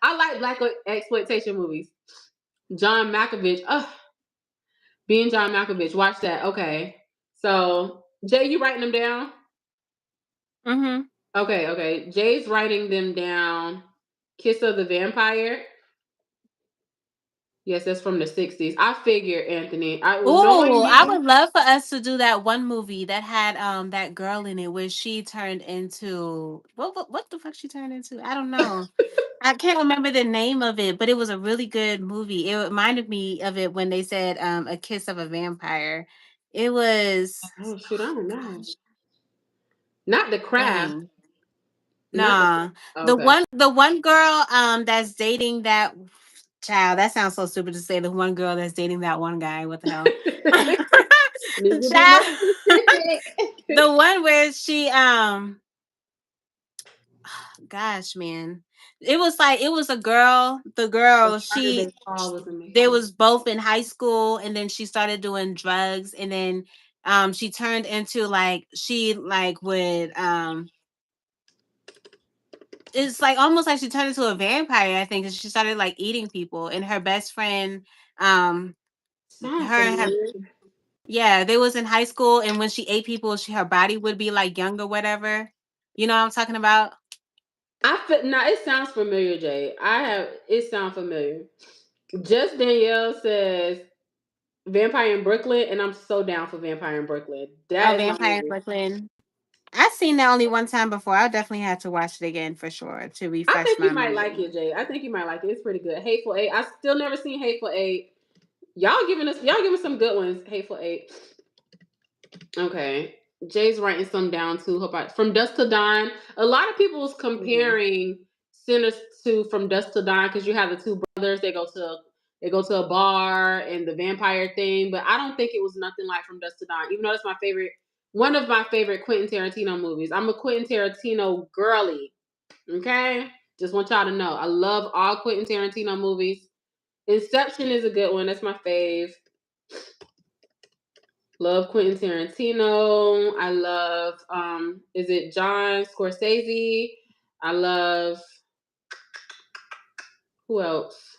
Speaker 1: I like black exploitation movies. John Malkovich. Being John Malkovich. Watch that. Okay. So, Jay, you writing them down?
Speaker 2: Mm-hmm.
Speaker 1: Okay. Jay's writing them down. Kiss of the Vampire. Yes, that's from the 60s. I figure, Anthony. Knowing
Speaker 2: Oh, I
Speaker 1: me.
Speaker 2: would love for us to do that one movie that had that girl in it where she turned into what the fuck she turned into? I don't know. I can't remember the name of it, but it was a really good movie. It reminded me of it when they said A Kiss of a Vampire. It was
Speaker 1: Oh, shoot. I don't know. Not the craft.
Speaker 2: dang.
Speaker 1: Not the.
Speaker 2: Nah.
Speaker 1: Okay.
Speaker 2: The one girl that's dating that child, that sounds so stupid to say the one girl that's dating that one guy. What the hell?
Speaker 1: Need to be more
Speaker 2: Child,
Speaker 1: specific.
Speaker 2: the one where she gosh man. It was a girl, the
Speaker 1: The
Speaker 2: girl,
Speaker 1: Harder
Speaker 2: she
Speaker 1: They Fall was
Speaker 2: they
Speaker 1: amazing.
Speaker 2: was both in high school and then she started doing drugs and then she turned into like she like would it's like almost like she turned into a vampire, I think, 'cause she started like eating people and her best friend, um,
Speaker 1: Sound
Speaker 2: her and her
Speaker 1: familiar.
Speaker 2: yeah, they was in high school and when she ate people, her body would be like young or whatever. You know what I'm talking about?
Speaker 1: Now it sounds familiar, Jay. It sounds familiar. Just Danielle says Vampire in Brooklyn, and I'm so down for Vampire in Brooklyn.
Speaker 2: Oh,
Speaker 1: That is my
Speaker 2: Vampire in
Speaker 1: movie.
Speaker 2: Brooklyn. I've seen that only one time before. I'll definitely have to watch it again for sure to
Speaker 1: I
Speaker 2: refresh
Speaker 1: think you
Speaker 2: my
Speaker 1: might like
Speaker 2: memory.
Speaker 1: it, Jay. I think you might like it. It's pretty good. Hateful Eight. I still never seen Hateful Eight. Y'all giving some good ones. Hateful Eight. Okay. Jay's writing some down too. Hope From Dusk to Dawn. A lot of people was
Speaker 2: Mhm.
Speaker 1: comparing Sinners to From Dusk to Dawn because you have the two brothers. They go to a bar and the vampire thing, but I don't think it was nothing like From Dusk to Dawn. Even though it's one of my favorite Quentin Tarantino movies. I'm a Quentin Tarantino girly. Okay, just want y'all to know I love all Quentin Tarantino movies. Inception is a good one. That's my fave. Love Quentin Tarantino. I love is it John Scorsese? I love who else?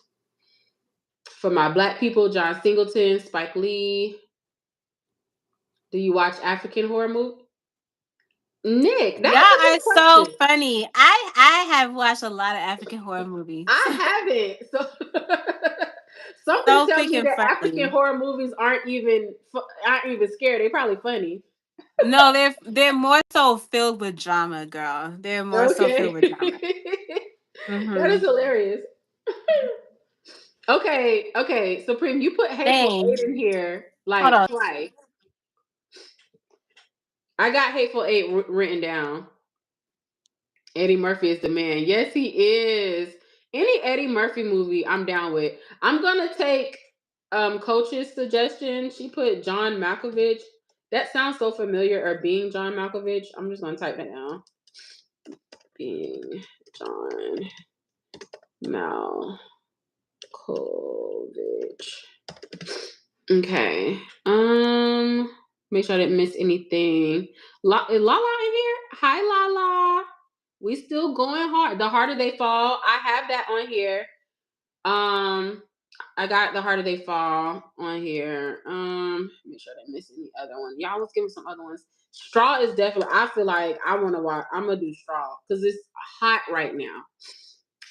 Speaker 1: For my black people, John Singleton, Spike Lee. Do you watch African horror movie? Nick,
Speaker 2: Y'all
Speaker 1: that's a
Speaker 2: are
Speaker 1: good
Speaker 2: so
Speaker 1: question.
Speaker 2: funny. I have watched a lot of African horror movies.
Speaker 1: I haven't. So something
Speaker 2: So
Speaker 1: tells me
Speaker 2: freaking
Speaker 1: that African
Speaker 2: funny.
Speaker 1: horror movies aren't even scary. They're probably funny.
Speaker 2: No, they're more so filled with drama, girl. They're more so filled
Speaker 1: Okay.
Speaker 2: with drama.
Speaker 1: That is
Speaker 2: Mm-hmm.
Speaker 1: hilarious. Okay. Supreme, you put Hateful
Speaker 2: Dang.
Speaker 1: Eight in here
Speaker 2: Hold
Speaker 1: like
Speaker 2: on.
Speaker 1: twice. I got Hateful Eight written down. Eddie Murphy is the man. Yes, he is. Any Eddie Murphy movie, I'm down with. I'm gonna take Coach's suggestion. She put John Malkovich. That sounds so familiar. Or Being John Malkovich. I'm just gonna type that down. Being John Malkovich. Okay. Make sure I didn't miss anything. Is Lala in here? Hi, Lala. We still going hard. The harder they fall. I have that on here. Um, I got The Harder They Fall on here. Make sure I didn't miss any other one. Y'all, let's give me some other ones. Straw is definitely. I feel like I want to watch. I'm gonna do Straw because it's hot right now.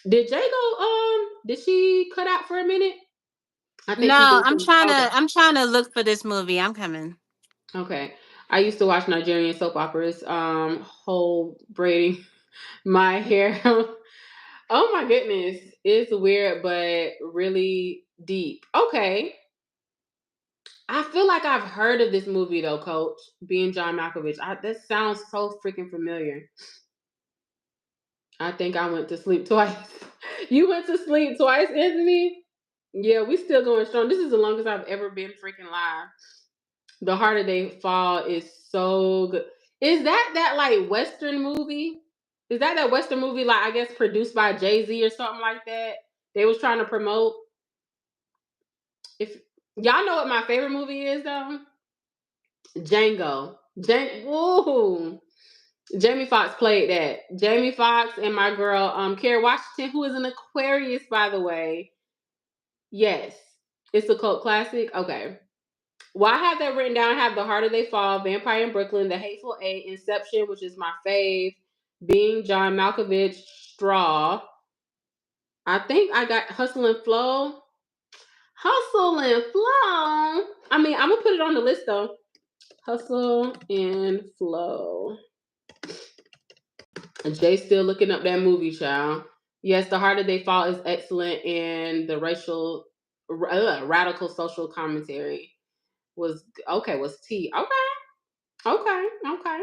Speaker 1: Did Jay go? Did she cut out for a minute? I think she
Speaker 2: No,
Speaker 1: did some. Okay.
Speaker 2: I'm trying to look for this movie. I'm coming.
Speaker 1: Okay. I used to watch Nigerian soap operas. Whole braiding my hair. Oh my goodness. It's weird, but really deep. Okay. I feel like I've heard of this movie though, Coach. Being John Malkovich. That sounds so freaking familiar. I think I went to sleep twice. You went to sleep twice, Anthony? Yeah, we still going strong. This is the longest I've ever been freaking live. The Harder They Fall is so good. Is that like Western movie? Is that Western movie like I guess produced by Jay-Z or something like that? They was trying to promote. If y'all know what my favorite movie is though, Django. Ooh. Jamie Foxx played that. Jamie Foxx and my girl, Kerry Washington, who is an Aquarius, by the way. Yes. It's a cult classic. Okay. Well, I have that written down. I have The Harder They Fall, Vampire in Brooklyn, The Hateful Eight, Inception, which is my fave, Being John Malkovich, Straw. I think I got Hustle and Flow. Hustle and Flow. I mean, I'm gonna put it on the list though. Hustle and Flow. And Jay's still looking up that movie, child. Yes, The Harder They Fall is excellent, and the radical social commentary was okay. Was T okay? Okay, okay.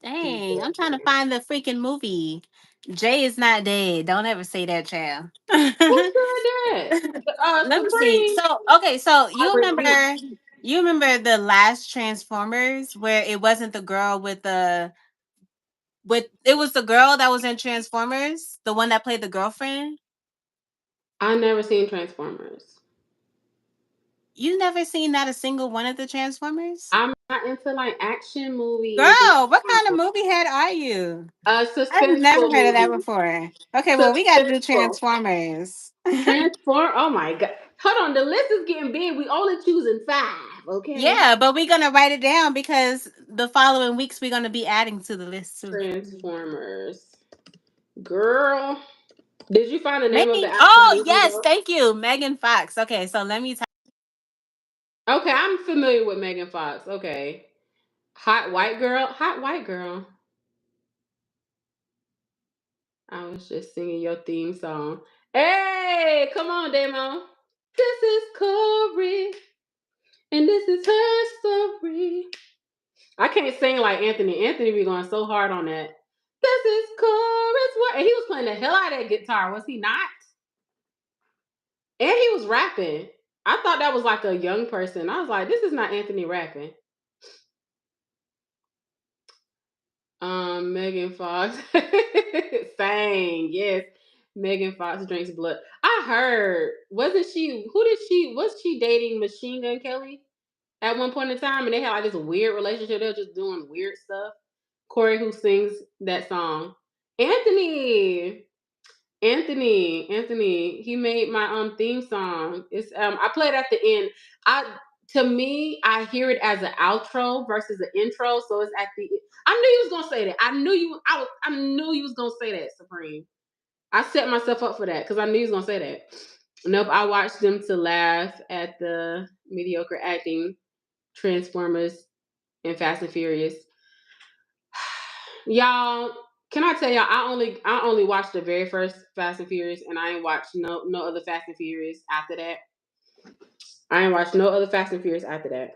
Speaker 1: He's
Speaker 2: Dang, I'm trying to
Speaker 1: definitely.
Speaker 2: find the freaking movie. Jay is not dead. Don't ever say that, child.
Speaker 1: Who said that?
Speaker 2: Let me see.
Speaker 1: Supreme.
Speaker 2: So, okay, so
Speaker 1: I rebuke.
Speaker 2: you remember the last Transformers where it wasn't the girl with the with it was the girl that was in Transformers, the one that played the girlfriend?
Speaker 1: I never seen Transformers.
Speaker 2: You never seen not a single one of the Transformers?
Speaker 1: I'm not into like action movies and
Speaker 2: Girl, what kind of movie head are you? I've never
Speaker 1: suspenseful
Speaker 2: heard of that
Speaker 1: movies.
Speaker 2: before. Okay, well, we got to do
Speaker 1: Suspenseful.
Speaker 2: Transformers.
Speaker 1: Transform. Oh my god. Hold on. The list is getting big. We only choosing 5. Okay.
Speaker 2: Yeah, but we're gonna write it down because the following weeks we're gonna be adding to the list too.
Speaker 1: Transformers. Girl. Did you find the name of the
Speaker 2: Megan,
Speaker 1: actual
Speaker 2: oh
Speaker 1: movie
Speaker 2: yes,
Speaker 1: though?
Speaker 2: thank you, Megan Fox. Okay, so let me.
Speaker 1: Okay, I'm familiar with Megan Fox. Okay. Hot white girl. Hot white girl. I was just singing your theme song. Hey, come on, Demo. This is Quori, and this is her story. I can't sing like Anthony. Anthony be going so hard on that. This is Cori's work. And he was playing the hell out of that guitar, was he not? And he was rapping. I thought that was like a young person. I was like, this is not Anthony rapping. Megan Fox sang, yes. Megan Fox drinks blood. I heard, wasn't she? Who did she? Was she dating Machine Gun Kelly at one point in time? And they had like this weird relationship. They were just doing weird stuff. Quori, who sings that song, Anthony. Anthony, he made my theme song. It's I play it at the end. I To me, I hear it as an outro versus an intro. So it's at the I knew you was gonna say that. I knew you was gonna say that, Supreme. I set myself up for that because I knew you was gonna say that. Nope, I watched them to laugh at the mediocre acting, Transformers, and Fast and Furious. Y'all, can I tell y'all? I only watched the very first Fast and Furious, and I ain't watched no other Fast and Furious after that. I ain't watched no other Fast and Furious after that.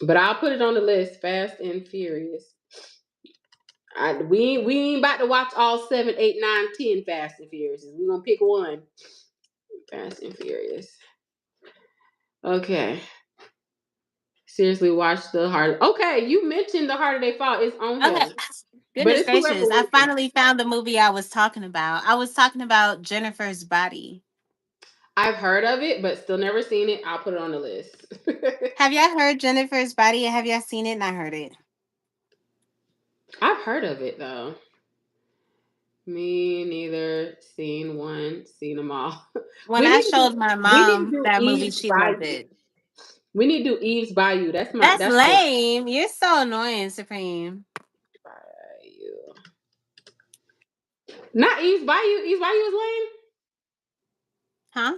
Speaker 1: But I'll put it on the list. Fast and Furious. We ain't about to watch all 7, 8, 9, 10 Fast and Furious. We gonna pick one. Fast and Furious. Okay. Seriously, watch the Hard. Okay, you mentioned the Harder They Fall. It's on
Speaker 2: Okay,
Speaker 1: here, but
Speaker 2: goodness
Speaker 1: it's whoever
Speaker 2: gracious, I
Speaker 1: wins.
Speaker 2: finally found the movie I was talking about. I was talking about Jennifer's Body.
Speaker 1: I've heard of it, but still never seen it. I'll put it on the list.
Speaker 2: Have y'all heard Jennifer's Body? Have y'all seen it? And I heard it.
Speaker 1: I've heard of it though. Me neither. Seen one, seen them all.
Speaker 2: When
Speaker 1: we
Speaker 2: I
Speaker 1: need to do
Speaker 2: showed my
Speaker 1: we need to
Speaker 2: mom
Speaker 1: do
Speaker 2: that movie,
Speaker 1: Eve's
Speaker 2: she loved
Speaker 1: Bayou.
Speaker 2: it.
Speaker 1: We need to do Eve's Bayou.
Speaker 2: That's
Speaker 1: That's the
Speaker 2: lame. You're so annoying, Supreme.
Speaker 1: Bayou. Not Eve's Bayou. Eve's Bayou is lame.
Speaker 2: Huh?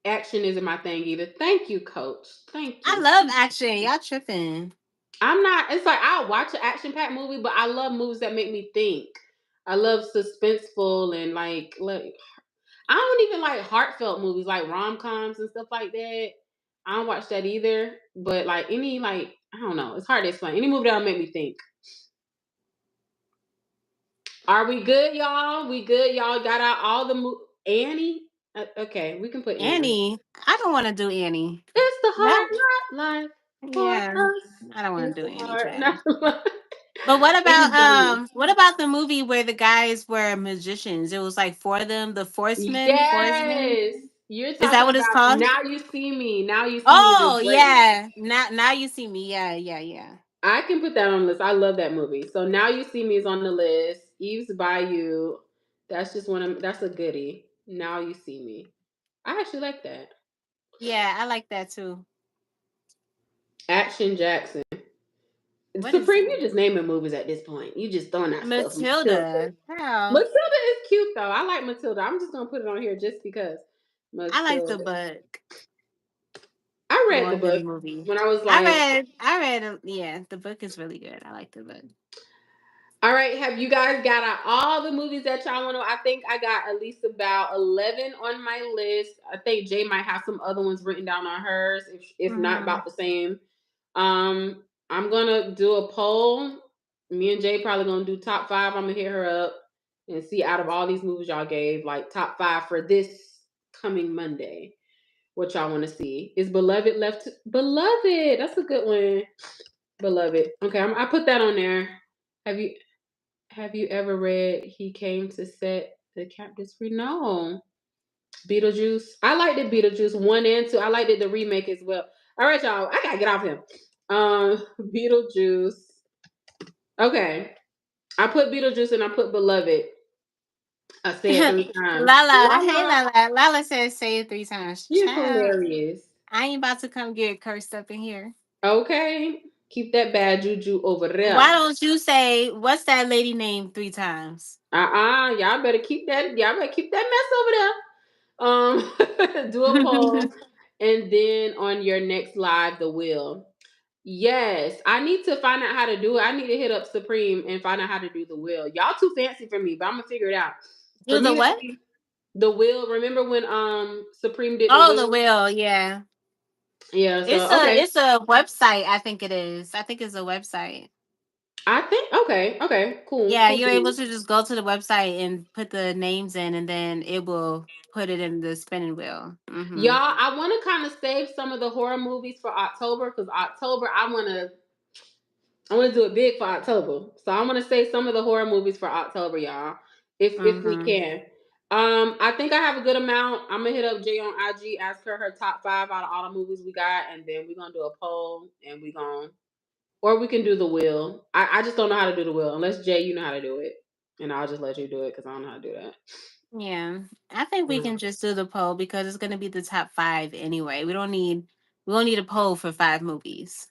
Speaker 1: Action isn't my thing either. Thank you, Coach. Thank
Speaker 2: I
Speaker 1: you.
Speaker 2: love action. Y'all tripping.
Speaker 1: I'm not. It's like I'll watch an action packed movie, but I love movies that make me think. I love suspenseful and like I don't even like heartfelt movies like rom coms and stuff like that. I don't watch that either. But like any like I don't know, it's hard to explain. Any movie that'll make me think. Are we good, y'all? We good, y'all? Got out all the Annie. Okay, we can put Annie.
Speaker 2: Annie. I don't want to do Annie.
Speaker 1: It's the
Speaker 2: That,
Speaker 1: hard life for
Speaker 2: yeah.
Speaker 1: us.
Speaker 2: I don't want
Speaker 1: It's
Speaker 2: to do
Speaker 1: the
Speaker 2: Annie
Speaker 1: hard
Speaker 2: trash.
Speaker 1: not
Speaker 2: But
Speaker 1: Annie.
Speaker 2: what about the movie where the guys were magicians? It was like for them, the Forcemen.
Speaker 1: Yes. You're
Speaker 2: Is that
Speaker 1: talking
Speaker 2: what it's
Speaker 1: about
Speaker 2: called?
Speaker 1: Now You See Me. Now You See Me is a
Speaker 2: Oh
Speaker 1: great one.
Speaker 2: yeah. Now you see me. Yeah, yeah, yeah.
Speaker 1: I can put that on the list. I love that movie. So Now You See Me is on the list. Eve's Bayou. That's a goodie. Now You See Me. I actually like that.
Speaker 2: Yeah, I like that too.
Speaker 1: Action Jackson.
Speaker 2: What is
Speaker 1: Supreme,
Speaker 2: that?
Speaker 1: you just naming movies at this point. You just throwing out stuff. Matilda.
Speaker 2: Matilda. How?
Speaker 1: Matilda is cute though. I like Matilda. I'm just gonna put it on here just because.
Speaker 2: I like the
Speaker 1: Matilda.
Speaker 2: book
Speaker 1: I read
Speaker 2: more
Speaker 1: the
Speaker 2: than the
Speaker 1: book
Speaker 2: movie.
Speaker 1: when I was like,
Speaker 2: Yeah, the book is really good. I like the book.
Speaker 1: all right, have you guys got out all the movies that y'all want to? I think I got at least about 11 on my list. I think Jay might have some other ones written down on hers, if not
Speaker 2: Hmm.
Speaker 1: about the same. I'm gonna do a poll. Me and Jay probably gonna do top five. I'm gonna hit her up and see out of all these movies y'all gave, like top five for this coming Monday. What y'all want to see? Is Beloved left? Beloved, that's a good one. Beloved. Okay, I put that on there. Have you have you ever read He Came to Set the Captives Free? No. Beetlejuice. I liked it Beetlejuice 1 and 2. I liked it the remake as well. All right, y'all. I gotta get off him. Beetlejuice. Okay. I put Beetlejuice and I put Beloved. I say it 3 times.
Speaker 2: Lala, hey
Speaker 1: Lala,
Speaker 2: Lala. Lala says say it 3 times.
Speaker 1: you're
Speaker 2: Child,
Speaker 1: hilarious.
Speaker 2: I ain't about to come get cursed up in here.
Speaker 1: Okay. Keep that bad juju over
Speaker 2: Why
Speaker 1: there.
Speaker 2: don't you say what's that lady name 3 times?
Speaker 1: Y'all better keep that. Y'all better keep that mess over there. Do a poll, and then on your next live, the wheel. Yes, I need to find out how to do it. I need to hit up Supreme and find out how to do the wheel. Y'all too fancy for me, but I'm gonna figure it out. For
Speaker 2: Do the
Speaker 1: me to
Speaker 2: what?
Speaker 1: see the wheel. Remember when Supreme did the
Speaker 2: Oh, the
Speaker 1: wheel?
Speaker 2: will. Yeah,
Speaker 1: Yeah.
Speaker 2: it's
Speaker 1: So
Speaker 2: a
Speaker 1: okay,
Speaker 2: it's a website. I think it is. I think it's a website.
Speaker 1: I think okay, cool,
Speaker 2: Yeah,
Speaker 1: cool,
Speaker 2: you're able
Speaker 1: cool.
Speaker 2: to just go to the website and put the names in, and then it will put it in the spinning wheel.
Speaker 1: Y'all,
Speaker 2: Hmm.
Speaker 1: I want to kind of save some of the horror movies for October because October I want to do it big for October. So I'm gonna say some of the horror movies for October, y'all, if we
Speaker 2: Hmm.
Speaker 1: can. I think I have a good amount. I'm gonna hit up Jay on IG, ask her top five out of all the movies we got, and then we're gonna do a poll, and or we can do the wheel. I just don't know how to do the wheel unless Jay, you know how to do it, and I'll just let you do it because I don't know how to do that.
Speaker 2: Yeah, I think we can just do the poll because it's gonna be the top 5 anyway. We don't need a poll for 5 movies.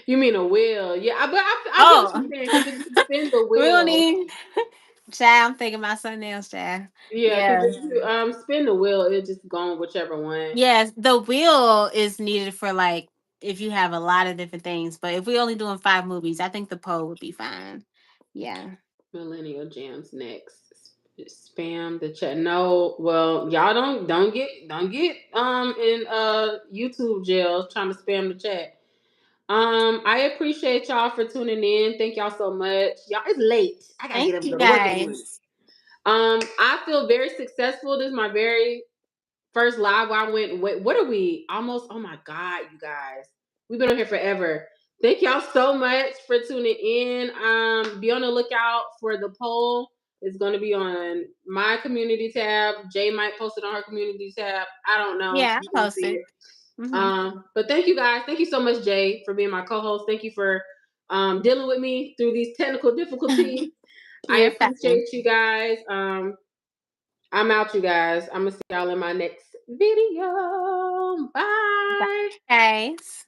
Speaker 1: You mean a wheel? Yeah, but I get what
Speaker 2: Oh,
Speaker 1: you're saying because if you spin the
Speaker 2: we don't
Speaker 1: wheel,
Speaker 2: need. Child, I'm thinking about something else, child.
Speaker 1: yeah, because
Speaker 2: Yeah.
Speaker 1: if you spin the wheel, it just going whichever one.
Speaker 2: Yes, the wheel is needed for like if you have a lot of different things, but if we're only doing 5 movies, I think the poll would be fine. Yeah.
Speaker 1: Millennial Jams next. Spam the chat. No, well, y'all don't get in YouTube jail trying to spam the chat. I appreciate y'all for tuning in. Thank y'all so much. Y'all, it's late. I gotta get
Speaker 2: Thank
Speaker 1: up and
Speaker 2: you
Speaker 1: go to work in the morning.
Speaker 2: guys.
Speaker 1: I feel very successful. This is my very first live where I went. Wait, what are we? Almost. Oh my god, you guys, we've been on here forever. Thank y'all so much for tuning in. Be on the lookout for the poll. It's going to be on my community tab. Jay might post it on her community tab. I don't know.
Speaker 2: Yeah,
Speaker 1: You're
Speaker 2: I
Speaker 1: gonna see
Speaker 2: posted.
Speaker 1: it.
Speaker 2: Hmm.
Speaker 1: But thank you guys. Thank you so much, Jay, for being my co-host. Thank you for dealing with me through these technical difficulties. I
Speaker 2: You're fine.
Speaker 1: appreciate you guys. I'm out, you guys. I'm gonna see y'all in my next video.
Speaker 2: Bye,
Speaker 1: Bye.
Speaker 2: guys.